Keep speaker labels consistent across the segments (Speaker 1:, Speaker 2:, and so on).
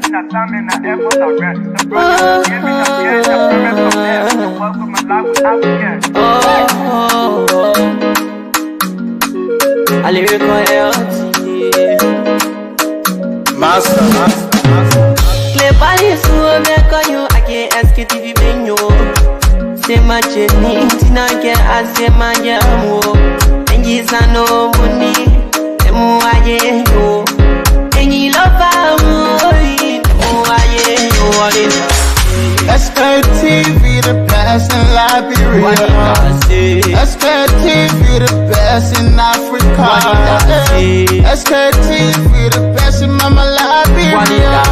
Speaker 1: giving a time and the efforts are rest. The brothers giving a care, the promise of death. The work with my life without care.
Speaker 2: I live
Speaker 3: Master.
Speaker 2: Cleverly, so make you again Sktv benyo. Say my journey, Tina get I say my jamo. And yes I know money, the more I go. And you love I
Speaker 3: Sktv, the best in Liberia. Sktv, the best in Africa. Sktv, the best in Mama Liberia.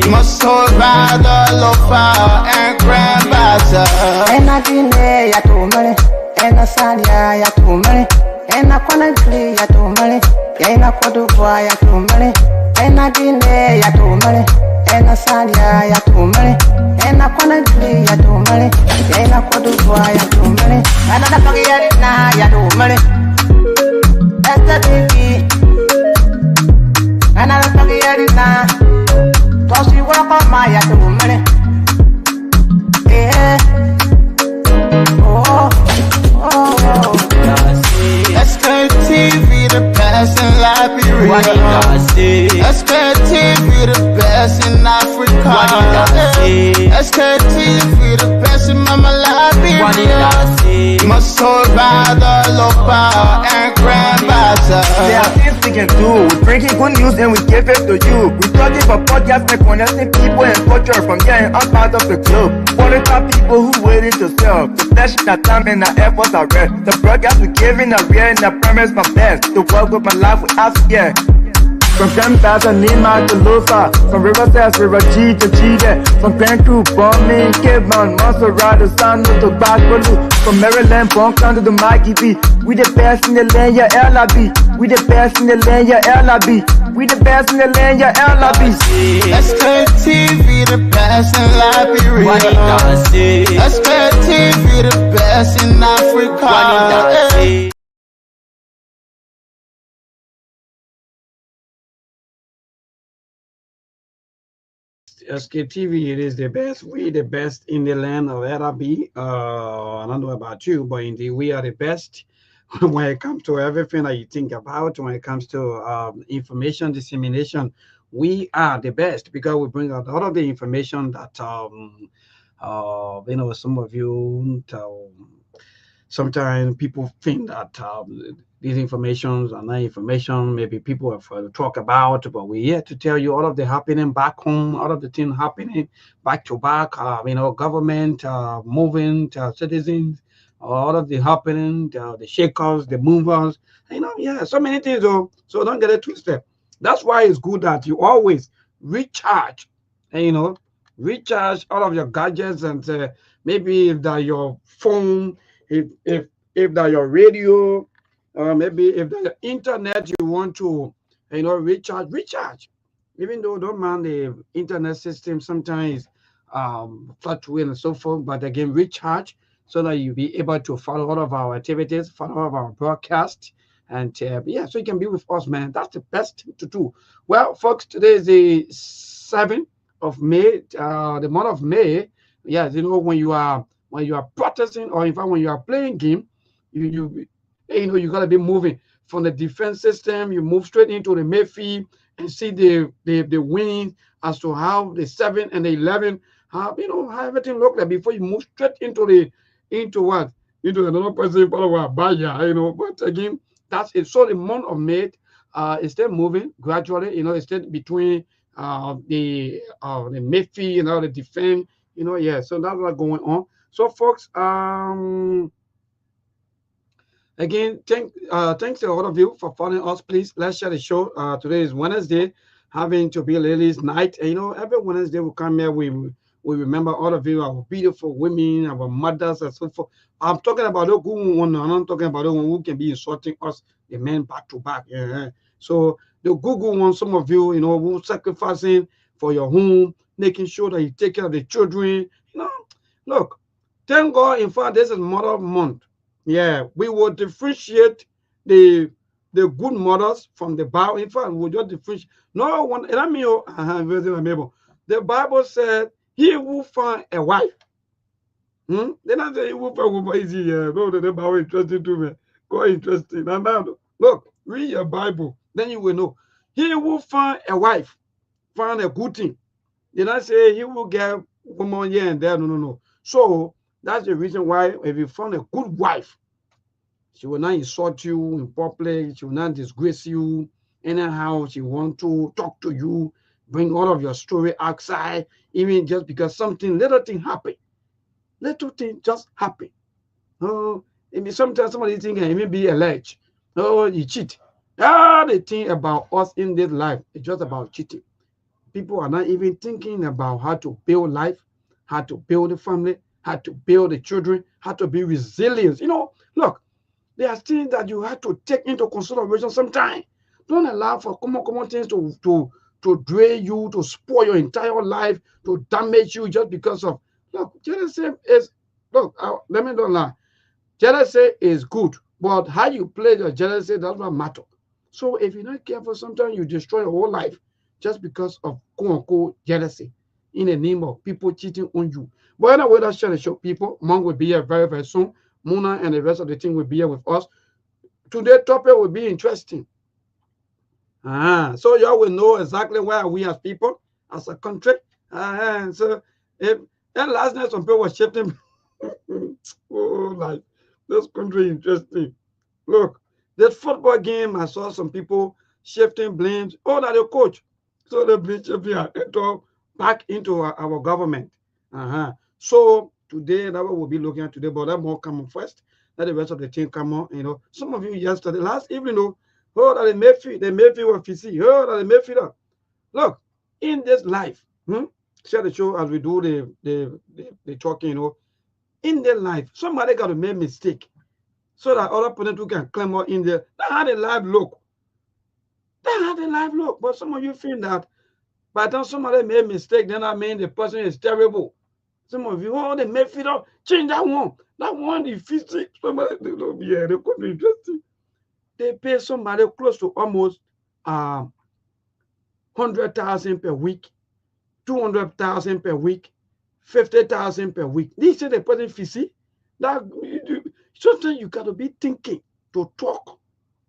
Speaker 3: Must hold by the lofa and grandbaza.
Speaker 4: And I didn't ya to money, and I said ya to money, and I can't play ya to money, and I could do ya to money, and I didn't ya to money, and I said ya to money, and I can't play ya to money, and I could do ya to money, and I don't get it now ya to money. That's the baby, and I don't get it now. Cause you walk on my ya to money. Yeah.
Speaker 3: Sktv, the best in Liberia. Sktv, the best in Africa. Sktv, the best in Mama Liberia. Must hold by the lofa and grandbaza.
Speaker 1: There are things we can do. We bringing good news and we give it to you. We talking for podcasts and connecting people and culture from here and out of the globe. For the top people who waiting to sell. The flesh, the time and the efforts are rest. The broadcast we giving a real and the promise from best. To work with my life without fear. From Grandfather Nima to Lufa, from Riverside to Raji to Chide, from Grand Crew, Bombing, Cape Mount, Montserrat, San to Backwalu, from Maryland, Bonkan to the Mikey B. We the best in the land, yeah, LIB. We the best in the land, yeah, LIB. We the best in the land, yeah, LIB.
Speaker 3: Sktv, the best in Liberia. Sktv, the best in Africa.
Speaker 5: Sktv, it is the best. We the best in the land of Arabi. I don't know about you, but indeed we are the best when it comes to everything that you think about. When it comes to information dissemination, we are the best because we bring out a lot of the information that some of you sometimes people think that these informations are not information maybe people have talk about, but we're here to tell you all of the happening back home, all of the things happening back to back, government moving citizens, all of the happening, the shakers, the movers, so many things though. So don't get it twisted. That's why it's good that you always recharge, recharge all of your gadgets, and maybe if that your phone, if that your radio, maybe if the internet you want to recharge, even though don't mind the internet system sometimes fluctuate and so forth, but again recharge so that you be able to follow all of our activities, follow all of our broadcasts, and so you can be with us, man. That's the best thing to do. Well, folks, today is the 7th of May, the month of May. Yes, when you are practicing, or in fact when you are playing game, you got to be moving from the defense system. You move straight into the midfield and see the wins as to how the 7 and the 11, how everything look like before you move straight into another person part of our buyer, But again, that's it. So the month of May is still moving gradually. It's still between the midfield, the defense. So that's what's going on. So folks, again, thanks to all of you for following us. Please, let's share the show. Today is Wednesday, having to be ladies' night. And, every Wednesday we come here, we remember all of you, our beautiful women, our mothers, and so forth. I'm talking about the good one. I'm not talking about the one who can be insulting us, the men back to back. So the good one, some of you, who sacrificing for your home, making sure that you take care of the children. Look, thank God. In fact, this is Mother Month. Yeah, we will differentiate the good mothers from the bad. In fact, we will just differentiate. No one, The Bible said, he will find a wife. They not say he will find a woman easy. No, the Bible interesting to me. Quite interesting. And now, look, read your Bible, then you will know. He will find a wife, find a good thing. They not say he will get woman here and there. No. So that's the reason why if you find a good wife, she will not insult you in public. She will not disgrace you. Anyhow, she want to talk to you, bring all of your story outside, even just because little thing happen. Little thing just happen. Oh, maybe sometimes somebody think it may be alleged. Oh, you cheat. The thing about us in this life is just about cheating. People are not even thinking about how to build life, how to build a family, how to build the children, how to be resilient. Look, there are things that you have to take into consideration sometimes. Don't allow for common things to drain you, to spoil your entire life, to damage you just because of, look, jealousy is, let me don't lie. Jealousy is good, but how you play your jealousy does not matter. So if you're not careful, sometimes you destroy your whole life just because of quote-unquote jealousy in the name of people cheating on you. But anyway, that's trying to show people. Monk will be here very, very soon. Muna and the rest of the team will be here with us. Today's topic will be interesting. So y'all will know exactly where we as people, as a country. So if and last night some people were shifting. Like this country interesting. Look, that football game, I saw some people shifting blames. Oh, that the coach. So the blame shifting back into our government. So today, that's what we'll be looking at today. But that more come on first. Let the rest of the team come on. Some of you yesterday, last evening, that they may feel what you see. That they may feel. Look, in this life, share the show as we do the talking. In their life, somebody got to make mistake so that other people can climb out in there. That's how the life look. But some of you feel that by the time somebody made a mistake, then I mean the person is terrible. Some of you, they may feel up, change that one. That one is physical. Somebody, they could be interesting. They pay somebody close to almost 100,000 per week, 200,000 per week, 50,000 per week. This is the person physical. That sometimes you got to be thinking to talk.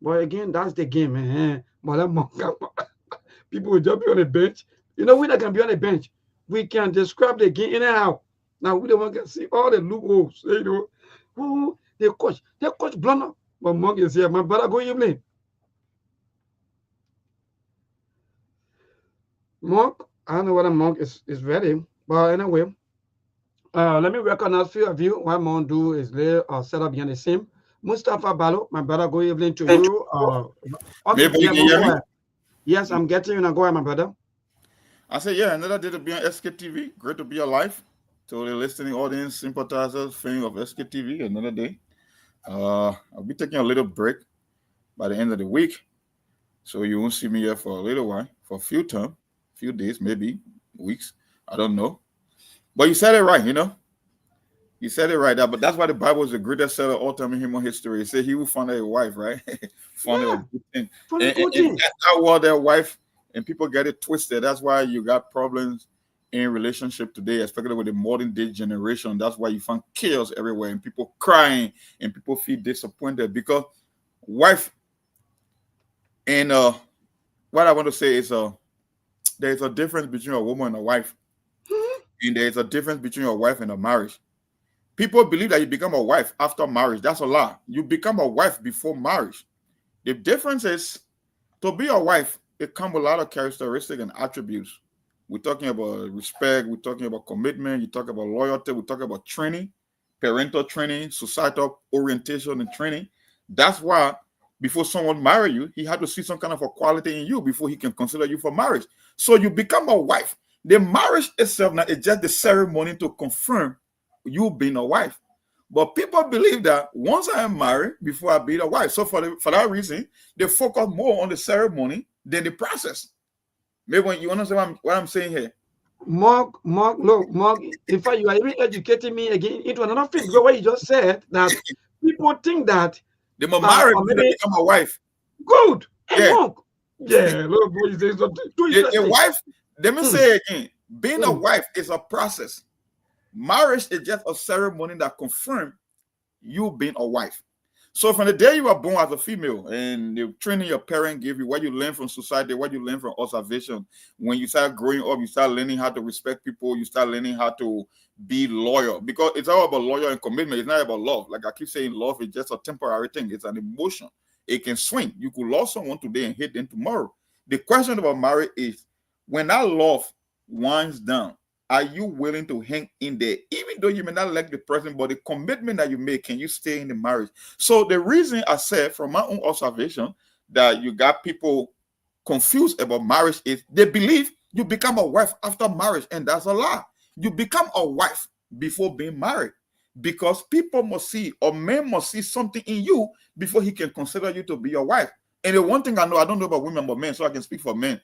Speaker 5: But again, that's the game. People will jump on the bench. We that can be on the bench. We can describe the game anyhow. Now we don't want to see all the loopholes. The coach blunder. But Monk is here. My brother, go evening. Monk, I don't know whether Monk is ready. But anyway, let me recognize a few of you. What Monk do is lay set up behind the same. Mustafa Balo, my brother, go evening to you. Yes, I'm getting you now. Go ahead, my brother.
Speaker 6: I said, yeah, another day to be on Sktv. Great to be alive. To the listening audience, sympathizers, fans of Sktv, another day. I'll be taking a little break by the end of the week. So you won't see me here for a little while, for a few days, maybe weeks. I don't know. But you said it right, You said it right. But that's why the Bible is the greatest seller of all time in human history. It said he will find a wife, right? Find a good thing. And that word, their wife, and people get it twisted. That's why you got problems in relationship today, especially with the modern day generation. That's why you find chaos everywhere and people crying and people feel disappointed because wife and what I want to say is there's a difference between a woman and a wife. And there's a difference between a wife and a marriage. People believe that you become a wife after marriage. That's a lie. You become a wife before marriage. The difference is to be a wife, it comes with a lot of characteristics and attributes. We're talking about respect. We're talking about commitment. You talk about loyalty. We talk about training, parental training, societal orientation and training. That's why before someone marry you, he had to see some kind of a quality in you before he can consider you for marriage. So you become a wife. The marriage itself now is just the ceremony to confirm you being a wife. But people believe that once I am married, before I be a wife. So for that reason, they focus more on the ceremony than the process. Maybe when you understand what I'm saying here.
Speaker 5: Mark, in fact, you are even educating me again into another thing. Because what you just said, that people think that
Speaker 6: they are married when they become a wife.
Speaker 5: Good.
Speaker 6: Yeah.
Speaker 5: Mark. Yeah. Look, boy,
Speaker 6: the wife, let me say it again. Being a wife is a process. Marriage is just a ceremony that confirms you being a wife. So from the day you were born as a female and the training your parents give you, what you learn from society, what you learn from observation, when you start growing up, you start learning how to respect people, you start learning how to be loyal, because it's all about loyal and commitment. It's not about love. Like I keep saying, love is just a temporary thing. It's an emotion. It can swing. You could love someone today and hate them tomorrow. The question about marriage is, when that love winds down, are you willing to hang in there? Even though you may not like the person, but the commitment that you make, can you stay in the marriage? So the reason I said from my own observation that you got people confused about marriage is they believe you become a wife after marriage, and that's a lie. You become a wife before being married, because people must see, or men must see something in you before he can consider you to be your wife. And the one thing I know, I don't know about women, but men, so I can speak for men.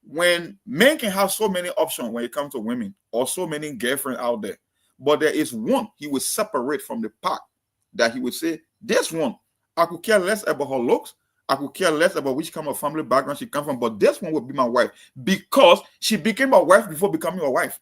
Speaker 6: When men can have so many options when it comes to women, or so many girlfriends out there, but there is one he will separate from the pack, that he would say, this one, I could care less about her looks, I could care less about which kind of family background she comes from, but this one will be my wife, because she became a wife before becoming a wife,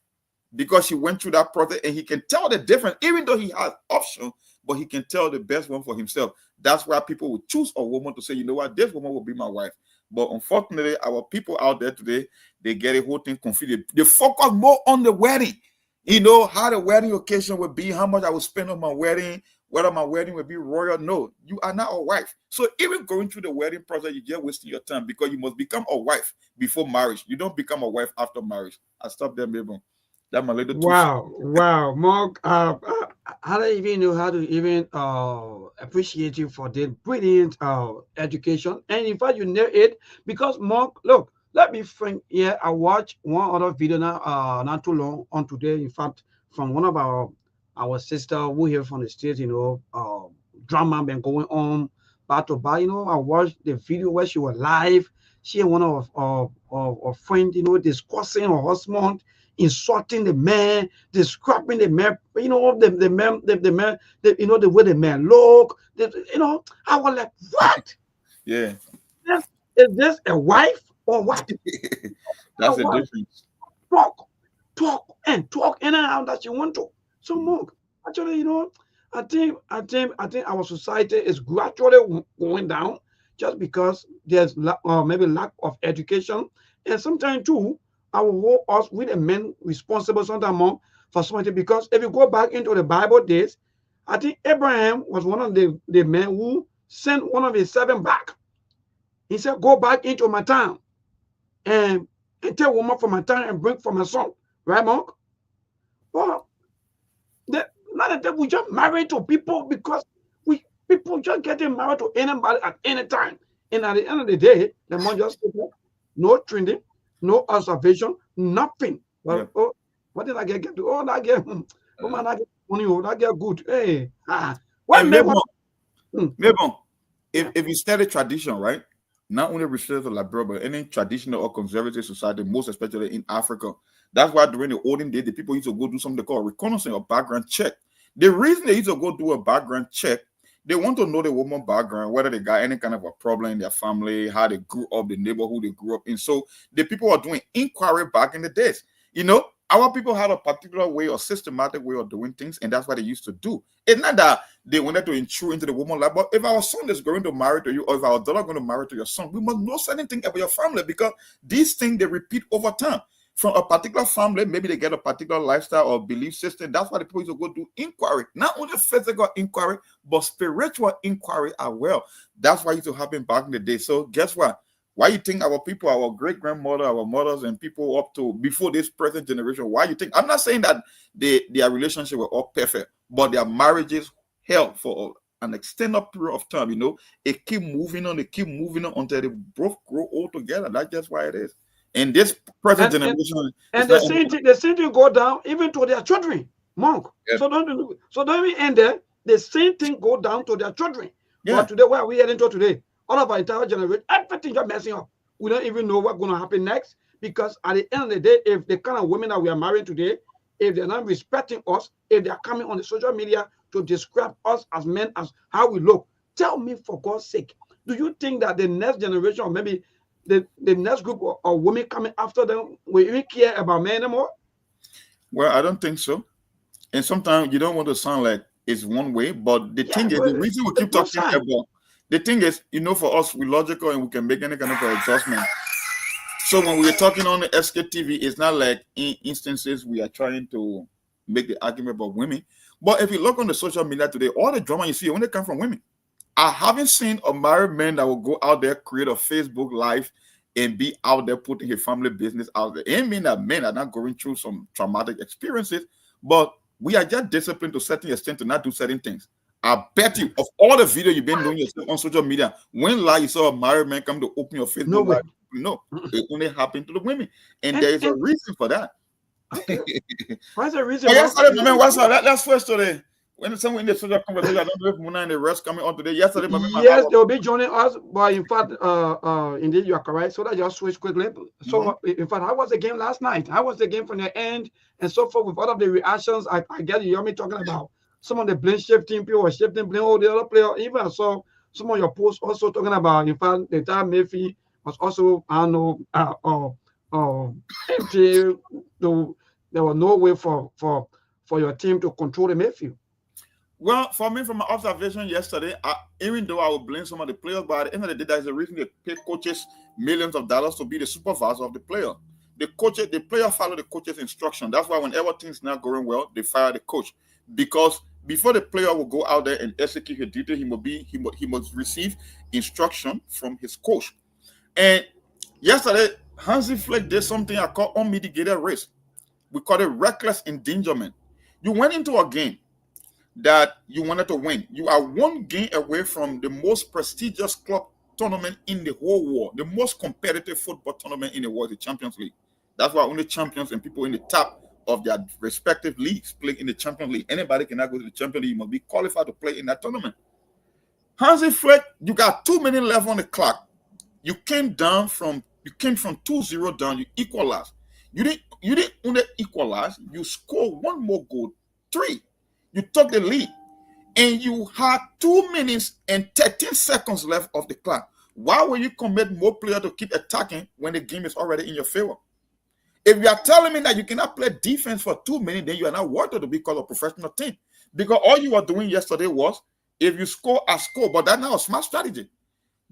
Speaker 6: because she went through that process, and he can tell the difference, even though he has options, but he can tell the best one for himself. That's why people would choose a woman to say, you know what, this woman will be my wife. But unfortunately, our people out there today, they get a whole thing confused. They focus more on the wedding. You know, how the wedding occasion will be, how much I will spend on my wedding, whether my wedding will be royal. No, you are not a wife. So even going through the wedding process, you're just wasting your time, because you must become a wife before marriage. You don't become a wife after marriage. I stop there, maybe. That's my little
Speaker 5: Wow, Mark. I don't even know how to even appreciate you for the brilliant education. And in fact, you know it, because Mark, look, let me frank here. I watched one other video now, not too long on today. In fact, from one of our sister who here from the States, drama been going on back to back. I watched the video where she was live. She and one of friends, discussing her husband, insulting the man, describing the man, the man, the way the man look, I was like, what?
Speaker 6: Yeah.
Speaker 5: Is this a wife or what?
Speaker 6: That's the difference.
Speaker 5: Talk in and out that you want to. So Mark, actually, I think our society is gradually going down, just because there's maybe lack of education, and sometimes too, I will hold us with the men responsible sometimes for something, because if you go back into the Bible days, I think Abraham was one of the men who sent one of his servants back. He said, go back into my town and take a woman from my town and bring for my son. Right, Mark? Well, not that we just married to people, because people just getting married to anybody at any time. And at the end of the day, the man just no training, no observation, nothing. Well,
Speaker 6: Yeah.
Speaker 5: oh, what did I get to? Oh, that get, man, that get money, that get good. Hey, what
Speaker 6: And
Speaker 5: man?
Speaker 6: maybe, if you study tradition, right? Not only restricted to Liberia, but any traditional or conservative society, most especially in Africa. That's why during the olden days, the people used to go do something called reconnaissance or background check. The reason they used to go do a background check, they want to know the woman background, whether they got any kind of a problem in their family, how they grew up, the neighborhood they grew up in. So the people are doing inquiry back in the days. Our people had a particular way or systematic way of doing things, and that's what they used to do. It's not that they wanted to intrude into the woman's life, but if our son is going to marry to you, or if our daughter is going to marry to your son, we must know certain things about your family, because these things, they repeat over time. From a particular family, maybe they get a particular lifestyle or belief system. That's why the people used to go do inquiry. Not only physical inquiry, but spiritual inquiry as well. That's why it used to happen back in the day. So guess what? Why you think our people, our great-grandmother, our mothers, and people up to before this present generation, why you think? I'm not saying that their relationship were all perfect, but their marriages held for an extended period of time. It keep moving on, until they both grow old together. That's just why it is. In this present generation,
Speaker 5: and the same thing go down even to their children, Monk.
Speaker 6: Yep.
Speaker 5: So don't even end there. The same thing go down to their children.
Speaker 6: Yeah.
Speaker 5: But today, where are we heading to today? All of our entire generation, everything just messing up. We don't even know what's going to happen next, because at the end of the day, if the kind of women that we are marrying today, if they're not respecting us, if they're coming on the social media to describe us as men as how we look, tell me, for God's sake, do you think that the next generation, or maybe the next group of women coming after them will even care about men anymore?
Speaker 6: Well, I don't think so. And sometimes you don't want to sound like it's one way, but the thing is, the reason we keep talking about the thing is, for us, we're logical and we can make any kind of adjustment. So when we're talking on the Sktv, it's not like in instances we are trying to make the argument about women. But if you look on the social media today, all the drama you see when they come from women. I haven't seen a married man that will go out there, create a Facebook Live, and be out there putting his family business out there. It mean that men are not going through some traumatic experiences, but we are just disciplined to a certain extent to not do certain things. I bet you, of all the video you've been doing yourself on social media, when you saw a married man come to open your Facebook Live, it only happened to the women. And there is a reason for that.
Speaker 5: Okay. What's the reason?
Speaker 6: Let's first today. When someone in the social conversation, I don't know if Muna and the rest coming on today. Yesterday,
Speaker 5: yes, they'll be joining us. But in fact, indeed, you are correct. So that just switch quickly. So, in fact, how was the game last night? How was the game from the end and so forth? With all of the reactions, I get you. You're me talking about some of the blame shifting, people were shifting, blame all the other players. Even I saw some of your posts also talking about, in fact, the time Mayfield was also, I don't know, empty. There was no way for your team to control the Mayfield.
Speaker 6: Well, for me, from my observation yesterday, even though I would blame some of the players, but at the end of the day, there's a reason they pay coaches millions of dollars to be the supervisor of the player. The player follow the coach's instruction. That's why whenever things not going well, they fire the coach. Because before the player will go out there and execute his duty, he must receive instruction from his coach. And yesterday, Hansi Flick did something I call unmitigated risk. We call it reckless endangerment. You went into a game that you wanted to win. You are one game away from the most prestigious club tournament in the whole world, the most competitive football tournament in the world, the Champions League. That's why only champions and people in the top of their respective leagues play in the Champions League. Anybody cannot go to the Champions League. You must be qualified to play in that tournament. Hansi Flick, you got 2 minutes left on the clock. You came from 2-0 down. You equalized. You didn't only equalize. You scored one more goal, 3. You took the lead, and you had 2 minutes and 13 seconds left of the clock. Why will you commit more players to keep attacking when the game is already in your favor? If you are telling me that you cannot play defense for 2 minutes, then you are not worthy to be called a professional team. Because all you were doing yesterday was, if you score, I score. But that's not a smart strategy.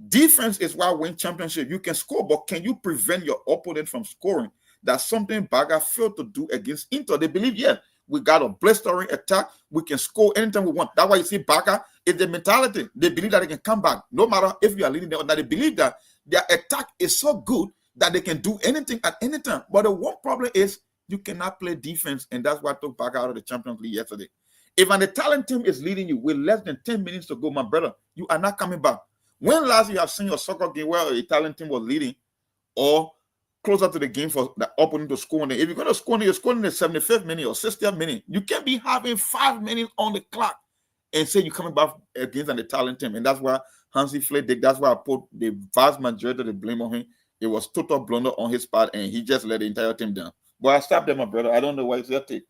Speaker 6: Defense is why win championship. You can score, but can you prevent your opponent from scoring? That's something Braga failed to do against Inter. They believe, we got a blistering attack. We can score anytime we want. That's why you see Braga is the mentality. They believe that they can come back. No matter if you are leading them or not, they believe that their attack is so good that they can do anything at any time. But the one problem is you cannot play defense, and that's why I took Braga out of the Champions League yesterday. If an Italian team is leading you with less than 10 minutes to go, my brother, you are not coming back. When last you have seen a soccer game where an Italian team was leading or closer to the game for the opponent to score? If you're going to score, you're scoring in the 75th minute or 60th minute. You can't be having 5 minutes on the clock and say you're coming back against an Italian team. And that's why Hansi Flick did. That's why I put the vast majority of the blame on him. It was total blunder on his part, and he just let the entire team down. But I stopped there, my brother. I don't know why it's your take.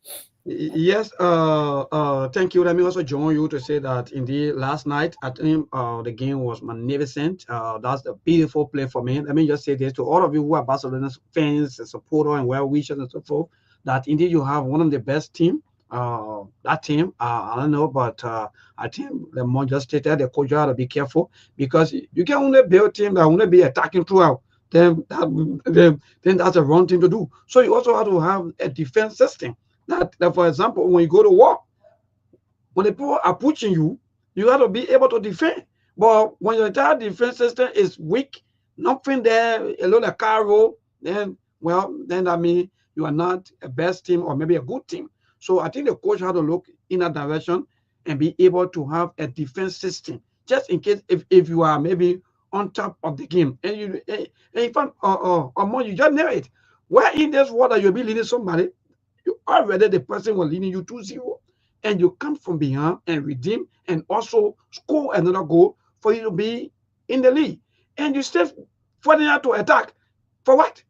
Speaker 5: Yes, thank you. Let me also join you to say that indeed last night I think the game was magnificent. That's a beautiful play for me. Let me just say this to all of you who are Barcelona fans and supporters and well wishers and so forth, that indeed you have one of the best team. That team, I don't know, but I think the more just stated, the coach had to be careful, because you can only build a team that only be attacking throughout. Then that's the wrong thing to do. So you also have to have a defense system. That for example, when you go to war, when the people are pushing you, you have to be able to defend. But when your entire defense system is weak, nothing there, a little carro, then that means you are not a best team or maybe a good team. So I think the coach had to look in that direction and be able to have a defense system, just in case if you are maybe on top of the game, and you in fact more, you just know it. Where in this water you'll be leading somebody, you already the person was leading you 2-0, and you come from behind and redeem and also score another goal for you to be in the lead, and you still finding out to attack for what?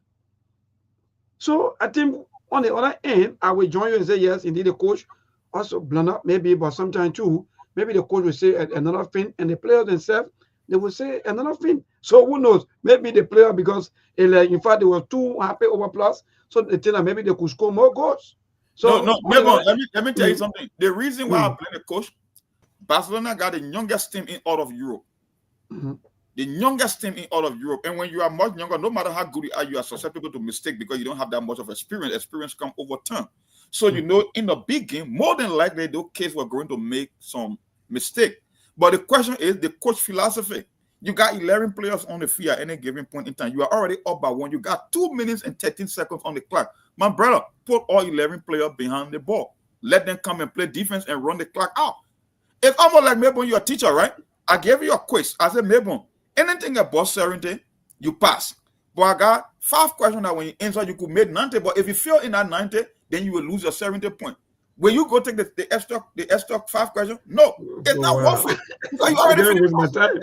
Speaker 5: So I think on the other end, I will join you and say yes, indeed the coach also blunder maybe, but sometimes too maybe the coach will say another thing, and the players themselves, they will say another thing. So who knows? Maybe the player, because in fact they were too happy over plus, so they think that maybe they could score more goals. So
Speaker 6: no, let me tell you something. The reason why I blame the coach, Barcelona got the youngest team in all of Europe. The youngest team in all of Europe. And when you are much younger, no matter how good you are susceptible to mistake because you don't have that much of experience. Experience comes over time. So you know, in the big game, more than likely those kids were going to make some mistake. But the question is the coach philosophy. You got 11 players on the field at any given point in time. You are already up by 1. You got 2 minutes and 13 seconds on the clock. My brother, put all 11 players behind the ball. Let them come and play defense and run the clock out. It's almost like maybe when you're a teacher, right? I gave you a quiz. I said, maybe anything about certainty, you pass. But I got 5 questions that when you answer, you could make 90. But if you fail in that 90, then you will lose your 70 point. When you go take the extra 5 questions, no, it's not worth it. Because you already finished my time.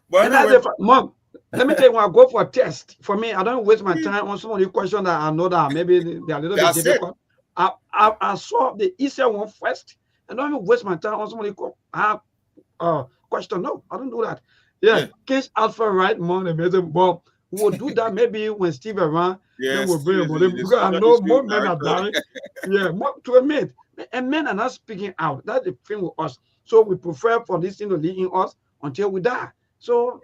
Speaker 6: But anyway,
Speaker 5: Mom, let me tell you, when I go for a test, for me, I don't waste my time on some of the questions that I know that maybe they are a little bit difficult. I solve the easier one first, and don't even waste my time on some of the question. No, I don't do that. Yeah. Case Alpha right, Mom, amazing. But we'll do that maybe when Steve around. Then we'll bring him because I know more men are dying. More to admit, and men are not speaking out. That's the thing with us. So we prefer for this thing to live in us until we die. So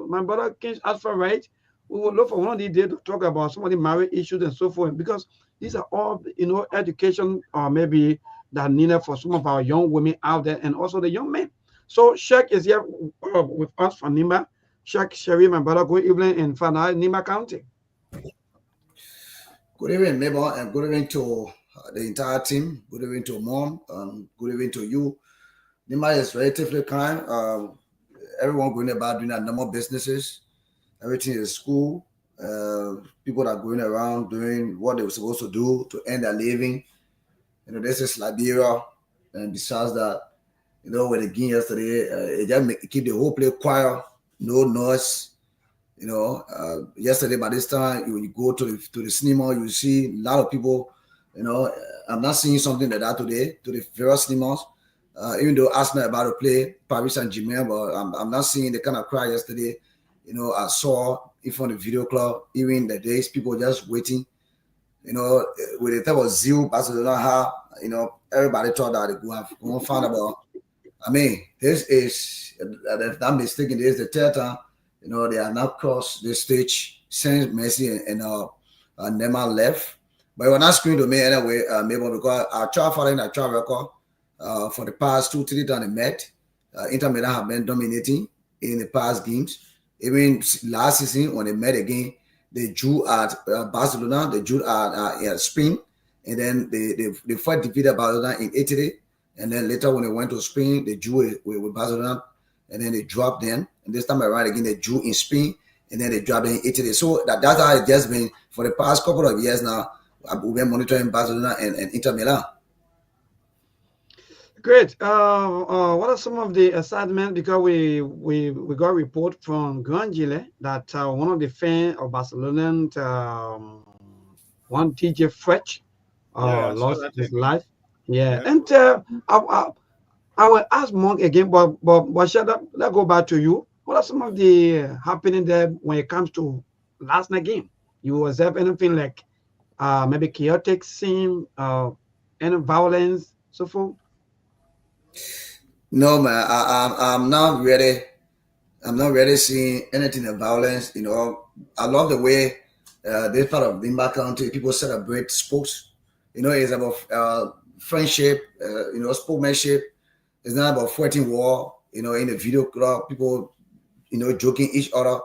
Speaker 5: my brother King Alpha right, we will look for one of these days to talk about some of the marriage issues and so forth, because these are all, you know, education or maybe that needed for some of our young women out there and also the young men. So Sheikh is here with us from Nima. Sheikh Sherry, my brother, good evening in Fana, Nima County.
Speaker 7: Good evening, Mabel, and good evening to the entire team. Good evening to Mom. Good evening to you. Nima is relatively kind. Everyone going about doing their normal businesses. Everything is school. People are going around doing what they were supposed to do to earn their living. You know, this is Liberia, and besides that, you know, with the game yesterday, it just keep the whole place quiet, no noise. You know, yesterday by this time, you go to the cinema, you see a lot of people. You know, I'm not seeing something like that today to the various cinemas. Even though Arsenal about to play Paris Saint-Germain, but I'm not seeing the kind of crowd yesterday. You know, I saw in front of the video club, even the days people just waiting. You know, with the type of zeal Barcelona have, you know, everybody thought that they could have gone find about. I mean, this is, if I'm mistaken, this is the third time, you know, they have not crossed the stage since Messi and Neymar left. But it was not screened to me anyway, maybe because I tried following a track record for the past 2-3 times they met. Inter Milan have been dominating in the past games. Even last season when they met again, they drew at Barcelona, they drew at Spain, and then they first defeated Barcelona in Italy, and then later when they went to Spain, they drew with Barcelona, and then they dropped them. And this time around again, they drew in Spain, and then they dropped them in Italy. So that's how it's just been for the past couple of years now. We've been monitoring Barcelona and Inter Milan.
Speaker 5: Great. What are some of the assignments? Because we got a report from Grangile that one of the fans of Barcelona, one DJ Fretch, lost his life. Yeah. And I will ask Monk again, but let's go back to you. What are some of the happening there when it comes to last night game? You observe anything like maybe chaotic scene, any violence, so forth?
Speaker 7: No, man, I'm not really. I'm not really seeing anything of violence. You know, I love the way this part of Limba County people celebrate sports. You know, it's about friendship. You know, sportsmanship. It's not about fighting war. You know, in the video club, people, you know, joking each other.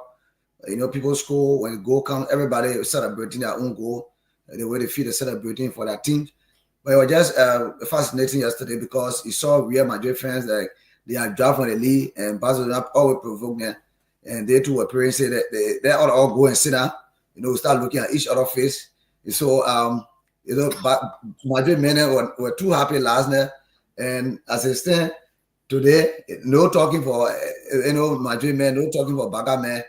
Speaker 7: You know, people score when the goal comes. Everybody celebrating their own goal. The way they feel they're celebrating for their team. But it was just fascinating yesterday because you saw Real Madrid fans like they are driving the lead and Barcelona always provoke them. And they too were praying, say that they ought to all go and sit down, you know, start looking at each other's face. And so, you know, but Madrid men were too happy last night. And as it stands today, no talking for, you know, Madrid men, no talking for Baga men.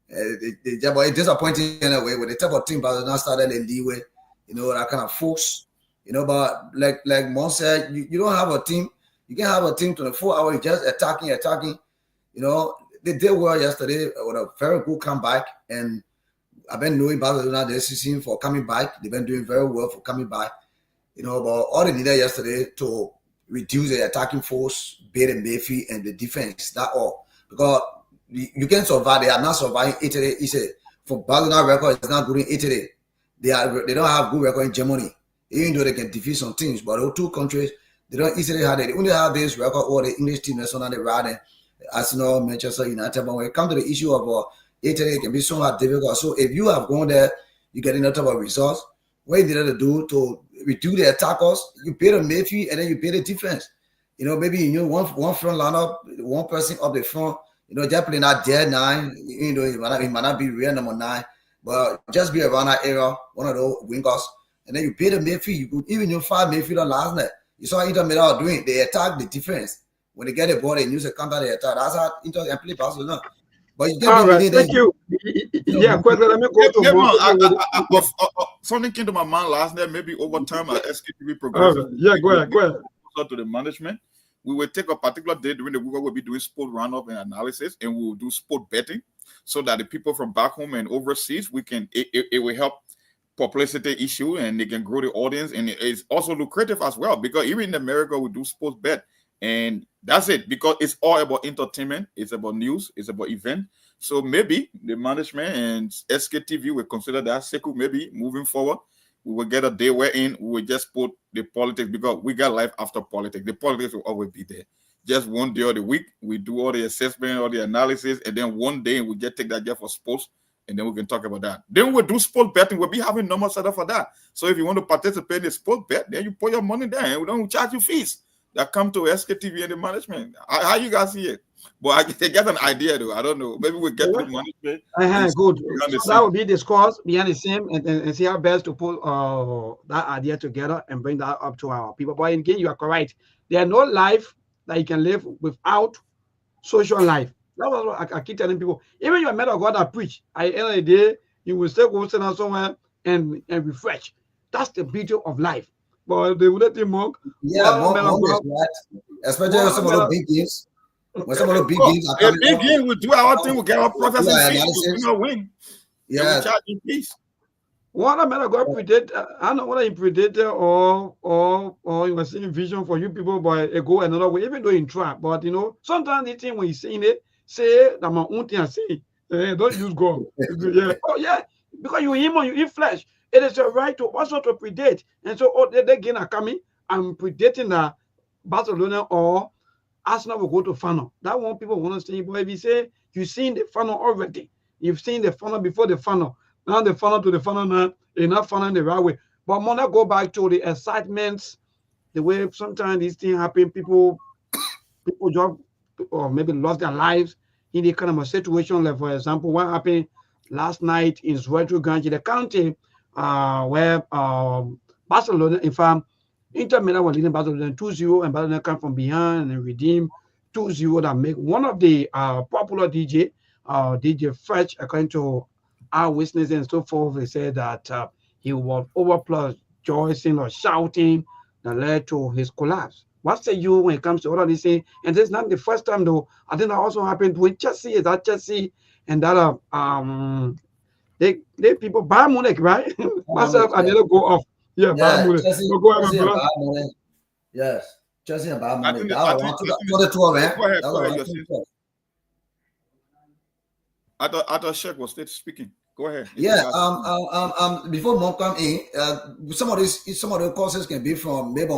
Speaker 7: It's disappointing in a way with the type of team Barcelona started in leeway, you know, that kind of force. You know, but like Mon said, you don't have a team. You can't have a team 24 hours just attacking. You know, they did well yesterday with a very good comeback. And I've been knowing Barcelona this season for coming back. They've been doing very well for coming back. But all they needed yesterday to reduce the attacking force, Bader Mayfield, and the defense. That all. Because you can survive. They are not surviving Italy. For Barcelona record, it's not good in Italy. They don't have good record in Germany. Even though they can defeat some teams. But those two countries, they don't easily have it. They only have this record or the English team that's on the radar. Arsenal, Manchester United. But when it comes to the issue of Italy, it can be somewhat difficult. So if you have gone there, you get enough type of results. What you need to do to reduce the attackers, you pay the midfield and then you pay the defense. Maybe one front lineup, one person up the front, just playing that dead 9, it might not be real number 9, but just be around that area, one of those wingers, and then you pay the midfield. You could even 5 midfielder last night. You saw Inter Milan doing, they attack the defense. When they get the ball, they use a counter, they attack. That's how Inter can play Barcelona. But you
Speaker 5: all right, thank you. Yeah, quickly, let me go to
Speaker 6: something came to my mind last night. Maybe over time, our Sktv progresses.
Speaker 5: Yeah, go ahead.
Speaker 6: To the management, we will take a particular day during the week where we'll be doing sport roundup and analysis, and we will do sport betting, so that the people from back home and overseas, it will help publicity issue, and they can grow the audience, and it's also lucrative as well, because even in America we do sports bet. And that's it, because it's all about entertainment, it's about news, it's about event. So maybe the management and Sktv will consider that Sekou, maybe moving forward, we will get a day wherein we will just put the politics, because we got life after politics. The politics will always be there. Just one day of the week, we do all the assessment, all the analysis, and then one day we just take that just for sports, and then we can talk about that. Then we'll do sport betting. We'll be having normal setup for that. So if you want to participate in the sport bet, then you put your money there, and we don't charge you fees that come to Sktv and the management. How you guys see it? But I get an idea though. I don't know. Maybe we'll get to the management.
Speaker 5: Good. So that will be discussed behind the scene and see how best to put that idea together and bring that up to our people. But again, you are correct. There's no life that you can live without social life. That's what I keep telling people. Even you're a man of God that preach, at the end of the day, you will still go sit down somewhere and refresh. That's the beauty of life. But they would let him mock.
Speaker 7: Yeah, more is right. Especially some of the big games. When some of the big games are coming
Speaker 6: big game, we do our thing, we get our profits and fees, we win.
Speaker 7: Yeah.
Speaker 6: We charge in peace.
Speaker 5: What a man of God predicted, I don't know whether he predicted or he was seeing vision for you people, but it go another way, even though in trap. But sometimes the thing when he's saying it, say that my own thing I say. Don't use God. Yeah. Oh, yeah. Because you human, you eat flesh. It is your right to also to predict. And so they again are coming. I'm predicting that Barcelona or Arsenal will go to final. That one people want to see. But if you say you've seen the final already, you've seen the final before the final. Now the final to the final now, you're not final in the right way. But I want to go back to the excitements, the way sometimes these things happen, people just or maybe lost their lives in the kind of a situation. Like for example, what happened last night in Zuedo Ganji, the county where Barcelona, in fact, Inter Milan was leading Barcelona 2-0, and Barcelona come from behind and redeem 2-0 that make one of the popular DJ Fetch, according to our witnesses and so forth, they said that he was overplus rejoicing or shouting that led to his collapse. What say you when it comes to all of these things? And this is not the first time though. I think that also happened with Chelsea. Is that Chelsea and that they people buy Munich, right? Myself, I never go off. Yeah, Bayern Munich.
Speaker 7: Chelsea,
Speaker 5: So go ahead, my brother.
Speaker 7: Yes, Chelsea and Bayern Munich.
Speaker 6: I thought Sheikh was still speaking. Go ahead.
Speaker 7: Yeah. Before Mom come in, some of the courses can be from maybe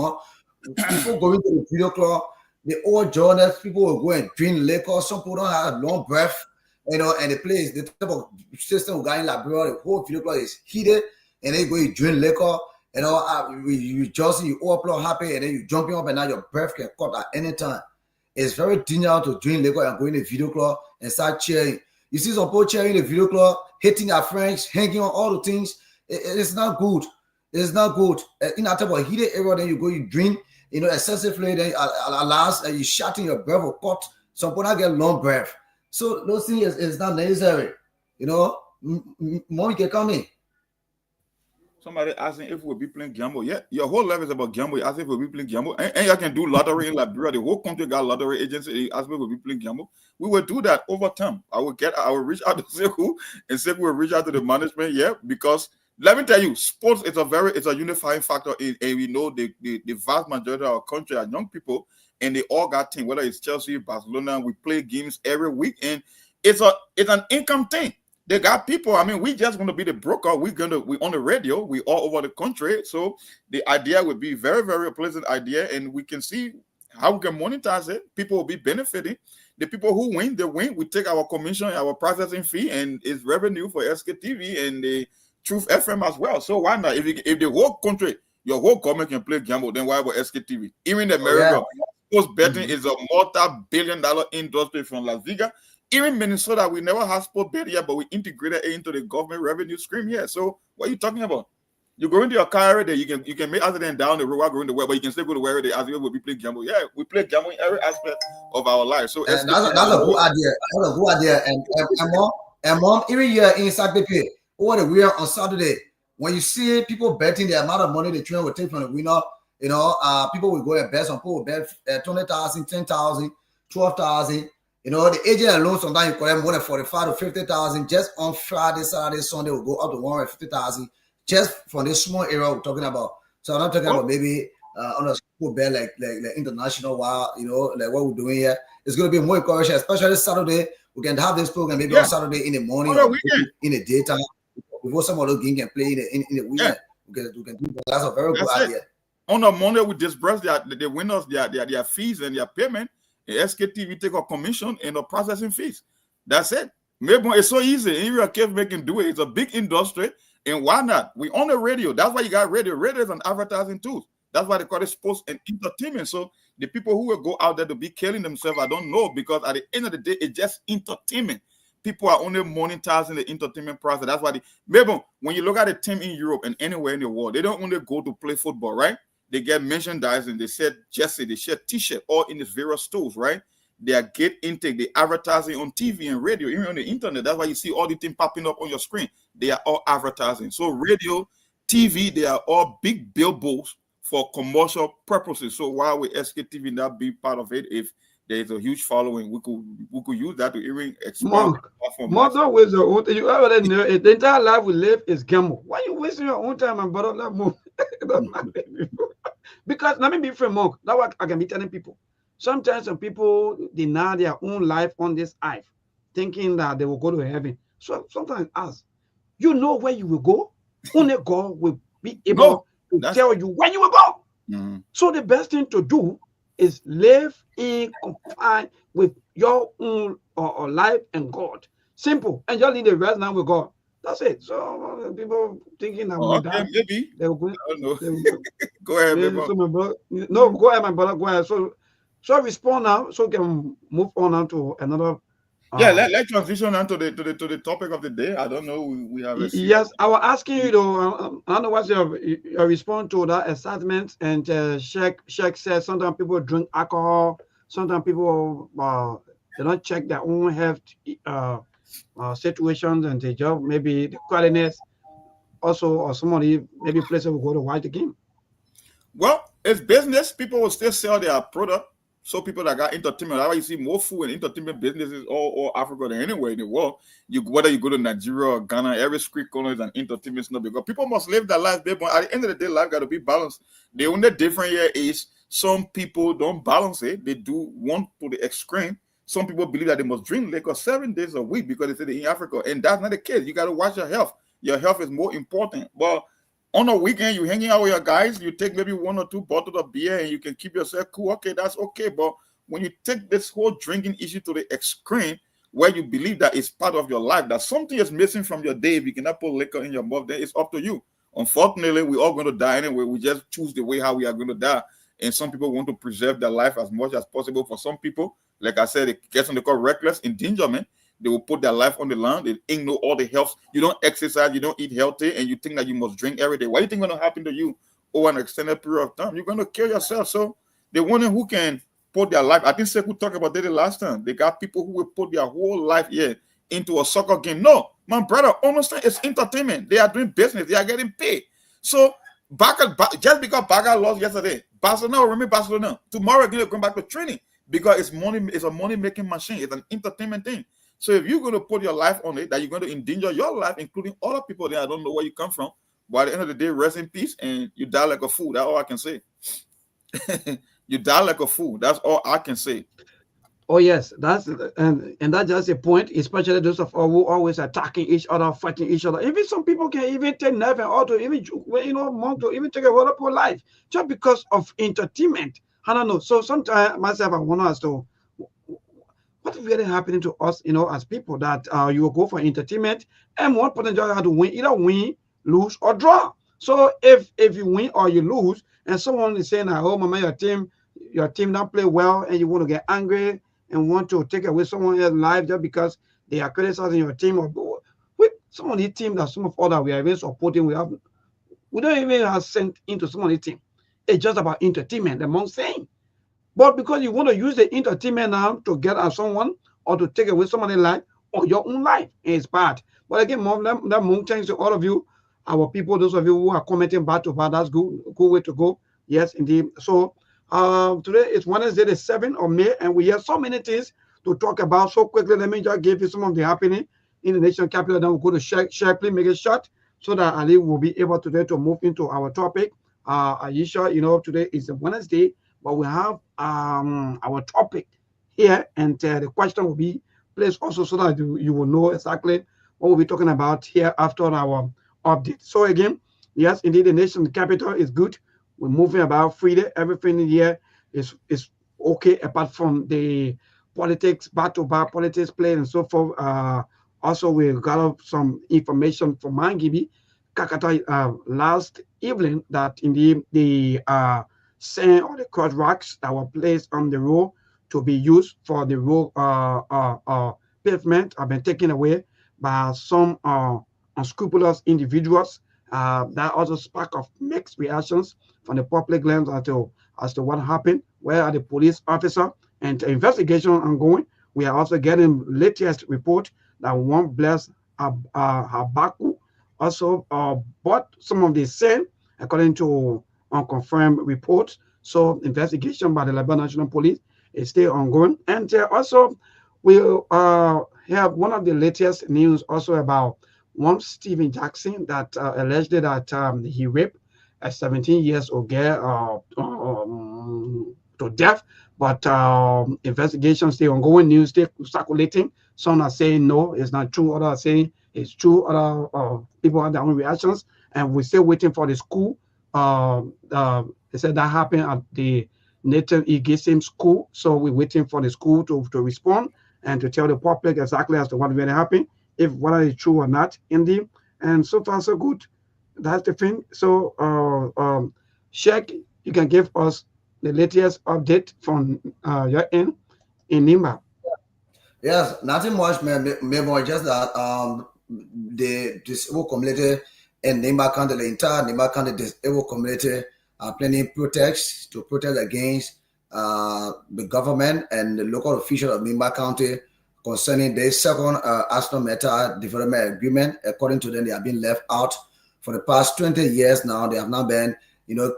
Speaker 7: before going to the video club. The old journalists, people will go and drink liquor. Some people don't have long breath, and the place, the type of system going in Liberia, the whole video club is heated, and then you go and drink liquor. You just you overflow happy, and then you jumping up, and now your breath can cut at any time. It's very dangerous to drink liquor and go in the video club and start cheering. You see some people cheering in the video club, hitting their friends, hanging on all the things. It's not good. It's not good. In that type of heated area, then you go, you drink, excessively, then allows you shutting your breath or cut. Some people not get long breath. So those things is not necessary. Mom can come in.
Speaker 6: Somebody asking if we'll be playing gamble. Yeah, your whole life is about gamble. You ask if we'll be playing gamble. And you can do lottery in Liberia. The whole country got lottery agency. You ask if we'll be playing gamble. We will do that over time. I will reach out to Sekou and Sekou will reach out to the management. Yeah, because let me tell you, sports is a unifying factor. And we know the vast majority of our country are young people, and they all got team. Whether it's Chelsea, Barcelona, we play games every week, and it's an income thing. They got people. I mean, we just going to be the broker. We on the radio. We all over the country. So the idea would be very, very pleasant idea, and we can see how we can monetize it. People will be benefiting. The people who win, they win. We take our commission, our processing fee, and it's revenue for SKTV and the Truth FM as well. So why not? If the whole country, your whole government can play gamble, then why about SKTV? Even in America, sports betting is a multi-billion-dollar industry from Las Vegas. Even Minnesota, we never had sport bet yet, but we integrated it into the government revenue stream here. So what are you talking about? You go into your car every day, you can make other than down the road while going to work, but you can still go to where they as well we play gamble. Yeah, we play gamble in every aspect of our life. So
Speaker 7: that's a good idea. That's a good idea. And mom, even here inside BP, over the weekend on Saturday, when you see people betting the amount of money the trainer will take from the winner, people will go and bet. Some people will bet 20,000, 10,000, 12,000. The agent alone sometimes you collect more than 45 to 50,000 just on Friday, Saturday, Sunday will go up to 150,000 just from this small area we're talking about. So I'm not talking about maybe on a school bet like international like what we're doing here. It's going to be more encouraging, especially Saturday. We can have this program maybe on Saturday in the morning or in the daytime before some of those games can play in the weekend. We can do that. That's a very good idea.
Speaker 6: On a Monday, we disperse the winners their fees and their payment. The SKTV take a commission and a processing fees. That's it. Maybe it's so easy. In your case, we can do it. It's a big industry. And why not? We on the radio. That's why you got radio. Radio is an advertising tool. That's why they call it sports and entertainment. So the people who will go out there to be killing themselves, I don't know, because at the end of the day, it's just entertainment. People are only monetizing the entertainment process. That's why maybe when you look at a team in Europe and anywhere in the world, they don't only go to play football, right? They get merchandise and they said jersey, they share t-shirt, all in the various stores, right? They get intake, they advertising on TV and radio, even on the internet. That's why you see all the things popping up on your screen. They are all advertising. So radio, TV, they are all big billboards for commercial purposes. So why would SKTV not be part of it? If there is a huge following, we could use that to even expand.
Speaker 5: Mother with your own. You already know it. The entire life we live is gamble. Why you wasting your own time, my brother? Let's move. Because let me be free, Monk. That's what I can be telling people. Sometimes some people deny their own life on this earth, thinking that they will go to heaven. So sometimes ask, you know where you will go? Only God will be able to tell you where you will go.
Speaker 6: Mm-hmm.
Speaker 5: So the best thing to do is live in compliance with your own life and God. Simple. And just leave the rest now with God. That's it. So people thinking that
Speaker 6: maybe
Speaker 5: they will go.
Speaker 6: I don't know. Go ahead,
Speaker 5: so my brother. No, go ahead, my brother. Go ahead. So respond now, so we can move on now to another.
Speaker 6: Let's transition on to the topic of the day. I don't know. We have.
Speaker 5: Yes, I was asking you though. I don't know what's your response to that assessment. And Sheikh says sometimes people drink alcohol. Sometimes people they don't check their own health situations, and they just maybe the quality also, or somebody maybe places will go to watch the game.
Speaker 6: Well, it's business. People will still sell their product. So people that got entertainment, that's why you see more food and entertainment businesses all Africa than anywhere in the world. Whether you go to Nigeria or Ghana, every street corner is an entertainment snob, because people must live their life. But at the end of the day, life got to be balanced. The only difference here is some people don't balance it. They do one to the extreme. Some people believe that they must drink liquor 7 days a week because they say they're in Africa, and that's not the case. You got to watch your health. Your health is more important. But on a weekend, you're hanging out with your guys, you take maybe 1 or 2 bottles of beer and you can keep yourself cool. Okay, that's okay. But when you take this whole drinking issue to the extreme, where you believe that it's part of your life, that something is missing from your day, if you cannot put liquor in your mouth, then it's up to you. Unfortunately, we're all going to die anyway. We just choose the way how we are going to die. And some people want to preserve their life as much as possible. For some people, like I said, it gets on the call reckless endangerment. They will put their life on the line. They ignore all the health. You don't exercise, you don't eat healthy, and you think that you must drink every day. What do you think is going to happen to you over an extended period of time? You're going to kill yourself. So the one who can put their life, I think Sekou talked about that the last time. They got people who will put their whole life into a soccer game. No, my brother, honestly, it's entertainment. They are doing business. They are getting paid. So just because Barca lost yesterday, Barcelona will remain Barcelona. Tomorrow they're going back to training because it's money. It's a money making machine. It's an entertainment thing. So if you're going to put your life on it, that you're going to endanger your life, including other people there, I don't know where you come from. But at the end of the day, rest in peace, and you die like a fool. That's all I can say. You die like a fool. That's all I can say.
Speaker 5: Oh yes, and that's just a point, especially those of us who always attacking each other, fighting each other. Even some people can even take knife and auto, even monk to even take a whole up life just because of entertainment. I don't know. So sometimes myself, I wonder as to what is really happening to us, as people that you will go for entertainment and one potential had to win, either win, lose, or draw. So if you win or you lose, and someone is saying, "Oh, mama, your team not play well," and you want to get angry and want to take away someone else's life just because they are criticizing your team, or with some of the team that some of other we are even supporting, we don't even have sent into some of the team. It's just about entertainment, among saying. But because you want to use the entertainment now to get at someone or to take away somebody's life or your own life, it's bad. But again, mom, that mom, thanks to all of you, our people, those of you who are commenting bad to bad, that's good way to go. Yes, indeed. So today is Wednesday, the 7th of May, and we have so many things to talk about. So quickly, let me just give you some of the happening in the nation capital. Then we'll go to share. Please make it short so that Ali will be able today to move into our topic. Aisha, today is a Wednesday, but we have our topic here, and the question will be placed also so that you will know exactly what we'll be talking about here after our update. So again, yes, indeed, the nation capital is good. We're moving about freely. Everything here is okay, apart from the politics, back-to-back politics playing and so forth. Also, we got some information from Mangibi, Kakata, last evening that indeed the sand or the crushed rocks that were placed on the road to be used for the road pavement have been taken away by some unscrupulous individuals. That also spark of mixed reactions from the public lens as to what happened. Where are the police officer and the investigation ongoing? We are also getting latest report that one blessed Habaku also bought some of the same, according to unconfirmed reports. So investigation by the Liberia National Police is still ongoing. And also we have one of the latest news also about one Stephen Jackson that alleged that he raped a 17 years old girl to death. But investigation still ongoing, news still circulating. Some are saying no, it's not true. Others are saying it's true. Other people have their own reactions, and we're still waiting for the school. They said that happened at the Nathan E. Gissim school, so we're waiting for the school to respond and to tell the public exactly as to what really happened, if whether it's true or not, indeed. And so far so good. That's the thing. So Sheikh, you can give us the latest update from your end in Nimba.
Speaker 7: Yes, nothing much, man. Maybe just that the disabled community in Nimba County, the entire Nimba County disabled community are planning protests to protest against the government and the local officials of Nimba County concerning the second Aston Metal Development Agreement. According to them, they have been left out for the past 20 years now. They have not been,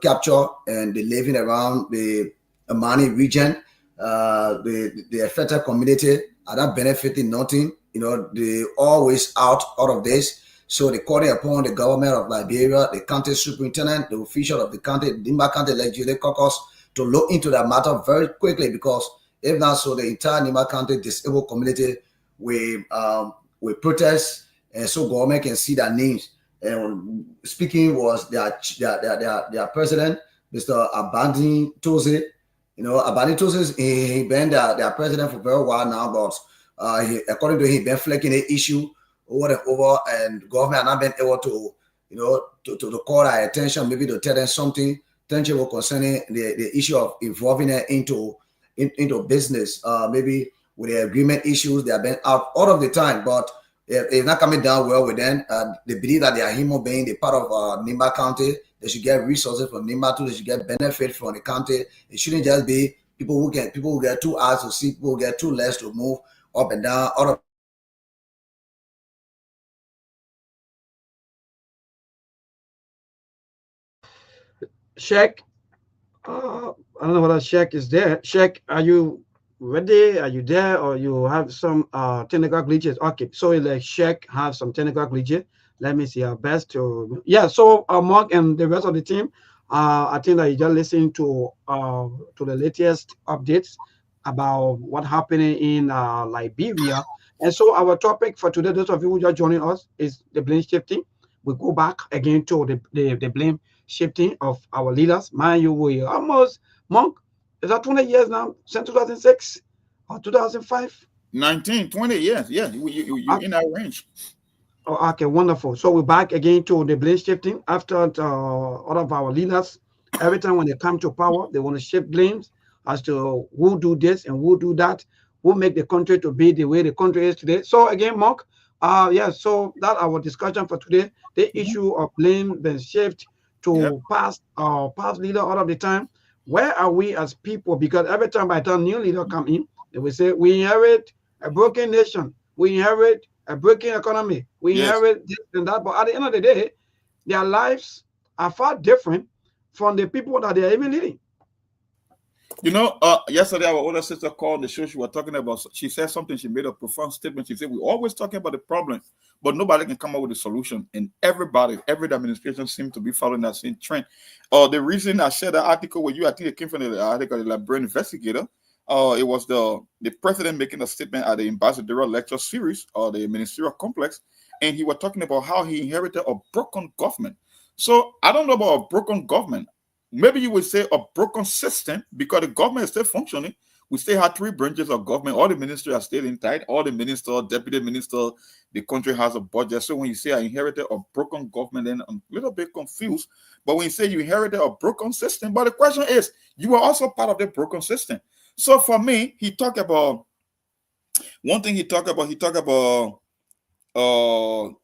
Speaker 7: captured, and they're living around the Amani region. The affected community are not benefiting nothing. They always out of this. So they calling upon the government of Liberia, the county superintendent, the official of the county, Nimba County Legislative Caucus, to look into that matter very quickly, because if not so, the entire Nimba County disabled community will protest, and so government can see their names. And speaking was their president, Mr. Abandi Toze. Abandi Toze, he been their president for a very while now, but according to him, been flaking the issue over and over, and government not been able to, to call our attention, maybe to tell them something tangible concerning the issue of involving it into business. Maybe with the agreement issues, they have been out all of the time, but it's not coming down well with them. They believe that they are human being, they're part of Nimba County. They should get resources from Nimba too. They should get benefit from the county. It shouldn't just be people who get 2 eyes to see, people who get 2 legs to move up and down, out of
Speaker 5: Check. I don't know whether Check is there. Check, are you ready? Are you there, or you have some technical glitches? Okay, so like Check have some technical glitches. Let me see our best to, yeah. So Mark and the rest of the team, I think that you just listening to the latest updates about what happening in Liberia. And so our topic for today, those of you who just joining us, is the blame shifting. We go back again to the blame shifting of our leaders. Mind you, we almost, Monk, is that 20 years now, since 2006 or 2005?
Speaker 6: 19, 20 years. Yeah, you're in that range.
Speaker 5: Oh, okay, wonderful. So we're back again to the blame shifting after all of our leaders. Every time when they come to power, they want to shift blames as to who do this and who do that, who make the country to be the way the country is today. So again, Mark, yeah, so that our discussion for today, the issue of blame then shift
Speaker 6: Yep.
Speaker 5: to past leader all of the time. Where are we as people? Because every time by the time new leader come in, they will say we inherit a broken nation, we inherit a broken economy, we
Speaker 6: Yes.
Speaker 5: inherit this and that. But at the end of the day, their lives are far different from the people that they are even leading.
Speaker 6: You know, yesterday our older sister called the show. She was talking about. She said something. She made a profound statement. She said, "We're always talking about the problem, but nobody can come up with a solution." And every administration seems to be following that same trend. The reason I shared that article with you, I think it came from the article of the Liberian Investigator. It was the president making a statement at the ambassadorial lecture series or the ministerial complex, and he was talking about how he inherited a broken government. So I don't know about a broken government. Maybe you would say a broken system because the government is still functioning. We still have three branches of government. All the ministries are still intact. All the ministers, deputy minister, the country has a budget. So when you say I inherited a broken government, then I'm a little bit confused. But when you say you inherited a broken system, but the question is, you are also part of the broken system. So for me, he talked about one thing. He talked about how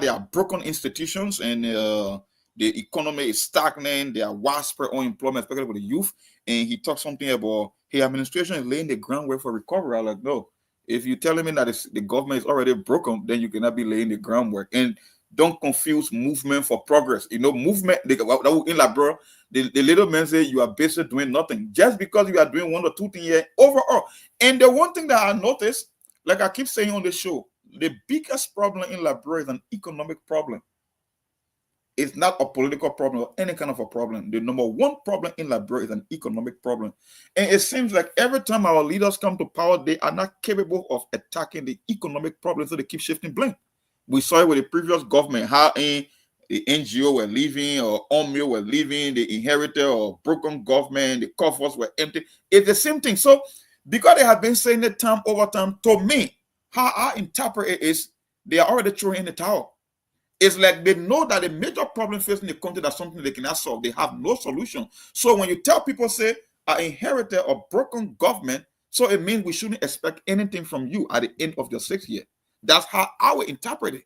Speaker 6: there are broken institutions and the economy is stagnant. There are widespread unemployment, especially for the youth. And he talked something about his administration is laying the groundwork for recovery. I'm like, no, if you're telling me that the government is already broken, then you cannot be laying the groundwork. And don't confuse movement for progress. You know, movement, in Liberia, the little man say you are basically doing nothing. Just because you are doing one or two things here overall. And the one thing that I noticed, like I keep saying on the show, the biggest problem in Liberia is an economic problem. It's not a political problem or any kind of a problem. The number one problem in Liberia is an economic problem. And it seems like every time our leaders come to power, they are not capable of attacking the economic problem, so they keep shifting blame. We saw it with the previous government, how the NGO were leaving or UNMIO were leaving, they inherited a broken government, the coffers were empty. It's the same thing. So because they have been saying it time over time, to me, how I interpret it is they are already throwing in the towel. It's like they know that the major problem facing the country that's something they cannot solve. They have no solution. So when you tell people, say, I inherited a broken government, so it means we shouldn't expect anything from you at the end of your 6th year. That's how I would interpret it.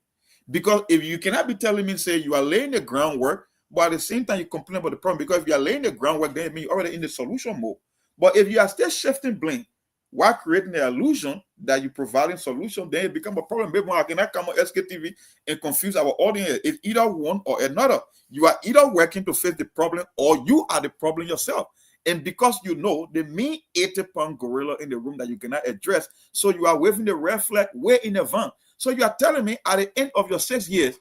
Speaker 6: Because if you cannot be telling me, say, you are laying the groundwork, but at the same time you complain about the problem, because if you are laying the groundwork, then it means you're already in the solution mode. But if you are still shifting blame, while creating the illusion that you're providing solution, then it becomes a problem. Maybe I cannot come on Sktv and confuse our audience. It's either one or another. You are either working to fix the problem or you are the problem yourself. And because you know the mean 80-pound gorilla in the room that you cannot address, so you are waving the red flag way in advance. So you are telling me at the end of your 6 years,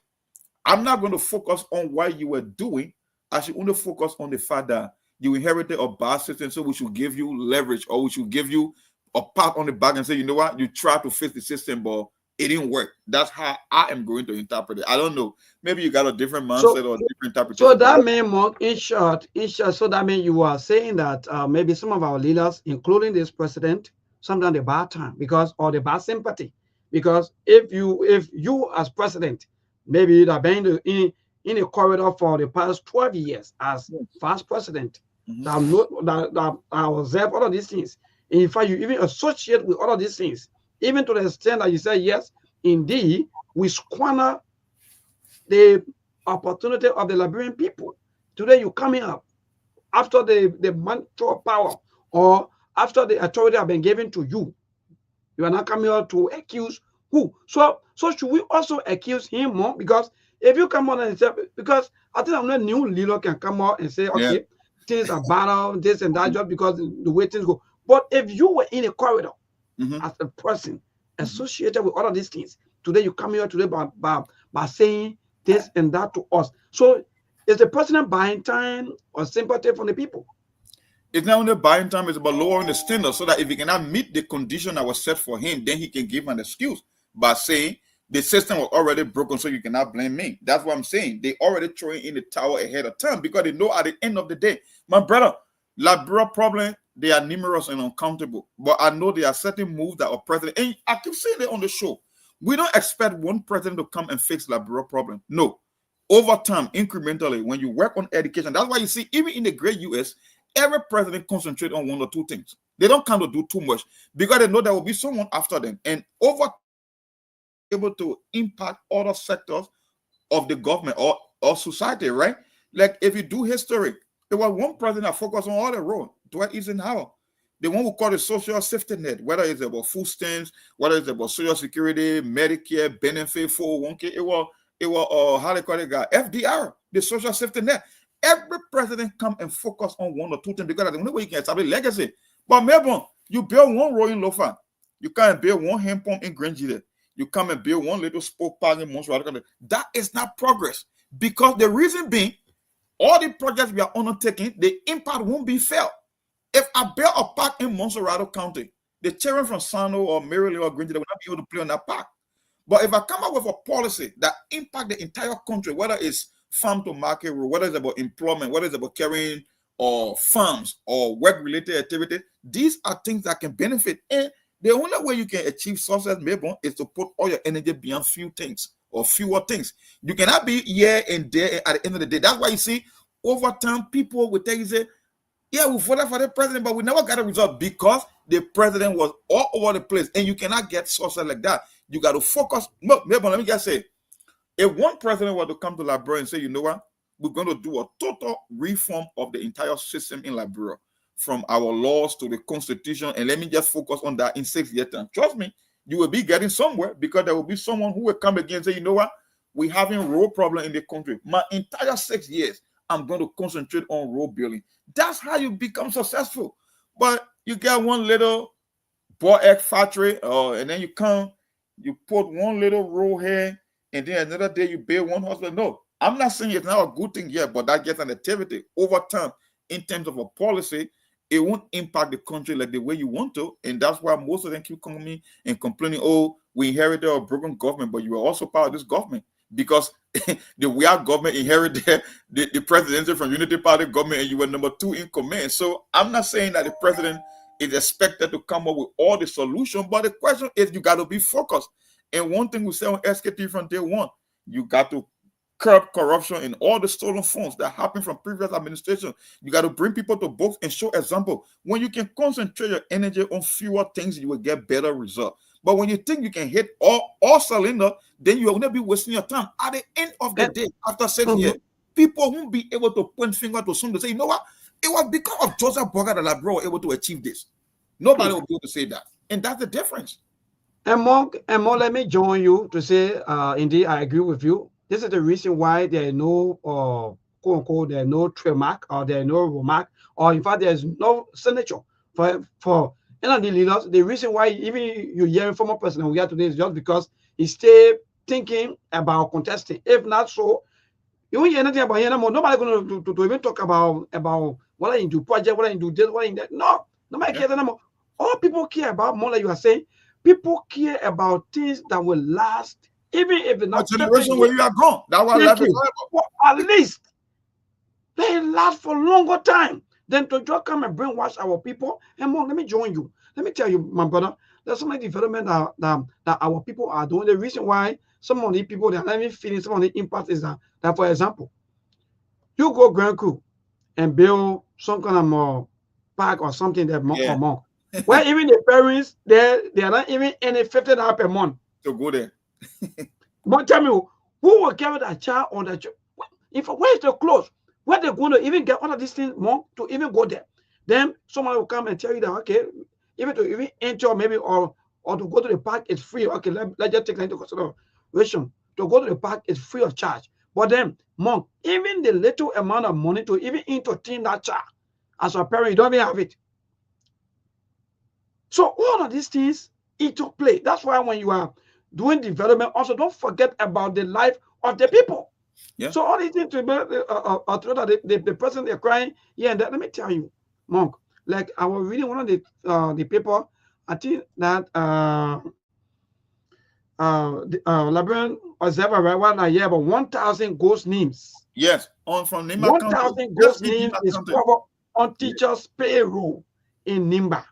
Speaker 6: I'm not going to focus on what you were doing. I should only focus on the fact that you inherited a bad system, so we should give you leverage, or we should give you a pat on the back and say, you know what, you tried to fix the system, but it didn't work. That's how I am going to interpret it. I don't know. Maybe you got a different mindset or a different interpretation.
Speaker 5: So that means, Mark, in short, so that means you are saying that maybe some of our leaders, including this president, sometimes the bad time or the bad sympathy. Because if you as president, maybe you have been in a corridor for the past 12 years as vice president, that I observe all of these things. In fact, you even associate with all of these things, even to the extent that you say, yes, indeed, we squander the opportunity of the Liberian people. Today, you're coming up after the mantra of power or after the authority have been given to you. You are not coming out to accuse who? So should we also accuse him more? Because if you come on and say, because I think I'm not new leader can come out and say, okay, things are bad, this and that, just because the way things go. But if you were in a corridor as a person associated with all of these things, today you come here today by saying this and that to us. So is the president buying time or sympathy from the people?
Speaker 6: It's not only buying time, it's about lowering the standard so that if he cannot meet the condition that was set for him, then he can give an excuse by saying the system was already broken, so you cannot blame me. That's what I'm saying. They already throwing in the towel ahead of time because they know at the end of the day, my brother, Liberia problem, they are numerous and uncountable. But I know there are certain moves that are president, and I keep saying it on the show. We don't expect one president to come and fix Liberia problem. No. Over time, incrementally, when you work on education, that's why you see, even in the great US, every president concentrate on one or two things. They don't kind of do too much because they know there will be someone after them. And over able to impact other sectors of the government or society, right? Like if you do history, there was one president that focused on all the road, Dwight Eisenhower. The one who called it social safety net, whether it's about food stamps, whether it's about social security, Medicare, benefit, 401k, it was how they call it, guy, FDR, the social safety net. Every president come and focus on one or two things because that's the only way you can establish legacy. But Melbourne, you build one road in Lofa, you can't build one hand pump in Grange. You come and build one little sport park in Montreal. That is not progress. Because the reason being, all the projects we are undertaking, the impact won't be felt. If I build a park in Montserrat County, the children from Sano or Maryland or Grange will not be able to play on that park. But if I come up with a policy that impact the entire country, whether it's farm to market road, whether it's about employment, whether it's about carrying or farms or work-related activity, these are things that can benefit. And the only way you can achieve success, maybe, is to put all your energy beyond few things or fewer things. You cannot be here and there at the end of the day. That's why you see, over time, people will tell you, say, yeah, we voted for the president, but we never got a result because the president was all over the place. And you cannot get success like that. You got to focus. Look, maybe, let me just say, if one president were to come to Liberia and say, you know what, we're going to do a total reform of the entire system in Liberia, from our laws to the constitution, and let me just focus on that in 6 years time. Trust me, you will be getting somewhere because there will be someone who will come again and say, you know what, we're having road problem in the country. My entire 6 years, I'm going to concentrate on road building. That's how you become successful. But you get one little boy egg factory, and then you come, you put one little road here, and then another day you build one hospital. No, I'm not saying it's not a good thing yet, but that gets an activity over time in terms of a policy. It won't impact the country like the way you want to. And that's why most of them keep coming and complaining, oh, we inherited a broken government, but you are also part of this government. Because the weird government inherited the presidency from Unity Party government, and you were number 2 in command. So I'm not saying that the president is expected to come up with all the solutions, but the question is you got to be focused. And one thing we say on SKT from day one, you got to curb corruption and all the stolen funds that happened from previous administration. You got to bring people to books and show example. When you can concentrate your energy on fewer things, you will get better results. But when you think you can hit all cylinder, then you will not be wasting your time. At the end of the day, after 6 years, people won't be able to point finger to someone to say, you know what? It was because of Joseph Boga that Liberia were able to achieve this. Nobody will be able to say that. And that's the difference.
Speaker 5: And more, let me join you to say, indeed, I agree with you. This is the reason why there is no, quote unquote, there is no trademark or there is no remark, or in fact, there is no signature for any of the leaders. The reason why even you hear former president we are today is just because he stay thinking about contesting. If not so, you won't hear anything about him anymore. Nobody going to even talk about what I do project, what I do this, what I do that. No, nobody cares anymore. All people care about, more like you are saying, people care about things that will last, even if it's not.
Speaker 6: A generation where you are gone. That's why life is
Speaker 5: well, at least they last for longer time than to just come and brainwash our people. And more, let me join you. Let me tell you, my brother, there's so many development that our people are doing. The reason why some of the people they are not even feeling some of the impact is that for example, you go Grand Coup and build some kind of more park or something that for month. Where even the parents they are not even any $50 per month
Speaker 6: to go there.
Speaker 5: But tell me, who will carry that child on that? If where is the clothes? Where they're going to even get all of these things more to even go there? Then someone will come and tell you that okay, even to even enter maybe or to go to the park is free. Okay, let's just take that into consideration. To go to the park is free of charge. But then, monk, even the little amount of money to even entertain that child, as a parent, you don't even have it. So all of these things interplay. That's why when you are doing development, also don't forget about the life of the people.
Speaker 6: Yeah.
Speaker 5: So all these things to the person they're crying, yeah, and that, let me tell you, monk. Like I was reading one of the paper, I think that Liberian Observer right one year about 1,000 ghost names.
Speaker 6: Yes, on from Nimba
Speaker 5: 1,000 ghost names is covered on teachers' payroll in Nimba.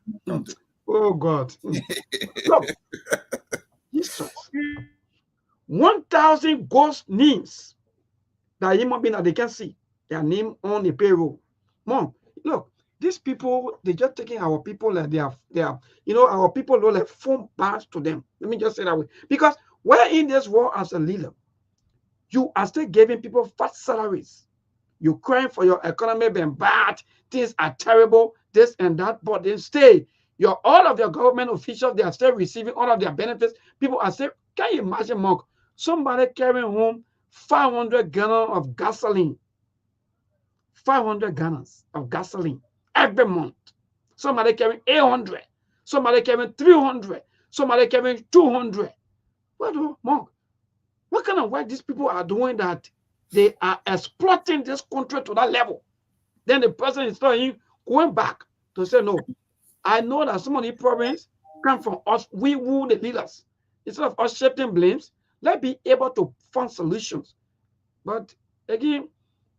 Speaker 5: Oh God. Look, Jesus. 1,000 ghost names that human being that they can see their name on the payroll. Mom, look, these people, they just taking our people like they are, you know, our people don't like phone pass to them. Let me just say that way. Because we're in this world as a leader, you are still giving people fat salaries. You crying for your economy being bad, things are terrible, this and that, but then stay. All of your government officials, they are still receiving all of their benefits. People are still, can you imagine, Mark? Somebody carrying home 500 gallons of gasoline. 500 gallons of gasoline every month. Somebody carrying 800. Somebody carrying 300. Somebody carrying 200. Mark, what kind of work these people are doing that they are exploiting this country to that level? Then the person is going back to say, no, I know that some of the problems come from us, we who the leaders. Instead of us shifting blames, let's be able to find solutions. But again,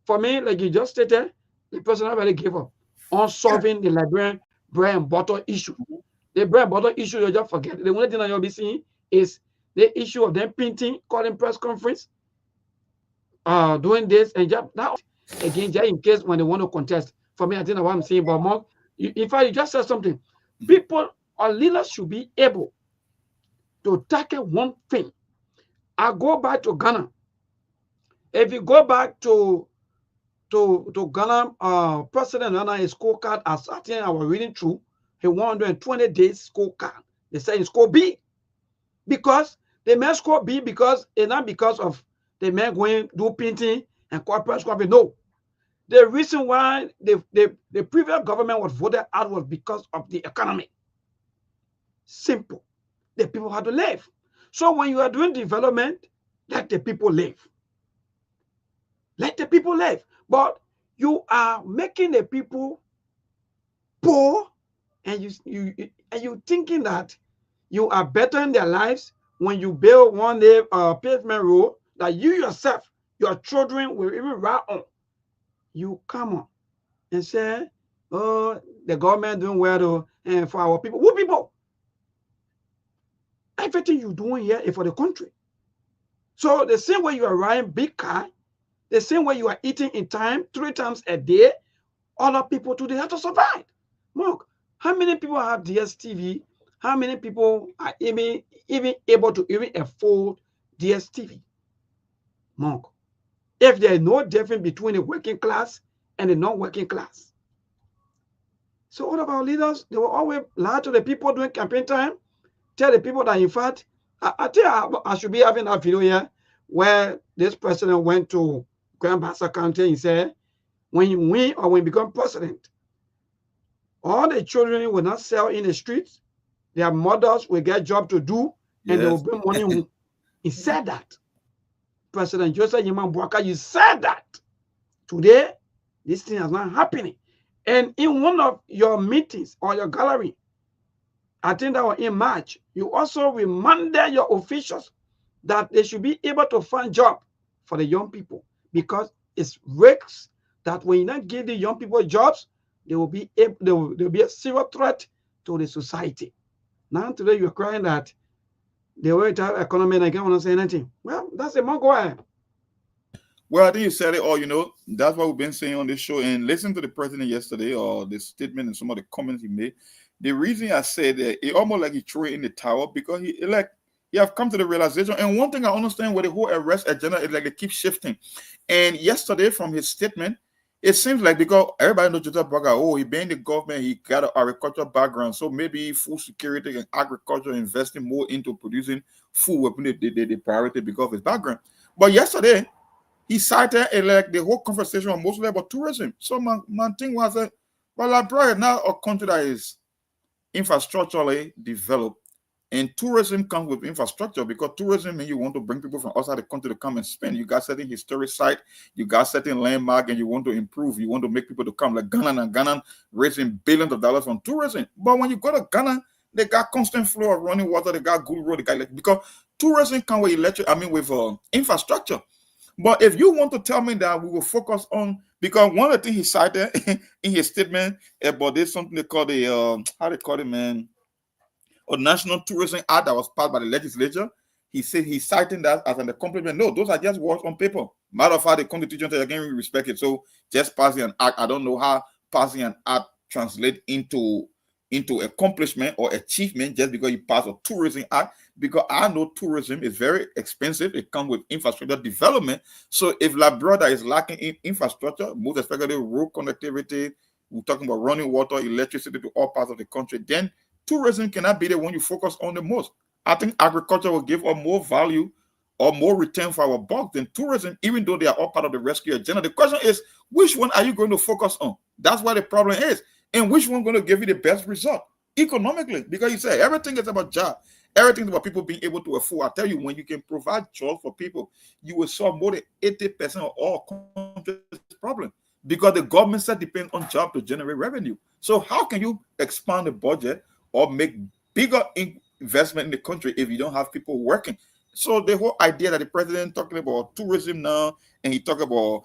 Speaker 5: for me, like you just stated, the person already gave up on solving the Liberian bread and butter issue. The bread and butter issue, you just forget. The only thing that you'll be seeing is the issue of them painting, calling press conference, doing this, and just that again, just in case when they want to contest. For me, I think that's what I'm saying. But more, in fact, you just said something. People or leaders should be able to tackle one thing. I go back to Ghana. If you go back to Ghana, President Nana, his scorecard, as I think I was reading through, he 120 days scorecard. They say he scored B. Because they may score B because it's not because of the men going do painting and corporate scoring. No. The reason why the previous government was voted out was because of the economy. Simple. The people had to live. So when you are doing development, let the people live. Let the people live. But you are making the people poor, and you thinking that you are bettering their lives when you build one day pavement road that you yourself, your children will even ride on. You come on and say, oh, the government doing well and for our people. Who people? Everything you're doing here is for the country. So the same way you are riding big car, the same way you are eating in time 3 times a day, other people today have to survive. Look, how many people have DSTV? How many people are even able to even afford DSTV? Monk. If there is no difference between the working class and the non-working class. So all of our leaders, they will always lie to the people during campaign time, tell the people that in fact, I think I should be having that video here where this president went to Grand Bassa County and said, when you win or when you become president, all the children will not sell in the streets. Their mothers will get job to do, and they will bring money home. He said that. President Joseph Yeman Bouaka, you said that. Today, this thing is not happening. And in one of your meetings or your gallery, I think that was in March, you also reminded your officials that they should be able to find job for the young people, because it's risks that when you not give the young people jobs, they will be able, there will be a serious threat to the society. Now today you're crying that the way to have economy and I can't want to say anything. Well, that's a mongo.
Speaker 6: Well, I think you said it all. You know, that's what we've been saying on this show. And listen to the president yesterday, or the statement and some of the comments he made. The reason I said that, it almost like he threw it in the tower, because he have come to the realization. And one thing I understand with the whole arrest agenda is like they keep shifting. And yesterday, from his statement, it seems like, because everybody knows Joseph Bouaka, oh, he been in the government, he got an agricultural background, so maybe food security and agriculture, investing more into producing food will be the priority because of his background. But yesterday, He cited like the whole conversation was mostly about tourism. So my thing was that, well, Liberia now a country that is infrastructurally developed, and tourism comes with infrastructure, because tourism means you want to bring people from outside the country to come and spend. You got certain historic site, you got certain landmark, and you want to improve. You want to make people to come, like Ghana raising billions of dollars from tourism. But when you go to Ghana, they got constant flow of running water, they got good road, they got because tourism comes with with infrastructure. But if you want to tell me that we will focus on, because one of the things he cited in his statement about this, something they call the how they call it, man, a National Tourism Act that was passed by the legislature. He said he's citing that as an accomplishment. No, those are just words on paper. Matter of fact, the Constitution says again, we respect it. So just passing an act, I don't know how passing an act translates into accomplishment or achievement just because you pass a tourism act, because I know tourism is very expensive. It comes with infrastructure development. So if Liberia is lacking in infrastructure, most especially road connectivity, we're talking about running water, electricity to all parts of the country, then tourism cannot be the one you focus on the most. I think agriculture will give us more value or more return for our buck than tourism, even though they are all part of the rescue agenda. The question is, which one are you going to focus on? That's where the problem is. And which one going to give you the best result economically? Because you say everything is about job. Everything is about people being able to afford. I tell you, when you can provide jobs for people, you will solve more than 80% of all countries' problems. Because the government set depends on job to generate revenue. So how can you expand the budget or make bigger investment in the country if you don't have people working? So the whole idea that the president talking about tourism now, and he talk about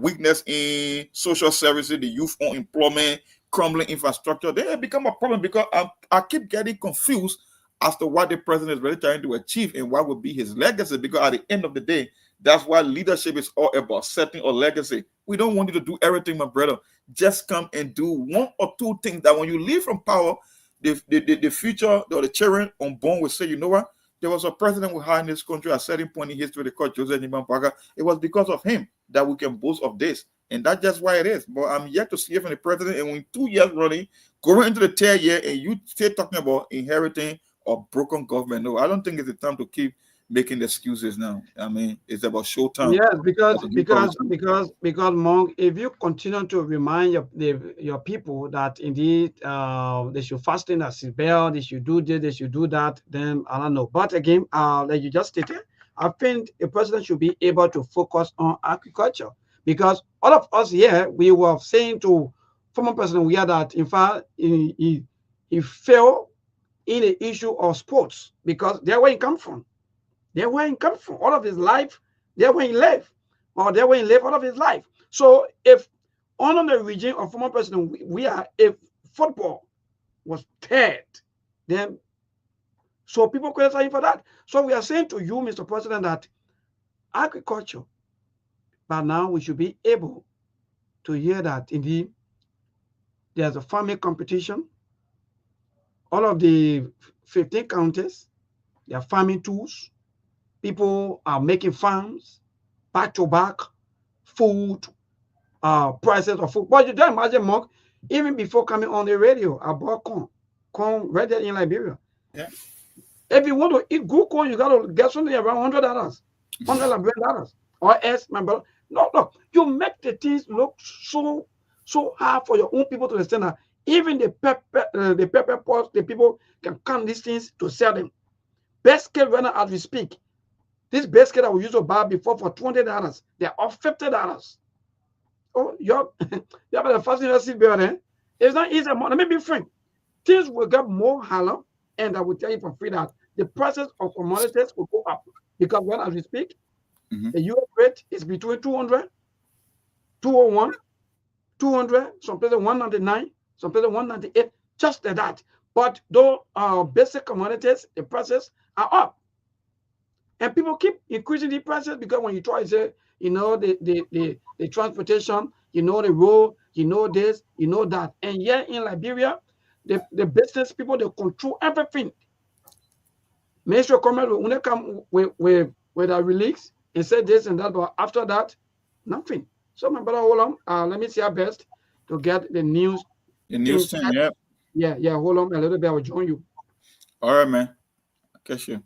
Speaker 6: weakness in social services, the youth unemployment, crumbling infrastructure, they have become a problem, because I keep getting confused as to what the president is really trying to achieve and what will be his legacy. Because at the end of the day, that's why leadership is all about setting a legacy. We don't want you to do everything, my brother. Just come and do one or two things that when you leave from power, the future or the children unborn will say, you know what? There was a president we had in this country at a certain point in history, they called Joseph Niman Parker. It was because of him that we can boast of this. And that's just why it is. But I'm yet to see it from the president. And when 2 years running, going into the third year, and you still talking about inheriting or broken government. No, I don't think it's the time to keep making excuses now. I mean, it's about showtime.
Speaker 5: Yes, because Monk, if you continue to remind your people that indeed they should fasten their seatbelt, they should do this, they should do that, then I don't know. But again, like you just stated, I think the president should be able to focus on agriculture, because all of us here, we were saying to former president we had that in fact he failed in the issue of sports, because that's where he come from. That's where he come from. All of his life, that's where he lived. Or that's where he lived all of his life. So if under the regime of former president, if football was third, then so people criticize for that. So we are saying to you, Mr. President, that agriculture, but now we should be able to hear that indeed there's a farming competition. All of the 15 counties, they are farming tools. People are making farms, back to back, food, prices of food. But you don't imagine, Mark, even before coming on the radio, I bought corn right there in Liberia.
Speaker 6: Yeah.
Speaker 5: If you want to eat good corn, you got to get something around $100, $100 or else, my brother. No, you make the things look so hard for your own people to understand that even the pepper pots, the people can count these things to sell them. Basket right now as we speak. This basket that we used to buy before for $20, they're all $50. Oh, you have a fascinating seatbelt, eh? It's not easy. Let me be frank. Things will get more higher, and I will tell you for free that the prices of commodities will go up, because when as we speak, the US rate is between 200, 201, 200, some places 199, some places 198, just like that. But those basic commodities, the prices are up. And people keep increasing the prices, because when you try to say, you know, the transportation, you know, the road, you know this, you know that. And yet in Liberia, the business people, they control everything. Ministry of Commerce will only come with a release and say this and that, but after that, nothing. So my brother, hold on. Let me see our best to get the news.
Speaker 6: The news team, yeah.
Speaker 5: Yeah, hold on a little bit. I will join you.
Speaker 6: All right, man. I catch you.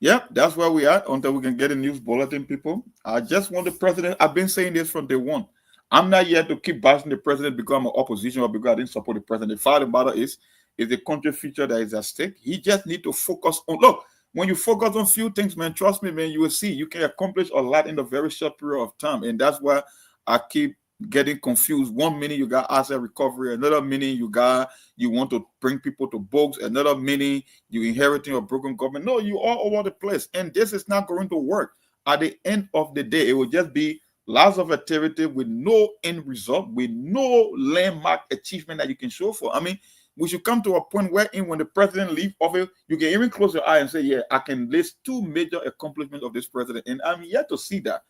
Speaker 6: Yep, that's where we are until we can get a news bulletin, people. I just want the president. I've been saying this from day one. I'm not here to keep bashing the president because I'm an opposition or because I didn't support the president. The fact of the matter is the country future that is at stake. He just need to focus on. Look, when you focus on few things, man, trust me, man, you will see you can accomplish a lot in a very short period of time. And that's why I keep getting confused. 1 minute you got asset recovery, another minute you want to bring people to books, another minute you inheriting a broken government. No, you all over the place, and this is not going to work. At the end of the day, it will just be lots of activity with no end result, with no landmark achievement that you can show for. I mean, we should come to a point where when the president leaves office, you can even close your eye and say, yeah, I can list 2 major accomplishments of this president. And I'm yet to see that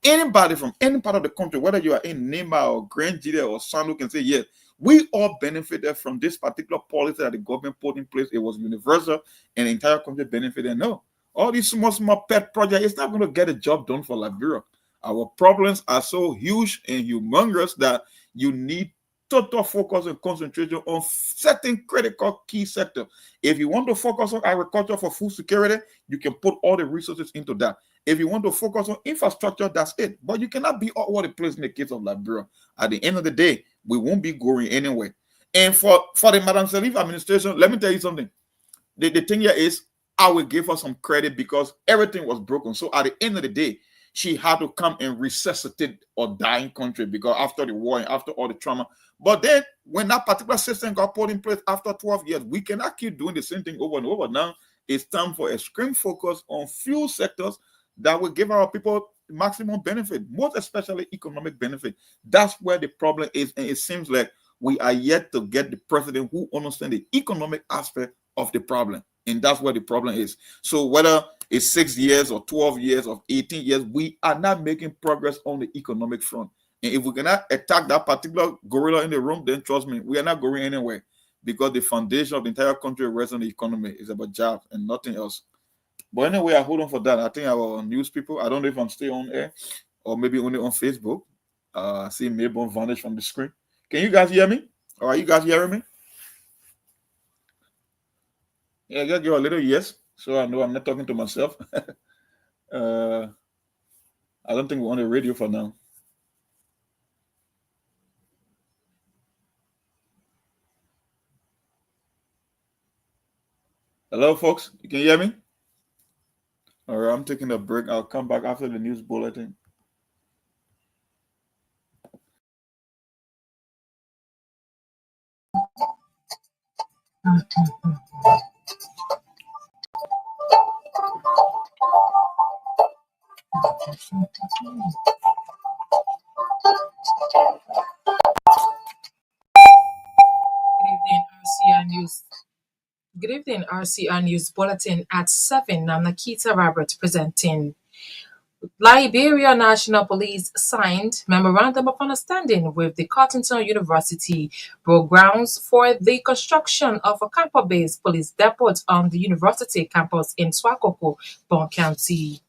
Speaker 6: anybody from any part of the country, whether you are in Nema or Grand Jide or Sanu, can say, yes, we all benefited from this particular policy that the government put in place. It was universal and the entire country benefited. No, all these small pet projects, it's not going to get a job done for Liberia. Our problems are so huge and humongous that you need total focus and concentration on certain critical key sectors. If you want to focus on agriculture for food security, you can put all the resources into that. If you want to focus on infrastructure, that's it. But you cannot be all over the place in the case of Liberia. At the end of the day, we won't be going anywhere. And for the Madam Sirleaf administration, let me tell you something. The thing here is, I will give her some credit because everything was broken. So at the end of the day, she had to come and resuscitate a dying country because after the war and after all the trauma. But then when that particular system got put in place after 12 years, we cannot keep doing the same thing over and over. Now it's time for extreme focus on few sectors that will give our people maximum benefit, most especially economic benefit. That's where the problem is. And it seems like we are yet to get the president who understands the economic aspect of the problem. And that's where the problem is. So whether it's 6 years or 12 years or 18 years, we are not making progress on the economic front. And if we cannot attack that particular gorilla in the room, then trust me, we are not going anywhere because the foundation of the entire country rests on the economy. Is about jobs and nothing else. But anyway, I hold on for that. I think our news people, I don't know if I'm still on air or maybe only on Facebook. I see Mabel vanish from the screen. Can you guys hear me? Or are you guys hearing me? Yeah, just give a little yes, so I know I'm not talking to myself. I don't think we're on the radio for now. Hello, folks. You can hear me? All right, I'm taking a break. I'll come back after the news bulletin.
Speaker 8: Good evening, RCR News Bulletin at 7. I'm Nakita Robert presenting. Liberia National Police signed Memorandum of Understanding with the Cottonton University, broke grounds for the construction of a campus-based police depot on the university campus in Swakoko, Bon County.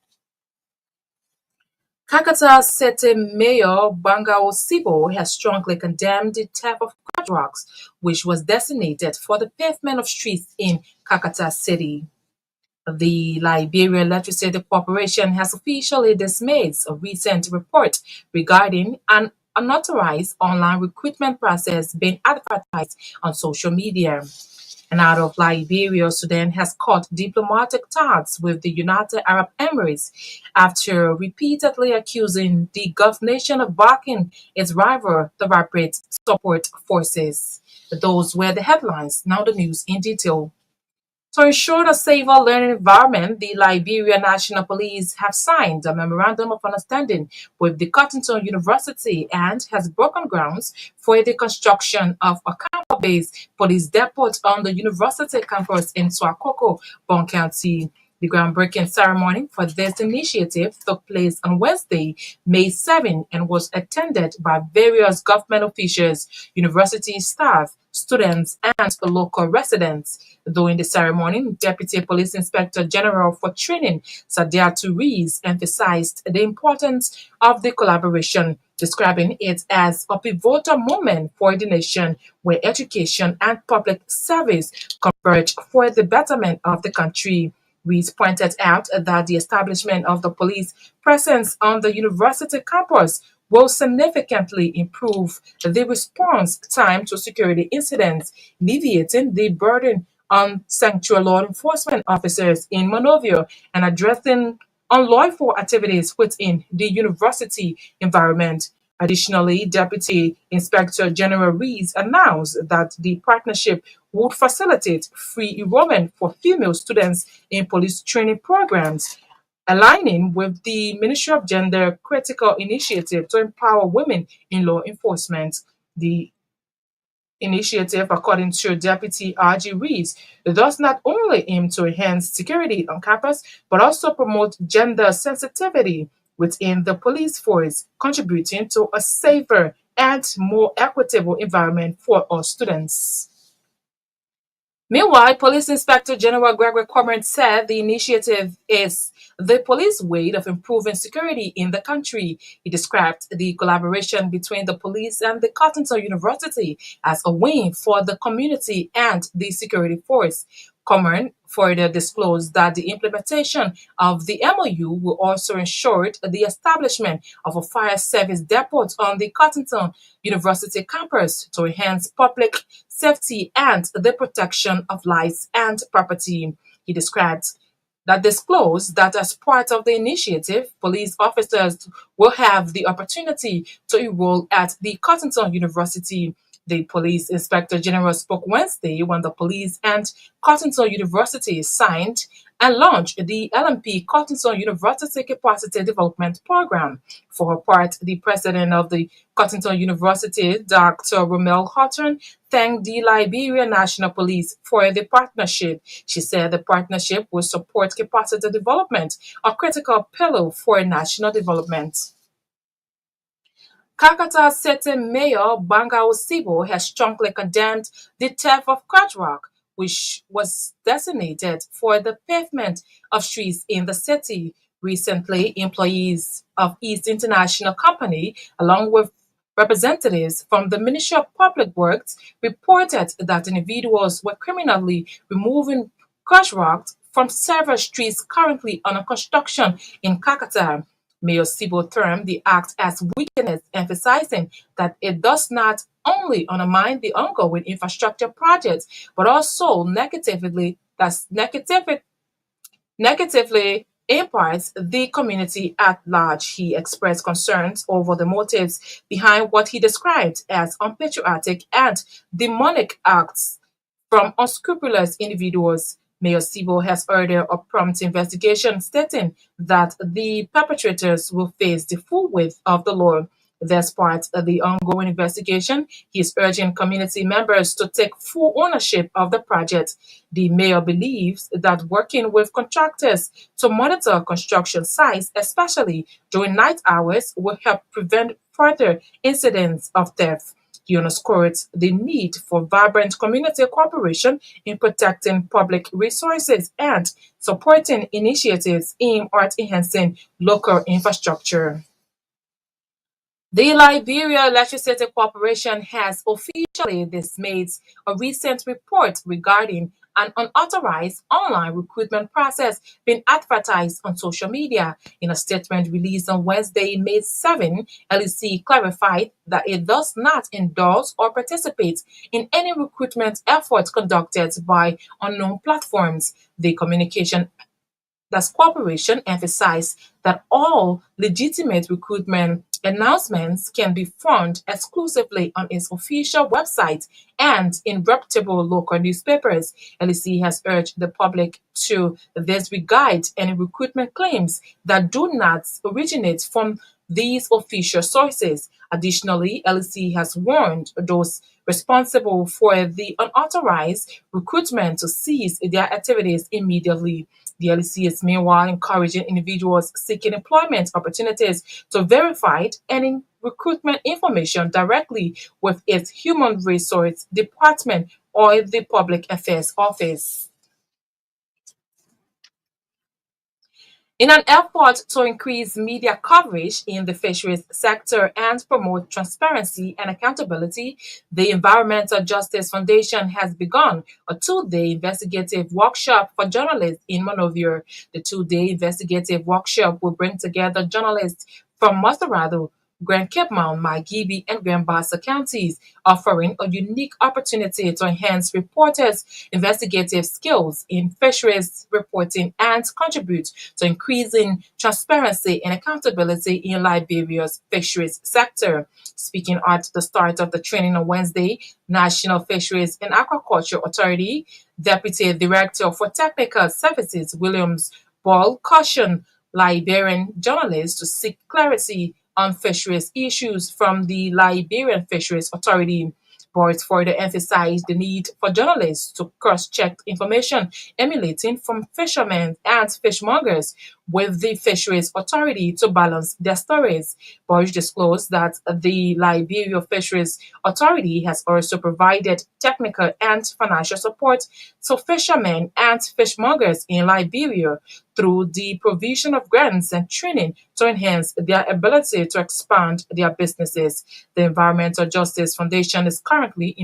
Speaker 8: Kakata City Mayor Bangao Sibo has strongly condemned the theft of cracked rocks, which was designated for the pavement of streets in Kakata City. The Liberia Legislative Corporation has officially dismissed a recent report regarding an unauthorized online recruitment process being advertised on social media. And out of Liberia, Sudan has cut diplomatic ties with the United Arab Emirates after repeatedly accusing the Gulf nation of backing its rival, the Rapid Support Forces. Those were the headlines. Now the news in detail. To ensure a safer learning environment, the Liberia National Police have signed a memorandum of understanding with the Cottonton University and has broken grounds for the construction of a campus-based police depot on the university campus in Swakoko, Bon County. The groundbreaking ceremony for this initiative took place on Wednesday, May 7, and was attended by various government officials, university staff, students, and local residents. During the ceremony, Deputy Police Inspector General for Training, Sadiatu Rees, emphasized the importance of the collaboration, describing it as a pivotal moment for the nation where education and public service converge for the betterment of the country. Rees pointed out that the establishment of the police presence on the university campus will significantly improve the response time to security incidents, alleviating the burden on sanctuary law enforcement officers in Monrovia and addressing unlawful activities within the university environment. Additionally, Deputy Inspector General Rees announced that the partnership would facilitate free enrollment for female students in police training programs, aligning with the Ministry of Gender Critical Initiative to empower women in law enforcement. The initiative, according to Deputy R.G. Rees, does not only aim to enhance security on campus, but also promote gender sensitivity within the police force, contributing to a safer and more equitable environment for all students. Meanwhile, Police Inspector General Gregory Cormorant said the initiative is the police way of improving security in the country. He described the collaboration between the police and the Cottonton University as a win for the community and the security force. Cormorant further disclosed that the implementation of the MOU will also ensure the establishment of a fire service depot on the Cottonton University campus to enhance public safety and the protection of lives and property. He disclosed that as part of the initiative, police officers will have the opportunity to enroll at the Cottonton University. The Police Inspector General spoke Wednesday when the police and Cottonton University signed and launched the LMP Cottonton University Capacity Development Program. For her part, the president of the Cottonton University, Dr. Romel Houghton, thanked the Liberia National Police for the partnership. She said the partnership will support capacity development, a critical pillar for national development. Kakata City Mayor Banga Osibo has strongly condemned the theft of crotch rock, which was designated for the pavement of streets in the city. Recently, employees of East International Company, along with representatives from the Ministry of Public Works, reported that individuals were criminally removing crotch rocks from several streets currently under construction in Kakata. Mayor Sibo termed the act as wickedness, emphasizing that it does not only undermine the ongoing infrastructure projects, but also negatively impacts the community at large. He expressed concerns over the motives behind what he described as unpatriotic and demonic acts from unscrupulous individuals. Mayor Sibo has ordered a prompt investigation stating that the perpetrators will face the full weight of the law. As part of the ongoing investigation, he is urging community members to take full ownership of the project. The mayor believes that working with contractors to monitor construction sites, especially during night hours, will help prevent further incidents of theft. He underscored the need for vibrant community cooperation in protecting public resources and supporting initiatives aimed at enhancing local infrastructure. The Liberia Electricity Corporation has officially dismissed a recent report regarding an unauthorized online recruitment process being advertised on social media. In a statement released on Wednesday, May 7, LEC clarified that it does not endorse or participate in any recruitment efforts conducted by unknown platforms. The communication corporation emphasized that all legitimate recruitment announcements can be found exclusively on its official website and in reputable local newspapers. LEC has urged the public to disregard any recruitment claims that do not originate from these official sources. Additionally, LEC has warned those responsible for the unauthorized recruitment to cease their activities immediately. The LEC is meanwhile encouraging individuals seeking employment opportunities to verify any recruitment information directly with its Human Resource Department or the Public Affairs Office. In an effort to increase media coverage in the fisheries sector and promote transparency and accountability, the Environmental Justice Foundation has begun a two-day investigative workshop for journalists in Monrovia. The two-day investigative workshop will bring together journalists from Mostarado, Grand Cape Mount, Margibi, and Grand Bassa counties, offering a unique opportunity to enhance reporters' investigative skills in fisheries reporting and contribute to increasing transparency and accountability in Liberia's fisheries sector. Speaking at the start of the training on Wednesday, National Fisheries and Aquaculture Authority Deputy Director for Technical Services Williams Ball cautioned Liberian journalists to seek clarity on fisheries issues from the Liberian Fisheries Authority. Board further emphasized the need for journalists to cross-check information emanating from fishermen and fishmongers with the Fisheries Authority to balance their stories. Board disclosed that the Liberia Fisheries Authority has also provided technical and financial support to fishermen and fishmongers in Liberia through the provision of grants and training to enhance their ability to expand their businesses. The Environmental Justice Foundation is currently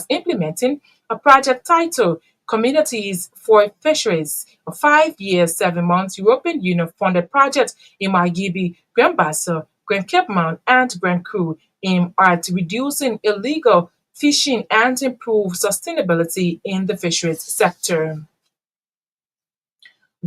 Speaker 8: implementing a project titled Communities for Fisheries, a 5-year, 7-month European Union funded project in Margibi, Grand Bassa, Grand Cape Mount, and Grand Cru aimed at reducing illegal fishing and improve sustainability in the fisheries sector.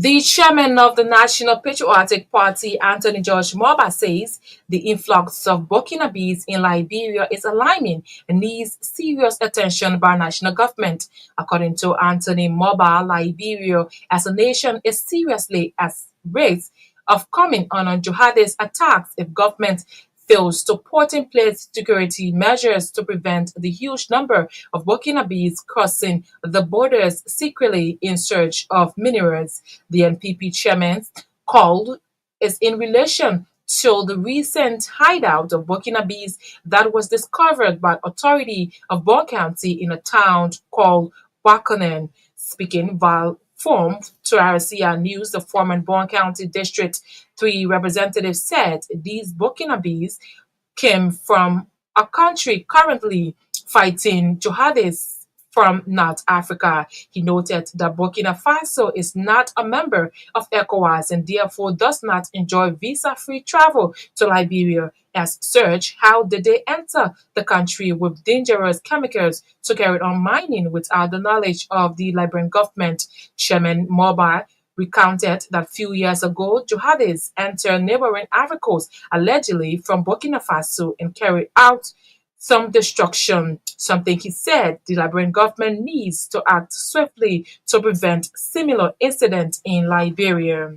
Speaker 8: The chairman of the National Patriotic Party, Anthony George Moba, says the influx of Burkinabes in Liberia is alarming and needs serious attention by national government. According to Anthony Moba, Liberia as a nation is seriously at risk of coming on jihadist attacks if government fails to put in place security measures to prevent the huge number of Burkinabes crossing the borders secretly in search of minerals. The NPP chairman's call is in relation to the recent hideout of Burkinabes that was discovered by authority of Bon County in a town called Wakanen. Speaking while formed to RCR News, the former Bon County District 3 representative said these Burkinabes came from a country currently fighting jihadists from North Africa. He noted that Burkina Faso is not a member of ECOWAS and therefore does not enjoy visa-free travel to Liberia. As such, how did they enter the country with dangerous chemicals to carry on mining without the knowledge of the Liberian government? Chairman Mobile recounted that few years ago, jihadists entered neighboring Ivory Coast allegedly from Burkina Faso and carried out some destruction, something he said the Liberian government needs to act swiftly to prevent similar incidents in Liberia.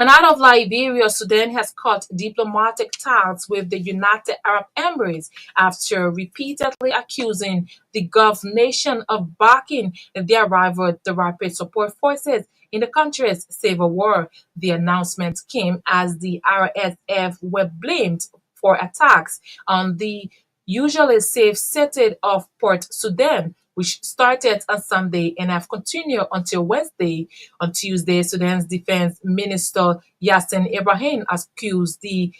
Speaker 8: And out of Liberia, Sudan has cut diplomatic ties with the United Arab Emirates after repeatedly accusing the Gulf nation of backing the arrival of the rapid support forces in the country's civil war. The announcement came as the RSF were blamed for attacks on the usually safe city of Port Sudan, which started on Sunday and have continued until Wednesday. On Tuesday, Sudan's defense minister Yassin Ibrahim accused the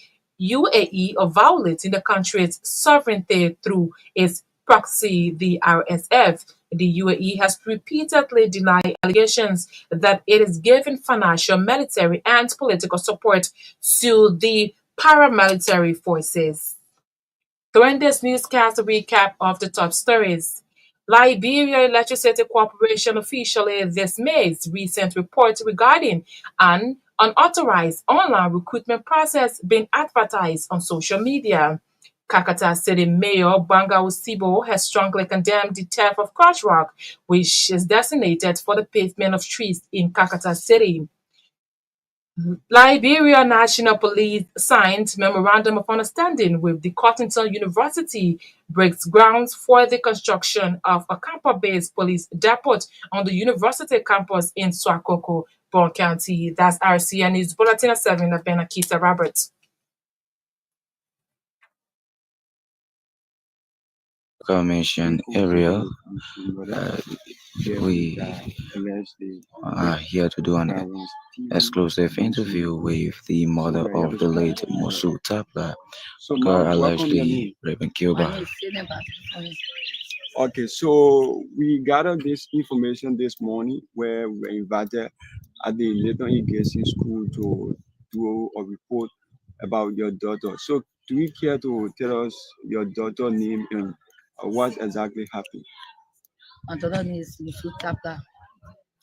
Speaker 8: UAE of violating the country's sovereignty through its proxy, the RSF. The UAE has repeatedly denied allegations that it is giving financial, military, and political support to the paramilitary forces. During this newscast, a recap of the top stories. Liberia Electricity Corporation officially dismissed recent reports regarding an unauthorized online recruitment process being advertised on social media. Kakata City Mayor Banga Usibo has strongly condemned the theft of crushed rock, which is designated for the pavement of streets in Kakata City. Liberia National Police signed memorandum of understanding with the Cottington University breaks grounds for the construction of a campus-based police depot on the university campus in Swakoko, Bon County. That's RCN News Bulletin at 7. I've been Akita Roberts.
Speaker 9: Commission area. We are here to do an exclusive interview with the mother of the late Mosu Tapla, girl allegedly raped and killed by her.
Speaker 10: Okay, so we gathered this information this morning where we were invited at the Leighton Igesi School to do a report about your daughter. So, do you care to tell us your daughter's name and what exactly happened?
Speaker 11: My daughter name is Musu Tapla.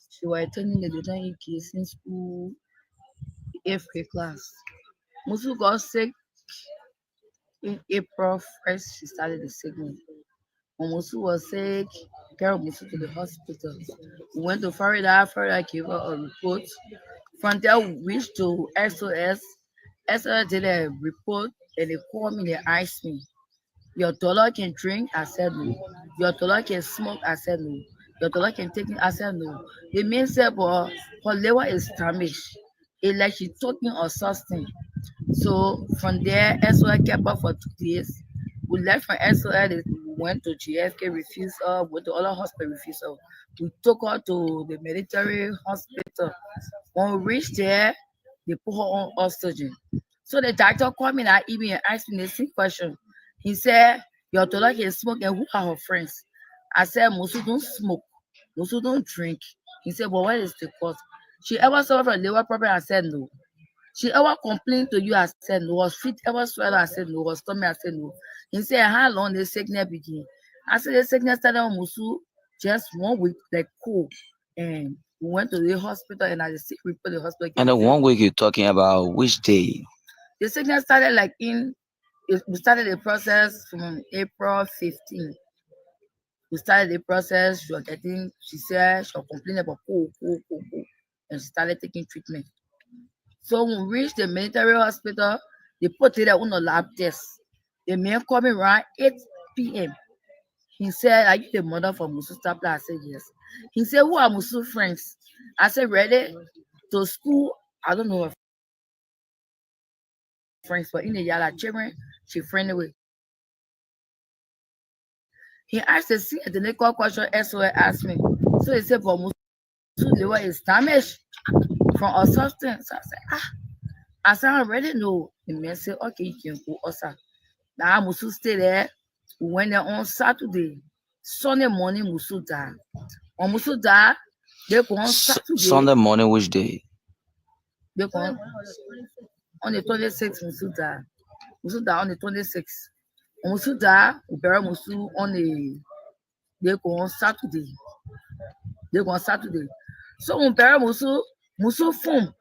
Speaker 11: She was attending the Leighton Igesi School 8th grade class. Musu got sick in April 1st. She started the sickness. When Musu was sick, carried Musu to the hospital. We went to Florida. Florida gave her a report. From there, we reached to SOS. SOS did a report and they called me, they asked me, your daughter can drink? I said no. Your daughter can smoke? I said no. Your daughter can take it? I said no. The man said, but her liver is damaged. It's like she's talking or something. So from there, SOS kept her for 2 days. We left from SOS, we went to GFK, refused her, went to other hospital, refused her. We took her to the military hospital. When we reached there, they put her on oxygen. So the doctor called me that evening and asked me the same question. He said, your daughter can smoke and who are her friends? I said, Musu don't smoke. Musu don't drink. He said, but what is the cause? She ever suffered from liver problem? I said no. She ever complained to you? I said no. Was feet ever swell? I said no. Was stomach? I said no. He said, how long the sickness begin? I said, the sickness started on Musu just 1 week, like cool. And we went to the hospital and I just report the hospital.
Speaker 9: And the 1 week you're talking about, which day?
Speaker 11: The sickness started like we started the process from April 15. We started the process. She said she was complaining about cold. And she started taking treatment. So when we reached the military hospital, they put it on a lab test. The man called me around 8 p.m. He said, are you the mother for Musu Tapla? I said, yes. He said, who are Musu friends? I said, ready to school. I don't know her friends, but in the Yala children, she friendly with. He asked the same identical question SOS asked me. So he said, but Musu liver is damaged from a substance. So I said, I already know. The man said, okay, you can go outside. Now Musu stay there. We went there on Saturday. Sunday morning, Musu died. When Musu died, they go on Saturday.
Speaker 9: Sunday morning, which day?
Speaker 11: They go on the 26th, Musu died. Musu died on the 26th. When Musu died, we bury Musu on they go on Saturday. They go on Saturday. So when we bury Musu phone.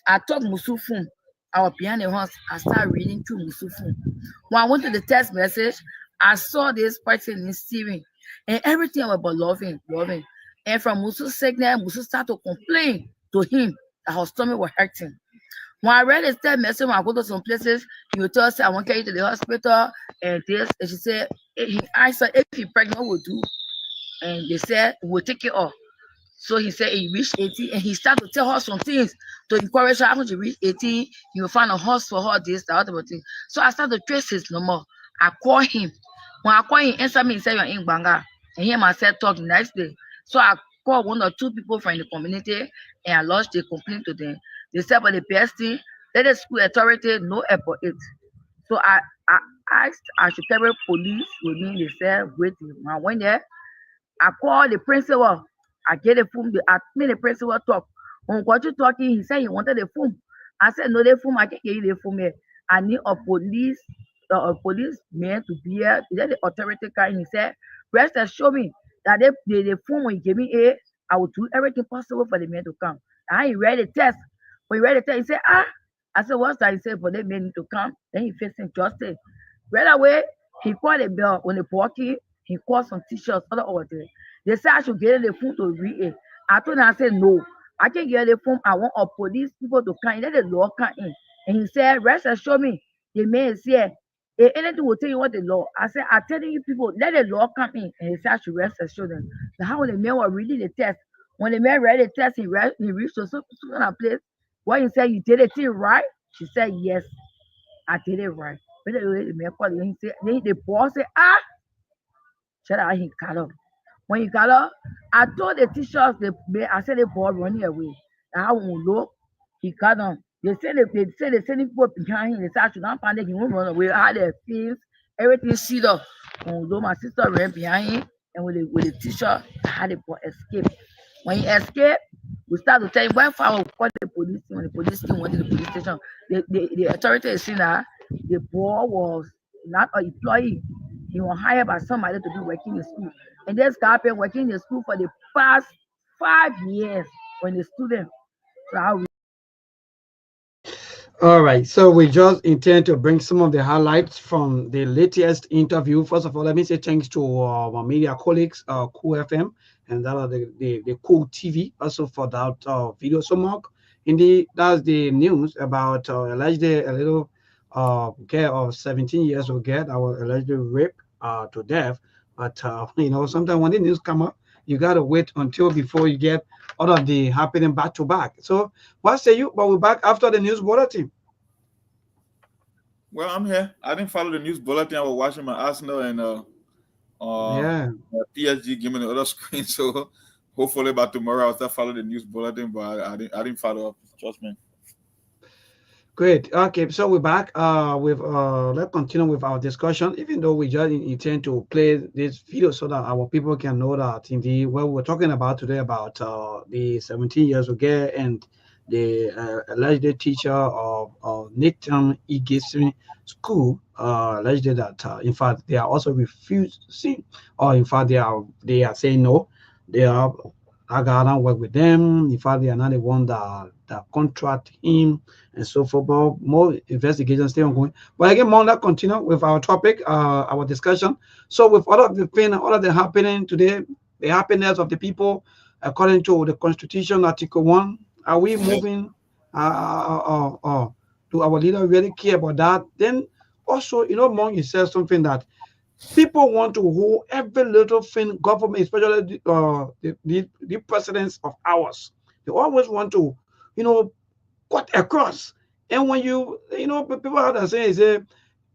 Speaker 11: I took Musu phone. I was behind the house. I started reading through Musu phone. When I went to the text message, I saw this person in steering. And everything was about loving. And from Musu's sickness, Musu started to complain to him that her stomach was hurting. When I read his text message, when I go to some places, he would tell us, I want to get you to the hospital and this. And she said, he asked her if he's pregnant, what would do? And they said, we'll take it off. So he said he reached 18 and he started to tell her some things to encourage her. After she reached 18, he will find a house for her, this, that, other thing. So I started to trace his number. I called him. When I called him, he answered me and said, you're in Banga. And him and I said, talk the next day. So I called 1 or 2 people from the community and I lodged a complaint to them. They said, but the best thing, let the school authority know about it. So I asked, I should tell the police with me. They said, wait. When I went there, I called the principal. I get the phone. They asked me the principal talk. When we got to talking, he said he wanted the phone. I said, no, the phone, I can't get you the phone here. I need a policeman to be here. Let the authority come. He said, rest assured me that the phone when he gave me I will do everything possible for the man to come. And he read the test. When he read the test, he said, I said, what's that? He said, for the man to come. Then he facing justice. Right away, he called the bell. When they walking, he called some teachers, other over there. They said I should get the phone to read it. I told them, I said, no, I can't get the phone. I want a police people to come in. Let the law come in. And he said, rest assured me, the man is here. If anything will tell you what the law. I said, I'm telling you people, let the law come in. And he said, I should rest assured them. So how when the man was reading the test, when the man read the test, he reached to some kind of place. When he said, you did it right? She said, yes, I did it right. But the man called him, he said, then the boss said, shut up, he cut up. When you got up, I told the teachers, I said the boy running away. I won't look. He got on. They sending people behind him. They said I should not find that he won't run away. I had their things, everything sealed up. Although my sister ran behind him, and with the teacher, I had the boy escape. When he escaped, we start to tell him when I call the police. When the police team went to the police station, the authority is saying that the boy was not an employee. He was hired by somebody to be working in school. And this guy been working in the school for the past 5 years when the student. So how
Speaker 5: All right, so we just intend to bring some of the highlights from the latest interview. First of all, let me say thanks to my media colleagues, Cool FM, and that are the Cool TV, also for that video. So, Mark, indeed, that's the news about allegedly a little girl of 17 years old girl that was allegedly raped to death. But, sometimes when the news come up, you got to wait until before you get all of the happening back to back. So what say you? But we're back after the news bulletin.
Speaker 6: Well, I'm here. I didn't follow the news bulletin. I was watching my Arsenal and PSG game on the other screen. So hopefully by tomorrow I'll start following the news bulletin. But I didn't follow up. Trust me.
Speaker 5: Great. Okay, so we're back. Let's continue with our discussion. Even though we just intend to play this video so that our people can know that indeed what we're talking about today about the 17 years old girl and the alleged teacher of Nathan Igesi School alleged that in fact they are also refusing, or in fact they are saying no. They are I gotta work with them. In fact, they are not the one that contract him and so forth. But more investigations still ongoing. But again, more that continue with our topic, our discussion. So with all of the pain, all of the happening today, the happiness of the people, according to the Constitution, Article 1, are we moving? Do our leader really care about that? Then also, Mong, you said something that people want to hold every little thing government, especially the presidents of ours. They always want to, cut across. And when people have that saying, say,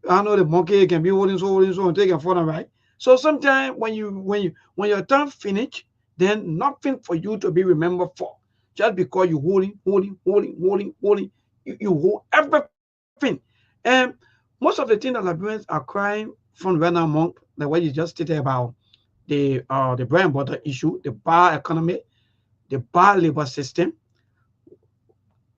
Speaker 5: I know the monkey can be holding so and taking for them, right? So sometimes when your term finish, then nothing for you to be remembered for. Just because you holding, you hold everything. And most of the things that Liberians are crying from right now, Monk, like what you just stated about the bread and butter issue, the bar economy, the bar labor system.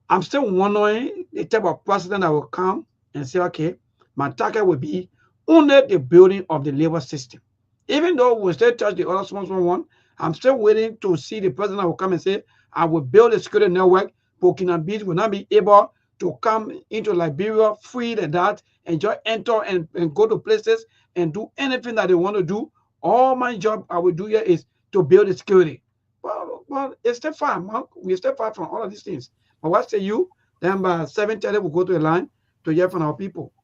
Speaker 5: I'm still wondering the type of president that will come and say, okay, my target will be only the building of the labor system. Even though we still touch the other small one, I'm still waiting to see the president that will come and say, I will build a security network. Burkina Faso will not be able to come into Liberia free like that and just enter and go to places and do anything that they want to do. All my job I will do here is to build the security. Well, it's still far, Mark. We're still far from all of these things. But what say you? Then by 7:30 we'll go to the line to hear from our people.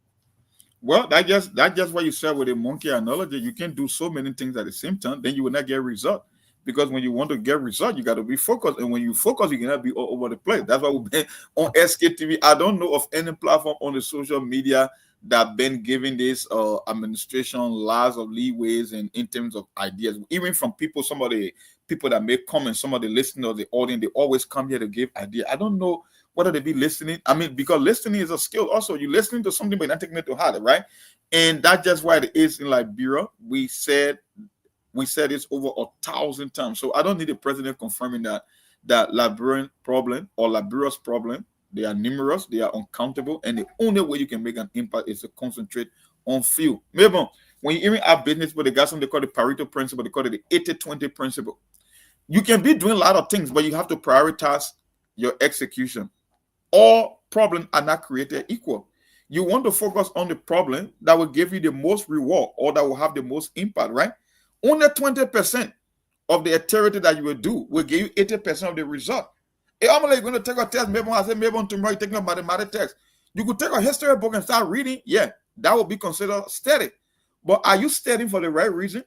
Speaker 6: Well, that's just what you said with the monkey analogy. You can do so many things at the same time, then you will not get result. Because when you want to get results, you got to be focused. And when you focus, you cannot be all over the place. That's why we've been on Sktv. I don't know of any platform on the social media that been giving this administration lots of leeways and in terms of ideas. Even from people, some of the people that make comments, some of the listeners or the audience, they always come here to give ideas. I don't know whether they be listening. I mean, because listening is a skill. Also, you're listening to something, but you're not taking it to heart, right? And that's just why it is in Liberia. We said this over 1,000 times. So I don't need the president confirming that Liberian problem or Liberia's problem, they are numerous, they are uncountable, and the only way you can make an impact is to concentrate on few. Maybe when you even have business people, they got something they call the Pareto principle, they call it the 80-20 principle. You can be doing a lot of things, but you have to prioritize your execution. All problems are not created equal. You want to focus on the problem that will give you the most reward or that will have the most impact, right? Only 20% of the activity that you will do will give you 80% of the result. Hey, I'm like, going to take a test. Maybe I say maybe on tomorrow you're taking a mathematics test. You could take a history book and start reading. Yeah, that will be considered study. But are you studying for the right reason?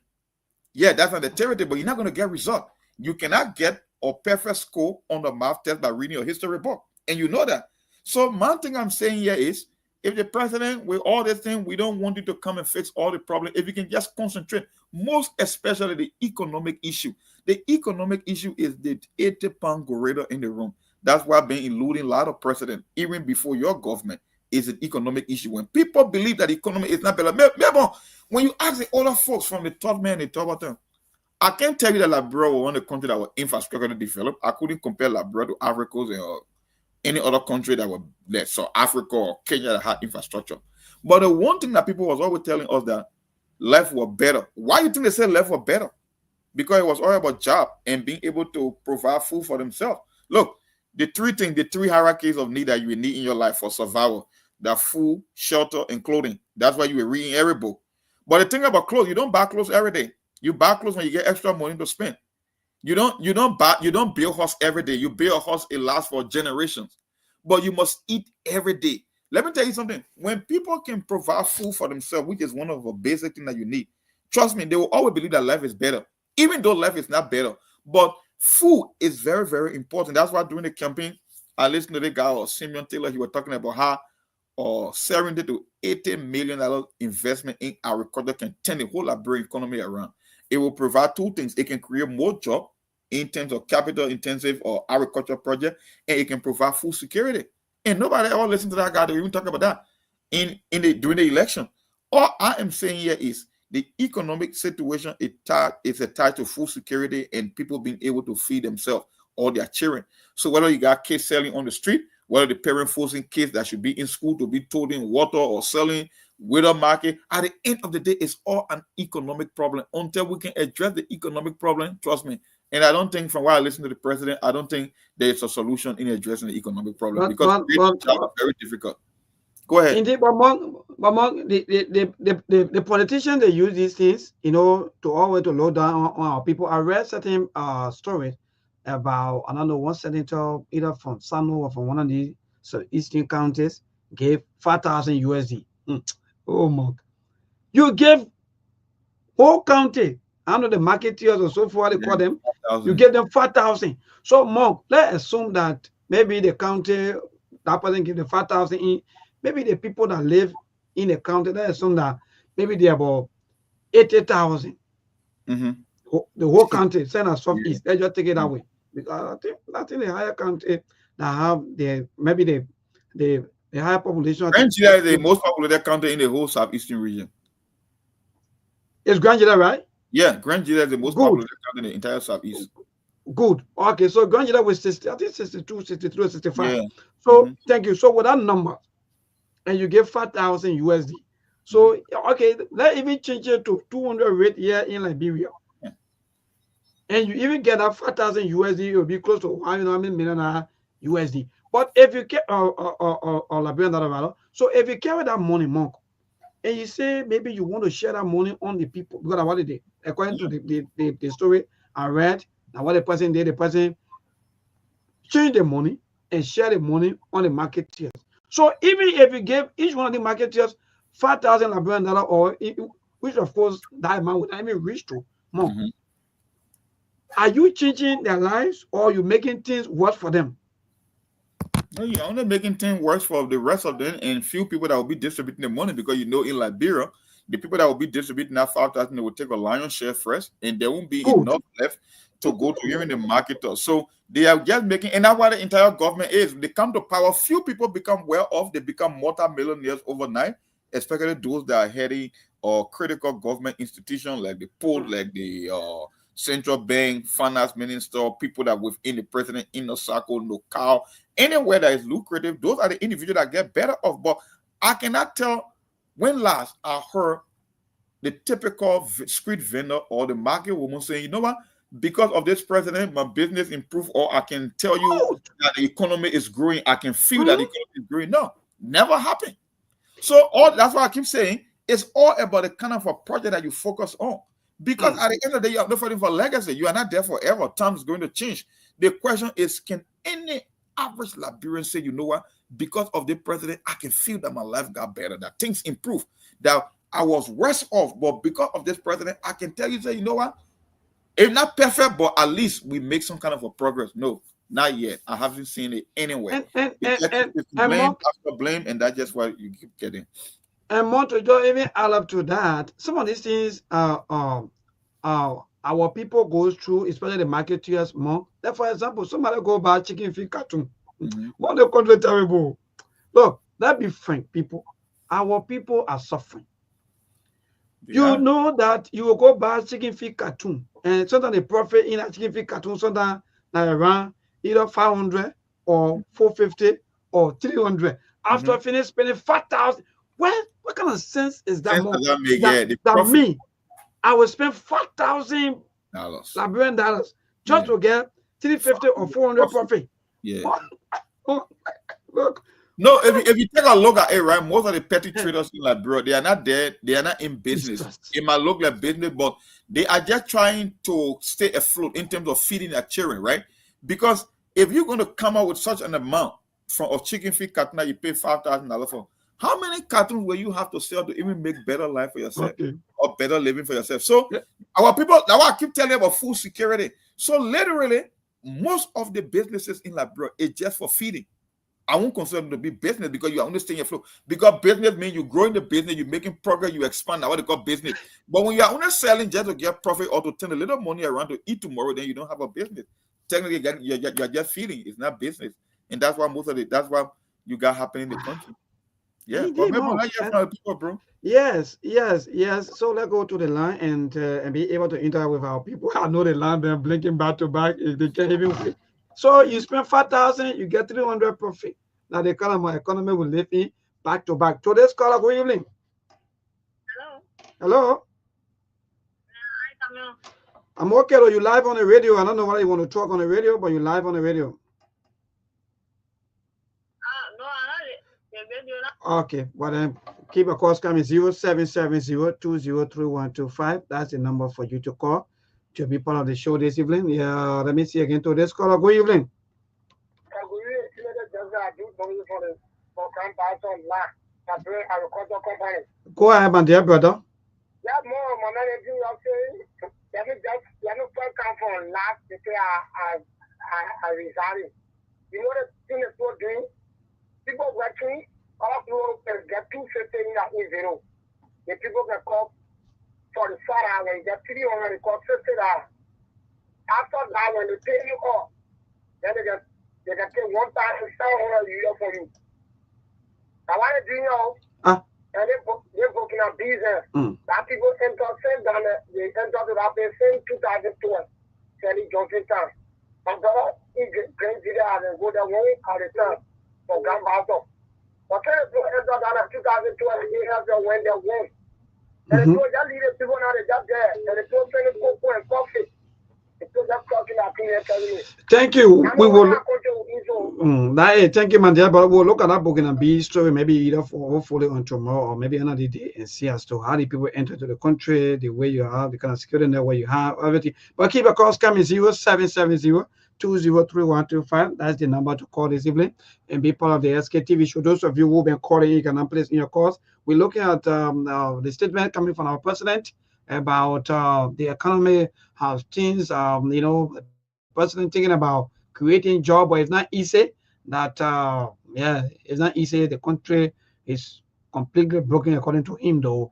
Speaker 6: Yeah, that's an activity, but you're not going to get result. You cannot get a perfect score on the math test by reading a history book. And you know that. So one thing I'm saying here is if the president, with all this thing, we don't want you to come and fix all the problems. If you can just concentrate, most especially the economic issue. The economic issue is the 80-pound gorilla in the room. That's why I've been eluding a lot of presidents, even before your government, is an economic issue. When people believe that the economy is not better, remember, when you ask the other folks from the top man, the top bottom, I can't tell you that Liberia was one of the countries that was infrastructure developed. I couldn't compare Liberia to Africa or any other country that was like South Africa or Kenya that had infrastructure. But the one thing that people was always telling us that life was better. Why do you think they said life was better? Because it was all about job and being able to provide food for themselves. Look, the three hierarchies of need that you need in your life for survival: that food, shelter, and clothing. That's why you were reading every book. But the thing about clothes, you don't buy clothes every day. You buy clothes when you get extra money to spend. You don't build a horse every day. You build a horse, it lasts for generations. But you must eat every day. Let me tell you something. When people can provide food for themselves, which is one of the basic things that you need, trust me, they will always believe that life is better, even though life is not better. But food is very, very important. That's why during the campaign, I listened to the guy, Simeon Taylor. He was talking about how $70 to $80 million investment in agriculture can turn the whole Liberian economy around. It will provide two things. It can create more jobs in terms of capital intensive or agriculture project, and it can provide food security. And nobody ever listened to that guy to even talk about that during the election. All I am saying here is the economic situation is tied to food security and people being able to feed themselves or their children. So whether you got kids selling on the street, whether the parent forcing kids that should be in school to be told in water or selling with a market, at the end of the day, it's all an economic problem. Until we can address the economic problem, trust me. And I don't think, from what I listen to the president, I don't think there's a solution in addressing the economic problem, because it's very difficult. Go ahead.
Speaker 5: Indeed, but among the politicians, they use these things, to always to load down on our people. I read certain stories about, I don't know, one senator either from Sano or from one of the eastern counties gave 5,000 USD. Oh, Mark, you gave whole county, I know the marketeers or so forth, they call them, 5, you give them 5,000. So, Mark, let's assume that maybe the county, that person give the 5,000 in, maybe the people that live in the county, let's assume that maybe they're about 80,000. The whole country, send us southeast, let's just take it that way. Because I think the higher country that have maybe the higher population.
Speaker 6: Grand Jila is the most populated county in the whole southeastern region.
Speaker 5: Is Grand Jila right?
Speaker 6: Yeah, Grand Jila is the most populated county in the entire southeast.
Speaker 5: Good. Okay, so Grand Jila was 60, I think 62, 63, 65.
Speaker 6: Yeah.
Speaker 5: So thank you. So with that number, and you give 5,000 USD. So okay, let's even change it to 200 rate here in Liberia. And you even get that 5,000 USD, it will be close to $1 million USD. But if you get Liberian dollar, so if you carry that money, Monk, and you say maybe you want to share that money on the people, because what did they, according to the story I read, now what the person did, the person changed the money and share the money on the marketeers. So even if you give each one of the marketeers 5,000 Liberian dollar, or which of course that amount would not even reach to more. Are you changing their lives, or are you making things worse for them?
Speaker 6: No, you're only making things worse for the rest of them and few people that will be distributing the money, because in Liberia, the people that will be distributing that 5,000, they will take a lion's share first, and there won't be enough left to go to even the marketers. So they are just making, and that's what the entire government is. They come to power, few people become well off, they become multi-millionaires overnight, especially those that are heading or critical government institutions like the port, like the central bank, finance minister, people that within the president inner circle, local, anywhere that is lucrative, those are the individuals that get better off. But I cannot tell when last I heard the typical street vendor or the market woman saying, you know what, because of this president, my business improved, or I can tell you that the economy is growing. I can feel that the economy is growing. No, never happened. So that's why I keep saying it's all about the kind of a project that you focus on. Because at the end of the day, you are not fighting for legacy. You are not there forever. Time is going to change. The question is, can any average Liberian say, you know what, because of the president, I can feel that my life got better, that things improved, that I was worse off, but because of this president, I can tell you, say, you know what, it's not perfect, but at least we make some kind of a progress. No, Not yet. I haven't seen it anywhere.
Speaker 5: And
Speaker 6: It's blame after blame, and that's just what you keep getting.
Speaker 5: And more to go even add up to that, some of these things our people go through, especially the marketeers more. Like for example, somebody go buy chicken feed carton. What the country terrible. Look, that be frank, people. Our people are suffering. You know that you will go buy chicken feed carton, and sometimes the profit in a chicken feed carton sometimes around either 500 or 450 or 300. After finish spending 5,000, what kind of sense is that? That me, I will spend $5,000 Liberian dollars just to get 350 or 400 profit.
Speaker 6: Yeah.
Speaker 5: Look.
Speaker 6: No, if you take a look at it, right, most of the petty traders in Liberia, they are not there, they are not in business. It might look like business, but they are just trying to stay afloat in terms of feeding their children, right? Because if you're going to come out with such an amount of chicken feed carton that you pay $5,000 for, how many cartons will you have to sell to even make better life for yourself or better living for yourself? So our people, now I keep telling you about food security. So literally, most of the businesses in Liberia is just for feeding. I won't consider them to be business because you are understanding your flow. Because business means you're growing the business, you're making progress, you expand. That's what they call business. But when you are only selling just to get profit or to turn a little money around to eat tomorrow, then you don't have a business. Technically, you're just feeding. It's not business. And that's why that's what you got happening in the country. Yeah, but people, bro.
Speaker 5: Yes. So let's go to the line and be able to interact with our people. I know the line, they're blinking back to back. They can't even wait. So you spend 5,000, you get 300 profit. Now the economy will live in back to back. Today's caller, good evening. Hello. I'm okay. Though you live on the radio. I don't know why you want to talk on the radio, but you live on the radio. Okay, but then keep a call coming 0770-203-125. That's the number for you to call to be part of the show this evening. Yeah, let me see again to this caller. Good evening. Go ahead, my dear brother.
Speaker 12: People working, all people get 250 in that zero. The people can call for the 4 hours, get 300, call $50. After that, when they pay you off, then they get pay $1,700 for you. Now what they do now, and they're booking a business. That people enter they enter to that place in 2012, selling Johnson Town. My brother, he brings it out and go there 1 week at a time. For Gambato. But people enter down in 2012, he has to win their win. And the people that lead the people now, they just there. And the people training cocoa and coffee. The people just talking about things.
Speaker 5: Thank you. We will. Thank you, man. But we'll look at that book and be story maybe either for hopefully on tomorrow or maybe another day and see as to how the people enter to the country, the way you have, the kind of security network you have, everything. But keep a call coming 0770-203-125. That's the number to call this evening and be part of the SKTV show. Those of you who have been calling, you can place in your calls. We're looking at the statement coming from our president about the economy, how things, the president thinking about creating job, but it's not easy. That it's not easy. The country is completely broken according to him, though.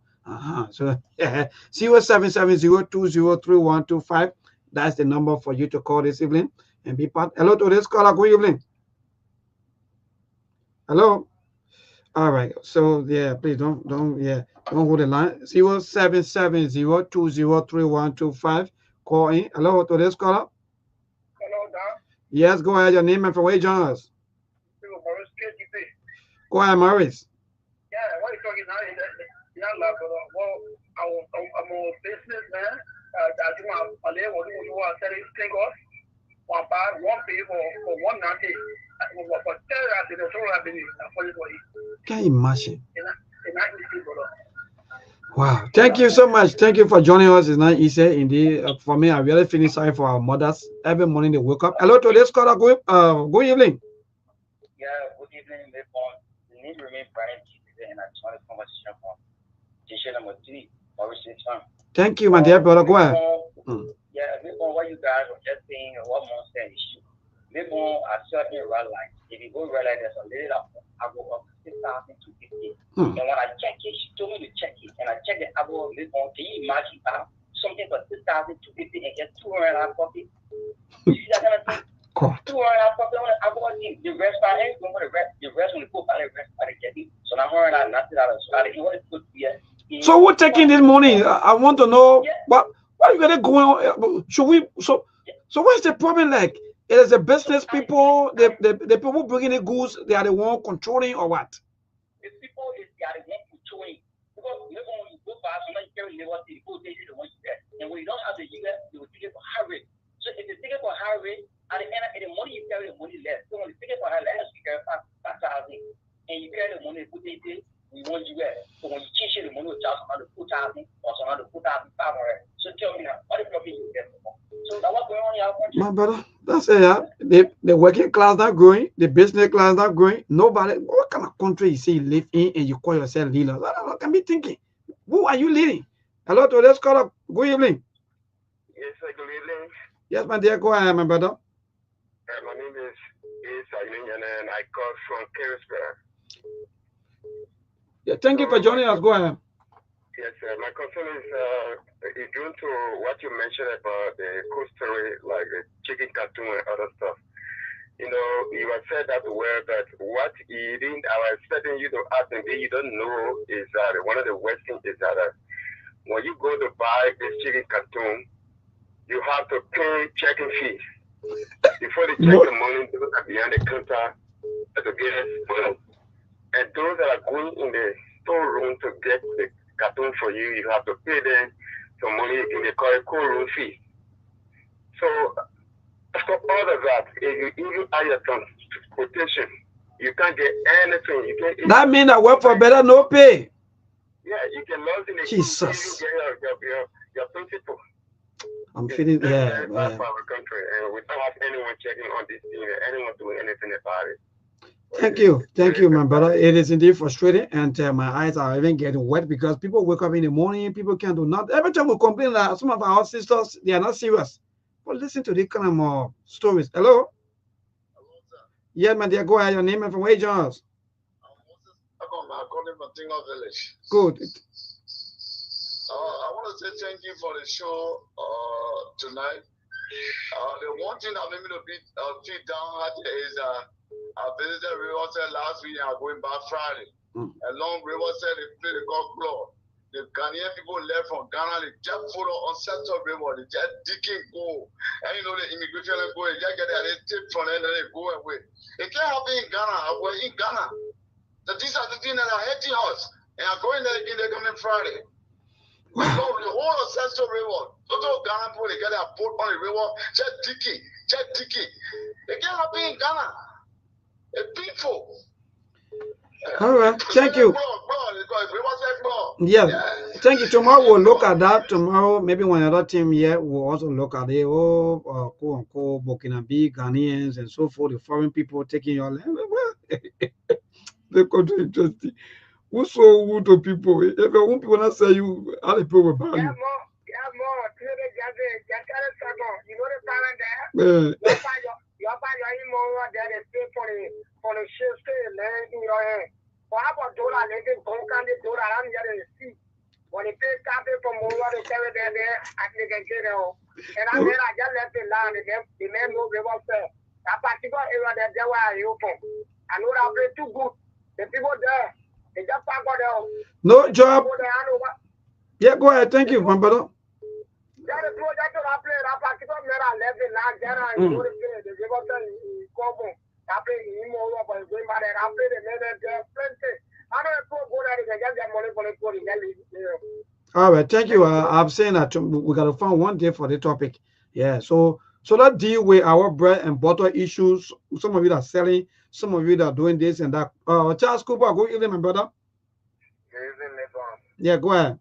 Speaker 5: So 0770-203-125. That's the number for you to call this evening and be part. Hello to this caller. Good evening. Hello. All right. So please don't hold the line. 0770-203-125. Call in. Hello to this caller.
Speaker 12: Hello, Doc.
Speaker 5: Yes, go ahead. Your name and from where you join us. Go ahead, Maurice.
Speaker 12: Yeah, what are you talking now? I'm a businessman. I do my labor. You want to think of one bag, one pay for 190. But
Speaker 5: can you imagine? Wow. Thank you so much. Thank you for joining us. It's not easy indeed. For me, I really feel sorry for our mothers. Every morning they wake up. Hello to this caller. Good evening.
Speaker 13: Yeah, good evening, everyone. We need to remain bright today and I just want to conversation from teacher number 3, Maurice.
Speaker 5: Thank you, my dear brother. Go ahead.
Speaker 13: Yeah, before what you guys were just saying, what more said is Maybe a certain red light. If you go red light, there's a little I go up 6,000 to 50. And when I check it, she told me to check it. And I checked the abo, can you imagine something for 6,000 to 50 and get 200 coffee? You see that kind of thing? 200 coffee on the abo, the rest by the rest when you put by the rest by the jetty. So now $100, nothing out of so I didn't want to put here.
Speaker 5: So we're taking this money. I want to know what are you gonna go on? Should we so what's the problem like? It is the business people, the people bringing the goods, they are the one controlling or what?
Speaker 13: The people they are the one controlling. Because when you go fast, somebody carry labor, people take you the one you get. And when you don't have the US, they will take it for high rate. So if they take it for high rate, at the end of the money you carry, the money less. So when you take it for high rate, you carry 5,000 and you carry the money, put it in, we want US. So when you change it, the money will charge another 2,000 or another 2,500. So tell me now, what the profit you get? So that's what's going on in our country.
Speaker 5: My brother, that's it. The working class not growing, the business class not growing. Nobody. What kind of country you say you live in and you call yourself leader? I can be thinking, who are you leading? Hello, to let's call up. Good evening.
Speaker 14: Yes, sir, good evening.
Speaker 5: Yes, my dear, go ahead, my brother.
Speaker 14: My name is and I call from Carisburg.
Speaker 5: Yeah, thank you for joining us. Go ahead.
Speaker 14: Yes, sir. My concern is due to what you mentioned about the cool story, like the chicken cartoon and other stuff. You know, you have said that word, but what you didn't, I was expecting you to ask, and you don't know is that one of the worst things is that when you go to buy this chicken cartoon, you have to pay checking fees. Before they check the money, those are behind the counter to get money. And those that are going in the storeroom to get the cartoon for you, you have to pay them some money in the cool room fee. So, for all of that, if you even add your transportation, you can't get anything. You can't.
Speaker 5: That means I work for better, no pay.
Speaker 14: Yeah, you can lose in the
Speaker 5: Jesus.
Speaker 14: You get your principal.
Speaker 5: I'm feeling
Speaker 14: bad for our country, and we don't have anyone checking on this thing, anyone doing anything about it.
Speaker 5: Thank you, my brother. It is indeed frustrating, and my eyes are even getting wet because people wake up in the morning, people can't do nothing. Every time we complain that some of our sisters, they are not serious. But listen to this kind of more stories. Hello?
Speaker 14: Hello, sir.
Speaker 5: Yeah, my dear, go ahead. Your name and from where you join us?
Speaker 14: I'm calling from Tingo Village.
Speaker 5: Good.
Speaker 14: I want to say thank you for the show tonight. The one thing that made me to feel downhearted is I visited Riverside last week and I'm going back Friday. Along Riverside, they play the golf club. The Ghanaian people left from Ghana, they just photo on Central River, they just digging gold. And you know the immigration go, they just get there, they take from there, they go away. It can't happen in Ghana. We're in Ghana. So these are the things that are hurting us. And I'm going there again, they're coming Friday. Wow. So the whole of Central River, total Ghana people, they get their boat on the river, just digging. It can't happen in Ghana. The people.
Speaker 5: All right, thank you. Yeah, thank you. Tomorrow we'll look at that. Tomorrow, maybe one other team here will also look at the quote unquote Burkinabe, Ghanaians, and so forth, the foreign people taking your land. The country interesting. Who's so good to people? If you want people not say you, how the people will buy you.
Speaker 12: You know the talent there? Your email there, they stay for the shift, stay land in your hand. For about $1, they can go on the dollar, I'm getting the seat. When they pay copy from over, they carry there, I think they can get it all. And I just left the land, the man moved river fair. That particular area that they were open. I know that place too good. The people there, they just pack out there.
Speaker 5: No job. Yeah, go ahead. Thank you, my brother. All right, thank you. I'm saying that we got to find one day for the topic. Yeah, so let's deal with our bread and butter issues. Some of you are selling, some of you are doing this and that. Charles Cooper, go evening, my brother. Yeah, go ahead.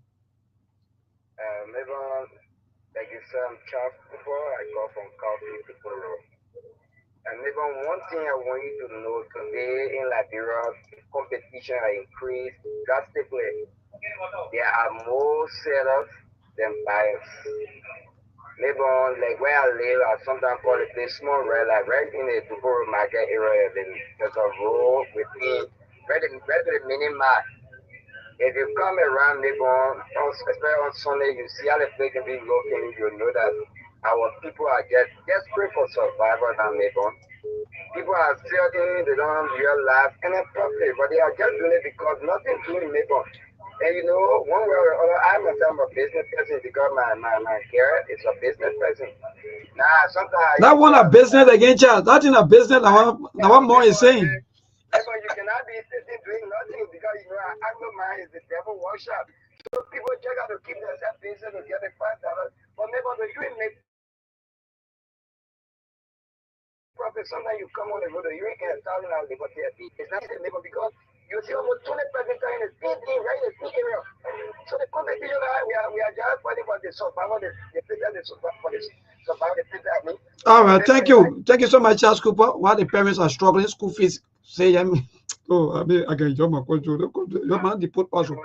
Speaker 14: Like you said, I'm Charles Cooper. I call from Coffee People Road. And maybe one thing I want you to know today in Liberia, competition has increased drastically. There are more sellers than buyers.
Speaker 12: maybe on like where I live, I sometimes call it this small red, like right in the Duboro market area. There's a road within right to the mini mart. If you come around Legon, especially on Sunday, you see how the place can be looking, you know that our people are just pray for survival now, Legon. People are struggling, they don't realize any profit, but they are just doing it because nothing doing Legon. And you know, one way or other, I myself am a business person because my girl is a business person. Nah, sometimes
Speaker 5: that one a business again, child. That in a business, the one more is saying.
Speaker 12: Because you cannot be sitting doing nothing because you know Anglo mind is the devil worship. So people just got to keep themselves busy to get the $5. But maybe when you make profit, sometimes you come on the road, you ain't $1,000 labor there. It's not the labor because you see almost 20% in the same thing, right in the same area. So the competition, we are just fighting for the survival, the people, the survival, the people.
Speaker 5: All right, thank you so much, Charles Cooper. While the parents are struggling, school fees, say, oh, I mean, I can jump my control. Your man, they put also.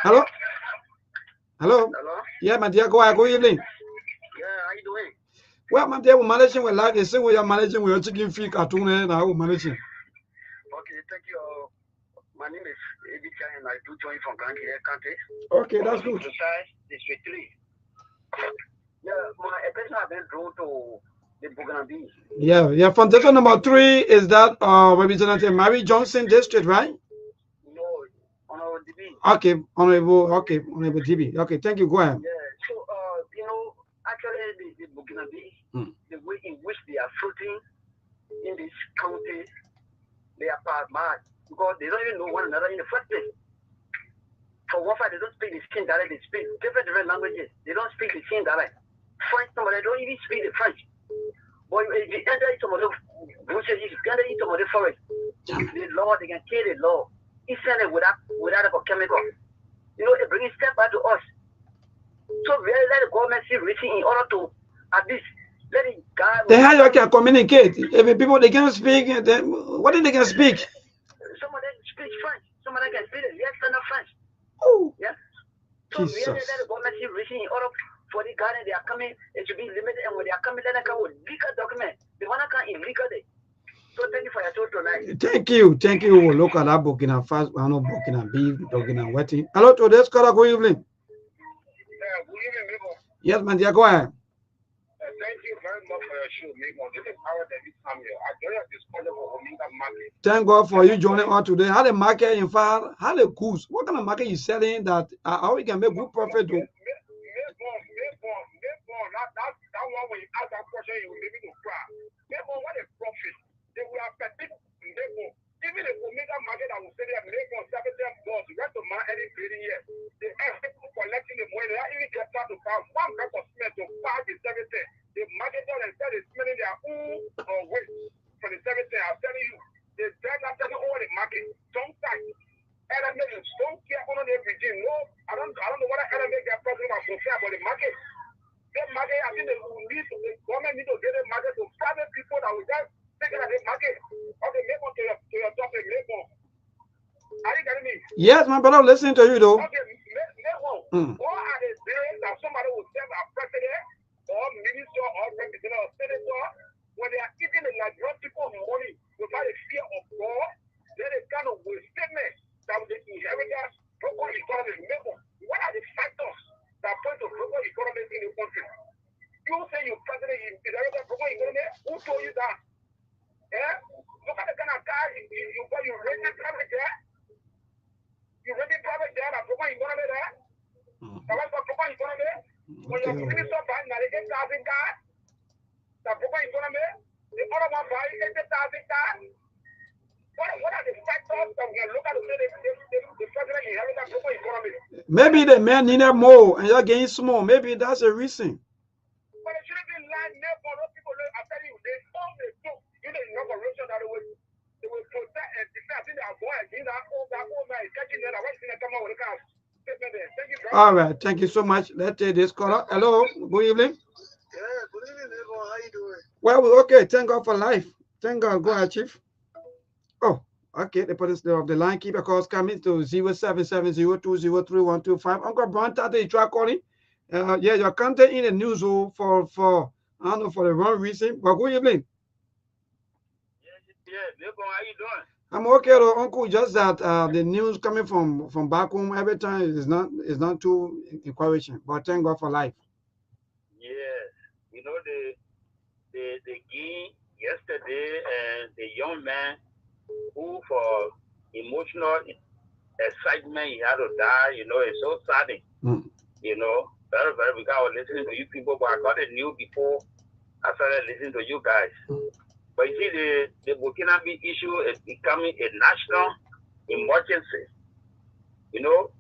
Speaker 5: Hello? Yeah, my dear, go evening.
Speaker 12: Yeah, how you doing?
Speaker 5: Well, my dear, we're managing with life. The same way you're managing with your chicken feed cartoon, and I will managing.
Speaker 12: Okay, thank you. My name is Ebika, and I do join from Grand County.
Speaker 5: Okay, that's good.
Speaker 12: District 3. Yeah, my attention has been drawn to the Buganbi.
Speaker 5: Yeah. Foundation number 3 is that Representative Mary Johnson District, right?
Speaker 12: No, Honorable DB.
Speaker 5: Okay, Honorable DB. Okay, thank you. Go ahead.
Speaker 12: Yeah, so you know, actually the Buganbi, the way in which they are fruiting in this county, they are part mad because they don't even know one another in the first place. For one fact, they don't speak the same dialect. They speak different languages. They don't speak the same dialect. French, somebody don't even speak the French. But if you enter into the bushes, if you enter into the forest, the law, they can kill the law. Instantly without a chemical. You know, they bring it step back to us. So really let the government see reaching in order to at least let it guide.
Speaker 5: They how you can communicate. If people they can speak, then what did they can speak?
Speaker 12: Some of them speak French. Some of them can speak the standard French.
Speaker 5: Oh.
Speaker 12: Yeah. So really let the government see reaching in order for the garden they are coming, it should be limited, and when they are coming, then they come with legal document. They want to come illegally. So thank you for your talk tonight.
Speaker 5: Thank you. We'll look at that Burkina Faso, I know Burkina B, Burkina Wetting. Hello to this caller. Good evening.
Speaker 12: Yeah, good evening, Mabel.
Speaker 5: Yes, man, dear, go ahead.
Speaker 12: Thank you very much for your show, Mabel. This is Howard David Samuel. I joined your discussion for Omega Market.
Speaker 5: Thank God for you joining us today. How the market, in fact, how the goods? What kind of market you selling that how we can make good profit?
Speaker 12: That one when you ask that question, you will be able to cry. Therefore, what a profit. They will have perfect. Even if Omega Market, I will say they have made on 7 months, rest of my any trading here. They are collecting the money. They are even kept out to buy one cup of cement to buy the 7. The market and said it's spending their own weight for the 7. I'm telling you, they drag after over the market. Sometimes elements don't care on everything. No, I don't know what element they're talking about about the market. The market, I think the government need to get a market to private people that will just take it at the market. Okay, make one to your topic, make one. Are you getting me?
Speaker 5: Yes, my brother, listening to you though.
Speaker 12: Okay, make one. What are the days that somebody will send a president or minister or representative or senator when they are eating the Nigerian people money without a fear of God? Then they kind of will statement that will inherit us global economy. Remember, what are the factors that point to global economy in the country? You say you president in the global economy, who told you that? Yeah? Look at the kind of guy you raise it private there. You raise it private there, that global economy there. That was the global economy. When your minister buy 98,000 cars, the global economy, the other one buy 80,000 cars. What are the factors that we can look at to say the president inherit that global economy?
Speaker 5: Maybe the man needed more and you're getting small. Maybe that's a reason.
Speaker 12: But it shouldn't be like neighbor. Those people, I tell you, they all they do. You know, inauguration that they will protect and defend. I think they are going against that old man is catching them. I want to see them come out with a car. Thank you, bro.
Speaker 5: All right, thank you so much. Let's take this caller. Hello, good evening.
Speaker 12: Yeah, good evening, neighbor. How you doing?
Speaker 5: Well, we're okay. Thank God for life. Thank God. Go ahead, Chief. Oh, okay. The police of the line keeper calls coming to 0770203125. Uncle Brown, you try calling. Yeah, your content in the news for I don't know for the wrong reason. But good evening.
Speaker 15: Yeah, Legon, how you doing?
Speaker 5: I'm okay, though, Uncle. Just that the news coming from back home every time is not too encouraging. But thank God for life.
Speaker 15: Yes, you know the game yesterday and the young man who for emotional excitement he had to die. You know, it's so saddening. You know, very very because I was listening to you people, but I got the news before I started listening to you guys. But you see, the Burkina Faso issue is becoming a national emergency. You know,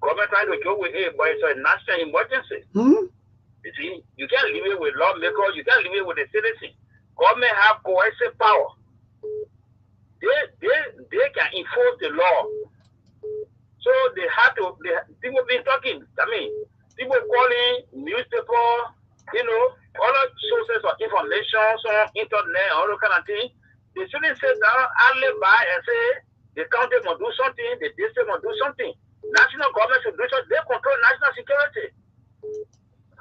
Speaker 15: government trying to joke with it, but it's a national emergency. You see, you can't leave it with lawmakers, you can't leave it with the citizens. Government have coercive power. They can enforce the law. So they have to, people been talking, I mean, people calling newspaper, you know, other sources of information, some internet, all that kind of thing. They shouldn't sit down and live by and say the county must do something, the district must do something. National government should do something. They control national security.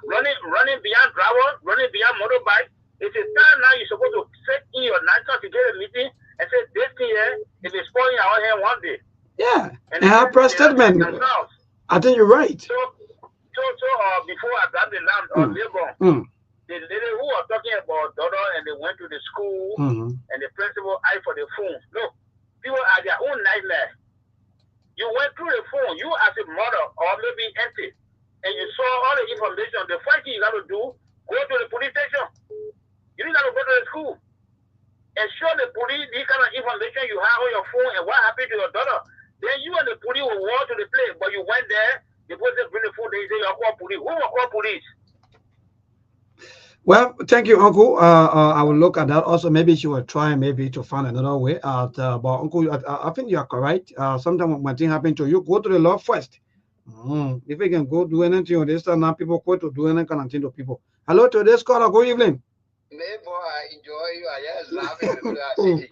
Speaker 15: Running beyond driver, running beyond motorbike. It's a time now you're supposed to sit in your national security meeting and say this thing here, it is spoiling our hand one day.
Speaker 5: Yeah, and have press statement. I think you're right.
Speaker 15: So before I got the land on Legon, the lady who was talking about daughter and they went to the school and the principal asked for the phone. Look, people have their own nightmare. You went through the phone, you as a mother or maybe auntie, and you saw all the information. The first thing you got to do, go to the police station. You don't got to go to the school and show the police this kind of information you have on your phone and what happened to your daughter. Then you and the police will walk to the place, but you went there, the person bring the phone, they say you call police. Who will call police?
Speaker 5: Well, thank you, Uncle. I will look at that. Also, maybe she will try maybe to find another way out. But Uncle, I think you are correct. Sometimes when things happen to you, go to the law first. If you can go do anything on this time, now people go to do any kind of thing to people. Hello to this caller. Good evening.
Speaker 16: Neighbor, I enjoy you. I just laughing.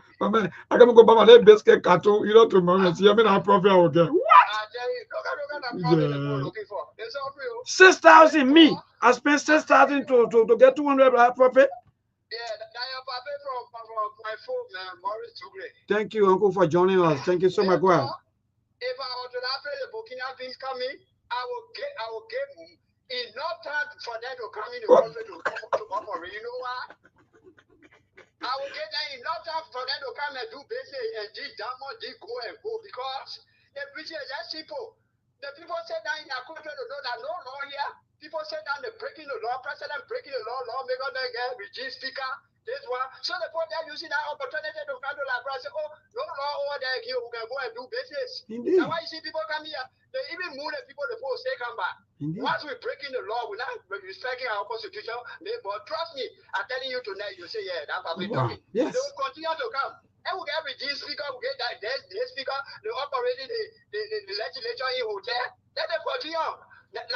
Speaker 5: I can go buy my biscuit cartoon, you know, tomorrow. See, I mean, how profit I will get. What?
Speaker 16: I tell you, look at the profit looking for. It's all real.
Speaker 5: 6,000 me. I spent 6,000 to get 200 profit.
Speaker 16: Yeah, that your profit from my phone, Maurice Tugre.
Speaker 5: Thank you, Uncle, for joining us. Thank you so much. Go ahead.
Speaker 16: If I were to pay the Burkina things coming, I will get enough time for them to come in the country to operate. You know why? I will get them enough time for them to come and do business and do diamond, go and go because the business is that simple. The people say that in their country, they know that no law here. People say that they're breaking the law, president breaking the law, lawmaker they get regime speaker, this one. So the point they're using that opportunity to come to like say, oh, no law over there here, we can go and do business. Indeed. That's why you see people come here. They even move the people before they come back. Indeed. Once we're breaking the law, we're not respecting our constitution. But trust me, I'm telling you tonight, you say, yeah, that's probably talking. Yes. They will continue to come. And we get regime speaker, we get that speaker, they operating the legislature in hotel. Then they continue. That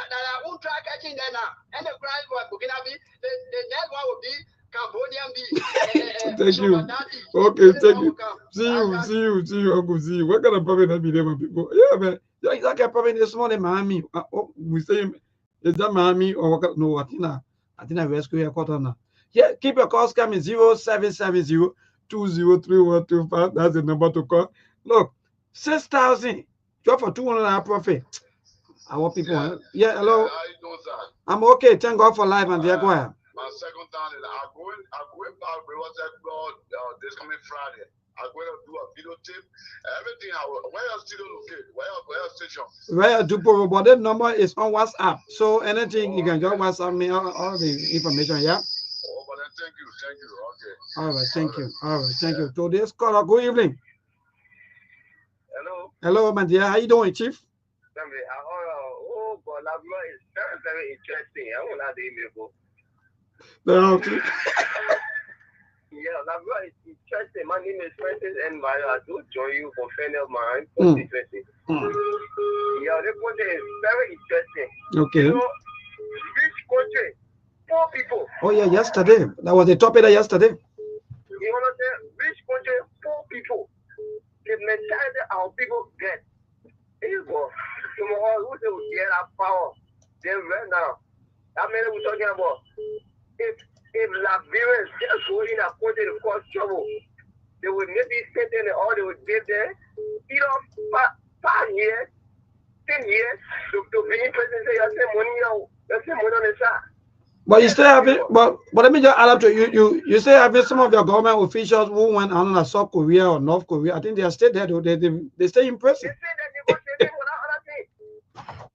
Speaker 16: won't try catching them now. And the crime for Burkina Faso, the next one will be Cambodian B.
Speaker 5: Thank you. Okay, thank you. See you, Uncle. See you. What kind of problem that be there when people? Yeah, man. It's like a problem this morning, Miami. We say, is that Miami or what? No, I think I rescue your quarter now. Yeah, keep your calls coming 0770 203125. That's the number to call. Look, 6,000. Drop for 200 profit. Our people. Yeah, hello.
Speaker 17: How you doing, sir?
Speaker 5: I'm okay. Thank God for life and dear. Go ahead.
Speaker 17: My second time is I'm going back with this coming Friday. I'm going to do a video tape. Everything. Where your studio located? Where your station?
Speaker 5: Where do but that number is on WhatsApp. So anything you can just WhatsApp me all the information. Yeah.
Speaker 17: Oh, but then thank you. Okay.
Speaker 5: All right, thank you. All right, thank you. To this caller, good evening.
Speaker 18: Hello.
Speaker 5: Hello, my dear. How you doing, Chief?
Speaker 18: Oh, but that is very, very interesting. I want to email go. Yeah, that is interesting. My name is Francis and I do join you for friend of mine. Interesting. Yeah, the project is very interesting.
Speaker 5: Okay.
Speaker 18: You know, this country, 4 people.
Speaker 5: Oh yeah, yesterday. That was the topic of yesterday.
Speaker 18: You understand? This country, 4 people. The mentality our people get. Tomorrow, who will get that power? Then right now,
Speaker 12: How many we talking about? If Liberians just going in a country to cause trouble, they would maybe sit in or they would live there, 5 years, 10 years, to be in prison, say, I say money now, let's say money on the side.
Speaker 5: But you still have it, but let me just add up to you. You still have some of your government officials who went on South Korea or North Korea. I think they are still there. They stay in prison.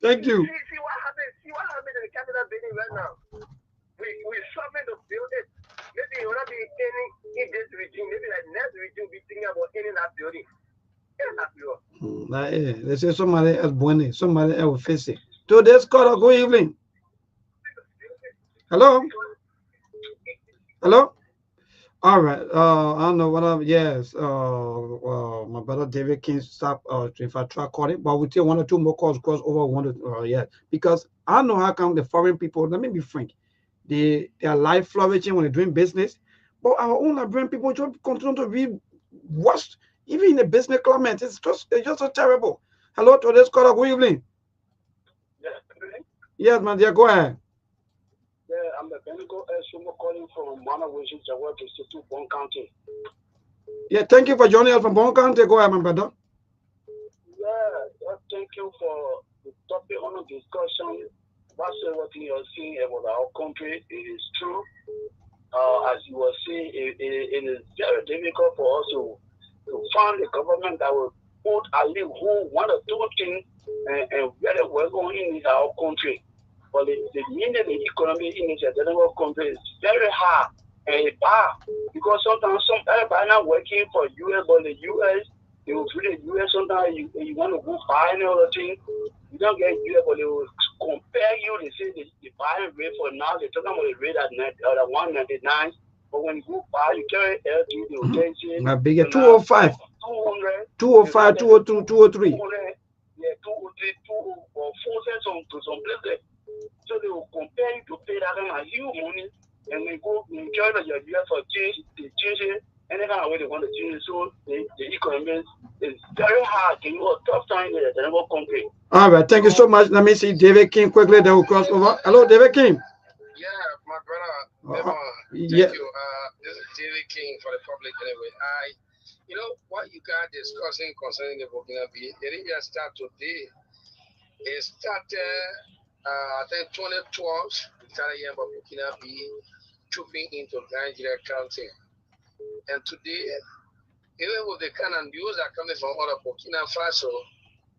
Speaker 5: Thank you.
Speaker 12: See what happened. See what happened in the capital building right now. We suffering to build it. Maybe it will not be any in this regime. Maybe like next regime be thinking about any that building.
Speaker 5: They say somebody else winning, somebody else face it. To this caller, good evening. Hello. Hello. All right. I don't know what I'm. Yes. My brother David King stop. If I try calling, but we take 1 or 2 more calls cross over one. Yeah. Because I know how come the foreign people. Let me be frank. Their life flourishing when they're doing business, but our own Liberian people just continue to be worse. Even in the business climate, it's just so terrible. Hello, to this caller. Good evening. Yes, my dear. Go ahead.
Speaker 19: Yeah, I'm the Bendigo Sumo calling from Manawashi, Jawad Institute, Bon County.
Speaker 5: Yeah, thank you for joining us from Bon County. Go ahead, my brother.
Speaker 19: Yeah, thank you for the topic on the discussion. What you are saying about our country, it is true. As you were saying, it is very difficult for us to find a government that will put at least one or two things and really well going in our country. But the minute the economy in the general country is very hard and bad because sometimes everybody not working for US, but the US, they will treat the US sometimes you want to go buy any other thing, you don't get US, but they will compare you. They say the buying rate for now, they're talking about the rate at 199, but when you go buy, you carry LT, they will tell you.
Speaker 5: My bigger 205, 205, 202, 203.
Speaker 19: Yeah, 203, 204 to some places. So they will compare you to pay that kind of huge money, and they go enjoy your US for change, they change it, any kind of way they want to change it. So the economy is very hard. Can you a tough time in the general country?
Speaker 5: All right, thank you so much. Let me see David King quickly, then we'll cross over. Hello, David King.
Speaker 20: Yeah, my brother. Thank
Speaker 5: yeah.
Speaker 20: you. This is David King for the public anyway. You know what you got discussing concerning the Burkina Faso, it didn't just start today. It started, I think 2012, we started here about Burkina Faso trooping into Nigeria County. And today, even with the kind of news that are coming from other Burkina Faso,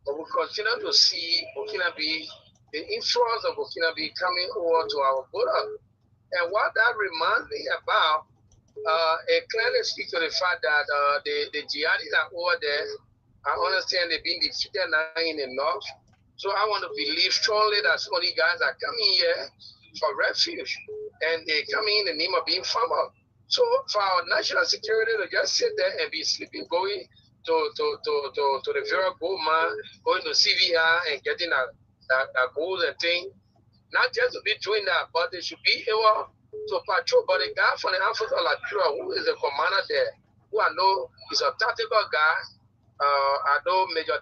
Speaker 20: but we continue to see Burkina Faso, the influence of Burkina Faso coming over to our border. And what that reminds me about, it clearly speaks to the fact that the jihadis are over there. I understand they've been defeated now in the north. So I want to believe strongly that some of these guys are coming here for refuge. And they coming in the name of being farmers. So for our national security to just sit there and be sleeping, going to the very gold mine, going to CVR and getting a gold and thing, not just to be doing that, but they should be able to patrol. But the guy from the Armed Forces of Liberia, who is the commander there, who I know is a tactical guy, I know Major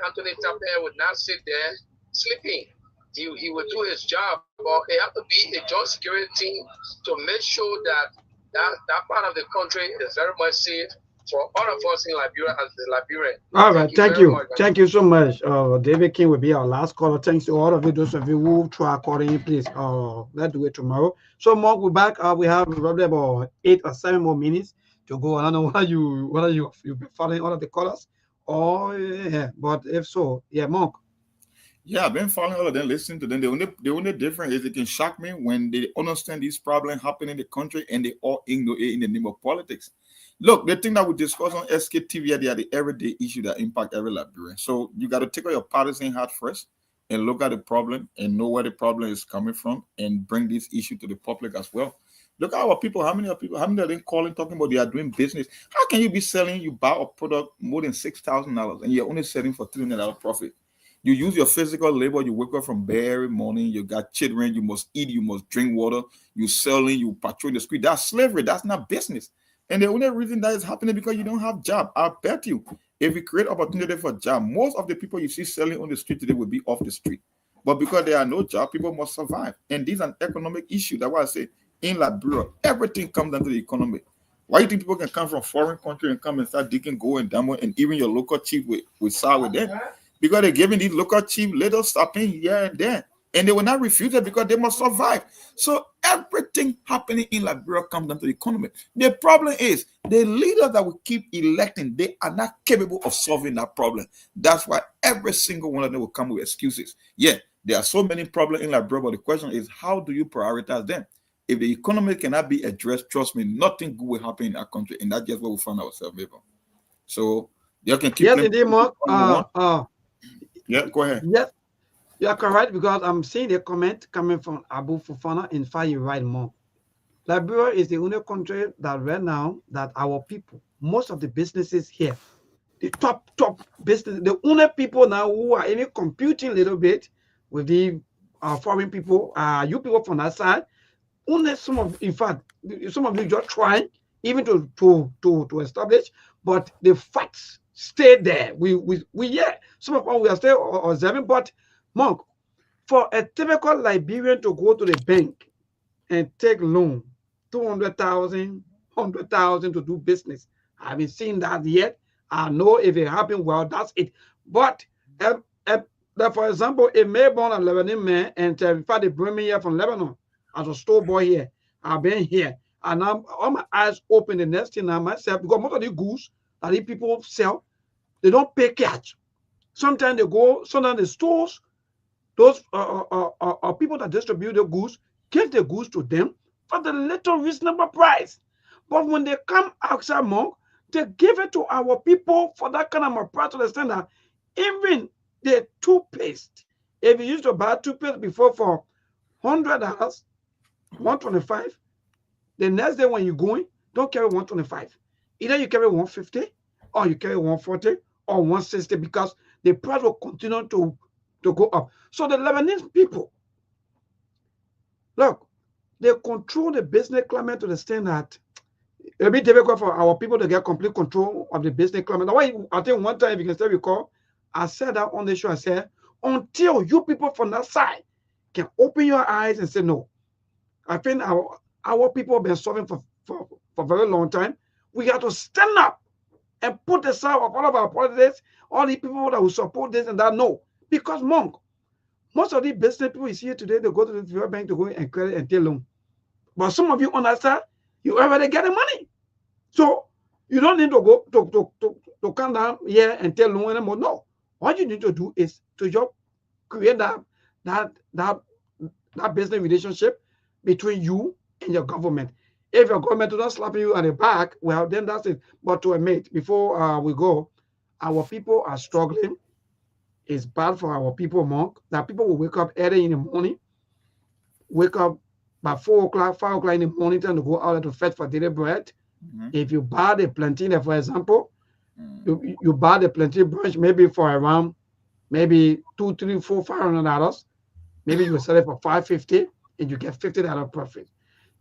Speaker 20: Anthony Tappe would not sit there sleeping. He would do his job, but it has to be a joint security team to make sure that part of the country is very much safe for all of us in Liberia as the Liberian.
Speaker 5: All right, thank you. Thank you so much. David King will be our last caller. Thanks to all of you, those of you who try calling, please. Let's do it tomorrow. So Mark, we're back. We have probably about 8 or 7 more minutes to go. I don't know whether you've been following all of the callers. Yeah, but if so, yeah, Mark.
Speaker 6: Yeah, I've been following all of them, listening to them. The only difference is it can shock me when they understand these problems happening in the country and they all ignore it in the name of politics. Look, the thing that we discuss on Sktv, they are the everyday issue that impact every Liberian. So you got to take out your partisan hat first and look at the problem and know where the problem is coming from and bring this issue to the public as well. Look at our people. How many of them calling, talking about they are doing business? How can you be selling, you buy a product more than $6,000 and you're only selling for $300 profit? You use your physical labor, you wake up from bed every morning, you got children, you must eat, you must drink water, you selling, you patrol the street. That's slavery, that's not business. And the only reason that is happening because you don't have job. I bet you, if we create opportunity for job, most of the people you see selling on the street today will be off the street. But because there are no jobs, people must survive. And this is an economic issue. That's why I say in Liberia, everything comes down to the economy. Why do you think people can come from foreign country and come and start digging gold and diamond, and even your local chief with side with them? Because they're giving these local chief little stopping here and there. And they will not refuse it because they must survive. So everything happening in Liberia comes down to the economy. The problem is the leaders that we keep electing, they are not capable of solving that problem. That's why every single one of them will come with excuses. Yeah, there are so many problems in Liberia, but the question is, how do you prioritize them? If the economy cannot be addressed, trust me, nothing good will happen in our country. And that's just where we find ourselves, people. So you can keep
Speaker 5: indeed, Mark.
Speaker 6: Yeah, go ahead.
Speaker 5: Yes. You are correct, because I'm seeing a comment coming from Abu Fufana. In fact, you're right, more. Liberia is the only country that right now that our people, most of the businesses here, the top business, the only people now who are even computing a little bit with the foreign people, you people from that side, only some of, in fact, some of you just trying even to establish, but the facts stay there. We yeah, some of us we are still observing, but Monk, for a typical Liberian to go to the bank and take loan, 200,000, 100,000 to do business, I haven't seen that yet. I know if it happened, well, that's it. But for example, a Melbourne and Lebanese man, and in fact, they bring me here from Lebanon as a store boy here. I've been here, and I'm all my eyes open. The next thing I myself, because most of the goods that these people sell, they don't pay cash. Sometimes they go, sometimes the stores, those people that distribute the goods, give the goods to them for the little reasonable price. But when they come outside Monk, they give it to our people for that kind of a price, to understand that even the toothpaste, if you used to buy toothpaste before for $100, 125, the next day when you're going, don't carry 125. Either you carry 150, or you carry 140, or 160, because the price will continue to go up. So the Lebanese people, look, they control the business climate to the extent that it'll be difficult for our people to get complete control of the business climate. That's why I think one time, if you can still recall, I said that on the show, I said, until you people from that side can open your eyes and say no. I think our people have been suffering for a very long time. We got to stand up and put aside of all of our politics, all the people that will support this and that. No. Because Monk, most of the business people you see here today, they go to the Federal Bank to go and credit and take loan. But some of you on that side, you already get the money. So you don't need to go to come down here and take loan anymore. No. What you need to do is to just create that business relationship between you and your government. If your government does not slap you on the back, well, then that's it. But to admit, before we go, our people are struggling. It's bad for our people, Monk, that people will wake up early in the morning, wake up by 4 o'clock, 5 o'clock in the morning, time to go out to fetch for daily bread. If you buy the plantain, for example, you buy the plantain branch maybe for around maybe $200, $300, $400, $500. Maybe you sell it for $550 and you get $50 profit.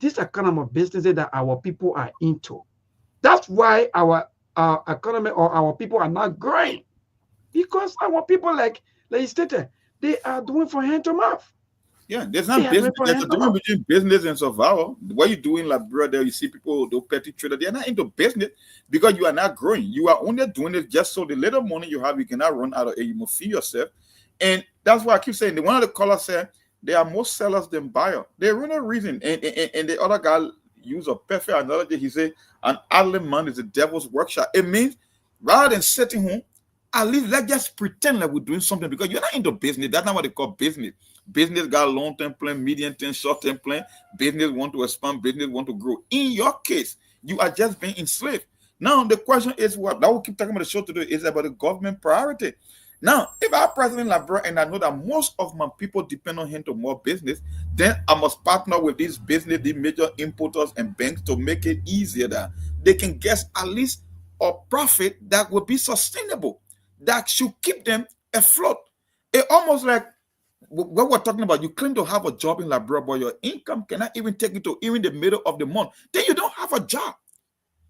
Speaker 5: These are kind of businesses that our people are into. That's why our economy or our people are not growing. Because our people, like you stated, they are doing from hand to mouth.
Speaker 6: Yeah, there's not business. There's a difference between business and survival. What you do in Liberia, there you see people, those petty traders, they're not into business because you are not growing. You are only doing it just so the little money you have, you cannot run out of it. You must feed yourself. And that's why I keep saying, one of the callers said, there are more sellers than buyers. There's really no reason. And the other guy used a perfect analogy. He said, an idle man is the devil's workshop. It means rather than sitting home, at least let's just pretend like we're doing something, because you're not into business. That's not what they call business. Business got long-term plan, medium-term, short-term plan. Business want to expand, business want to grow. In your case, you are just being enslaved. Now, the question is what? That will keep talking about the show today is about the government priority. Now, if I'm president Liberia and I know that most of my people depend on him to more business, then I must partner with these business, the major importers and banks to make it easier that they can get at least a profit that will be sustainable, that should keep them afloat. It's almost like what we're talking about. You claim to have a job in Liberia, but your income cannot even take you to even the middle of the month. Then you don't have a job.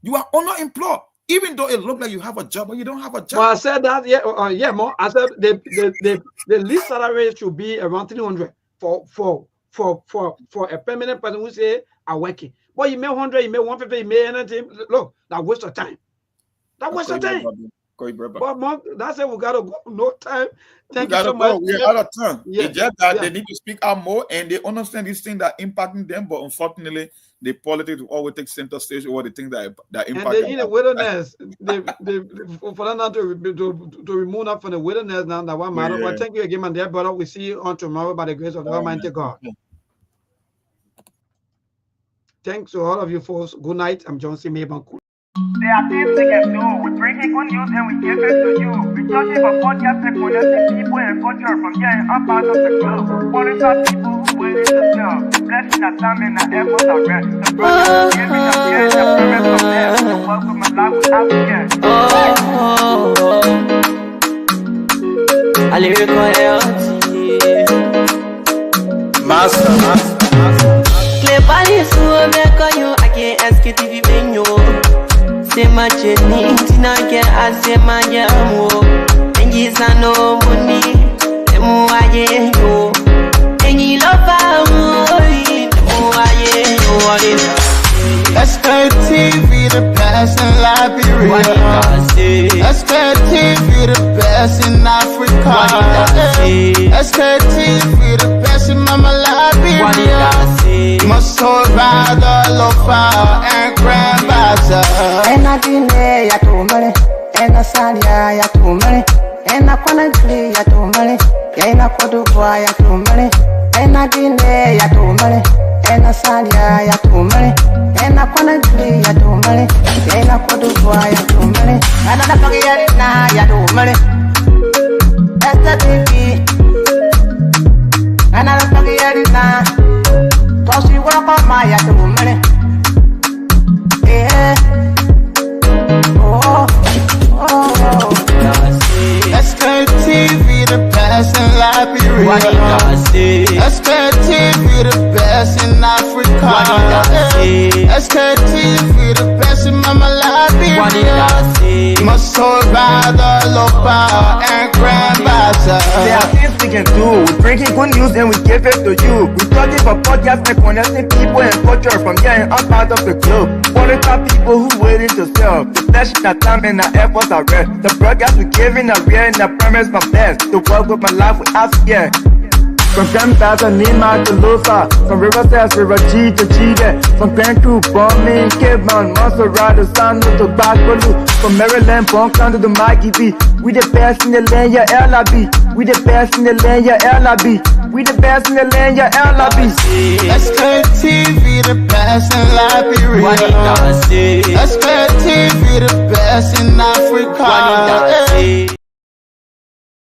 Speaker 6: You are unemployed. Even though it look like you have a job, but you don't have a job.
Speaker 5: Well, I said that, yeah, more. I said the least salary should be around 300 for a permanent person who say are working. But you make 100, you make 150, you make anything. Look, that waste of time. That waste of time. But Mark, that's it. We gotta go. No time. Thank you so much.
Speaker 6: We're out of time. It's just that they need to speak out more, and they understand these things that are impacting them. But unfortunately, the politics always take center stage over the things that impact.
Speaker 5: And they in the wilderness. they for them not to remove them from the wilderness now. That one matter. But thank you again, my dear brother. We see you on tomorrow by the grace of the Almighty God. Thanks to all of you folks. Good night. I'm John C. Maybank.
Speaker 1: There are things we can do. We bring in good news and we give it to you. We talking about podcasts and connecting people and culture from here and up out of the club. Monitor people who waiting to sell. Blessing that time and the efforts are rest. The brothers giving us care and the parents of them. So welcome and life with African.
Speaker 2: I lyrical
Speaker 3: Master.
Speaker 2: Clay Paris who make you I can't Sktv venue. Say my journey, Tina can I say my jamo. And yes, I know money, the more I know. And you love me, the more I know.
Speaker 3: Sktv, the best in Liberia. Sktv, the best in Africa. Sktv, the best in Mama Liberia. Muscle rather lofa and grandbaza.
Speaker 4: Ena dine ya tumale, ena salia ya tumale, ena kwanagli ya tumale, ena kodubwa ya tumale, ena dine ya tumale, ena salia ya tumale, ena kwanagli ya tumale, ena kodubwa ya tumale, ena napagi ya tumale, Sktv, ena napagi ya Tosi wako maya tumale.
Speaker 3: Sktv, the best in Liberia. Sktv, the best in Africa. Sktv, the best in Mama Liberia. Muscle rather lopa and grandbaza.
Speaker 1: There are things we can do. We bring in good news and we give it to you. We talking about podcasts and connecting people and culture from here and up out of the club. Monitor people who waiting to sell. The blessing that time and the efforts are rest. The broadcast we giving are real and the premise my best. The work with my life with us, yeah. From Grandfather Nima to Lufa, from Riverside, River G to Chile, from Grand Crew, Bombing, Cape Mount, Montserrat, Sano to Bacalu, from Maryland, Bonk to the Mikey B. We the best in the land, yeah, LIB. We the best in the land, yeah, LIB. We the best in the land, yeah, LIB.
Speaker 3: Sktv, the best in Liberia. Sktv, the best in Africa.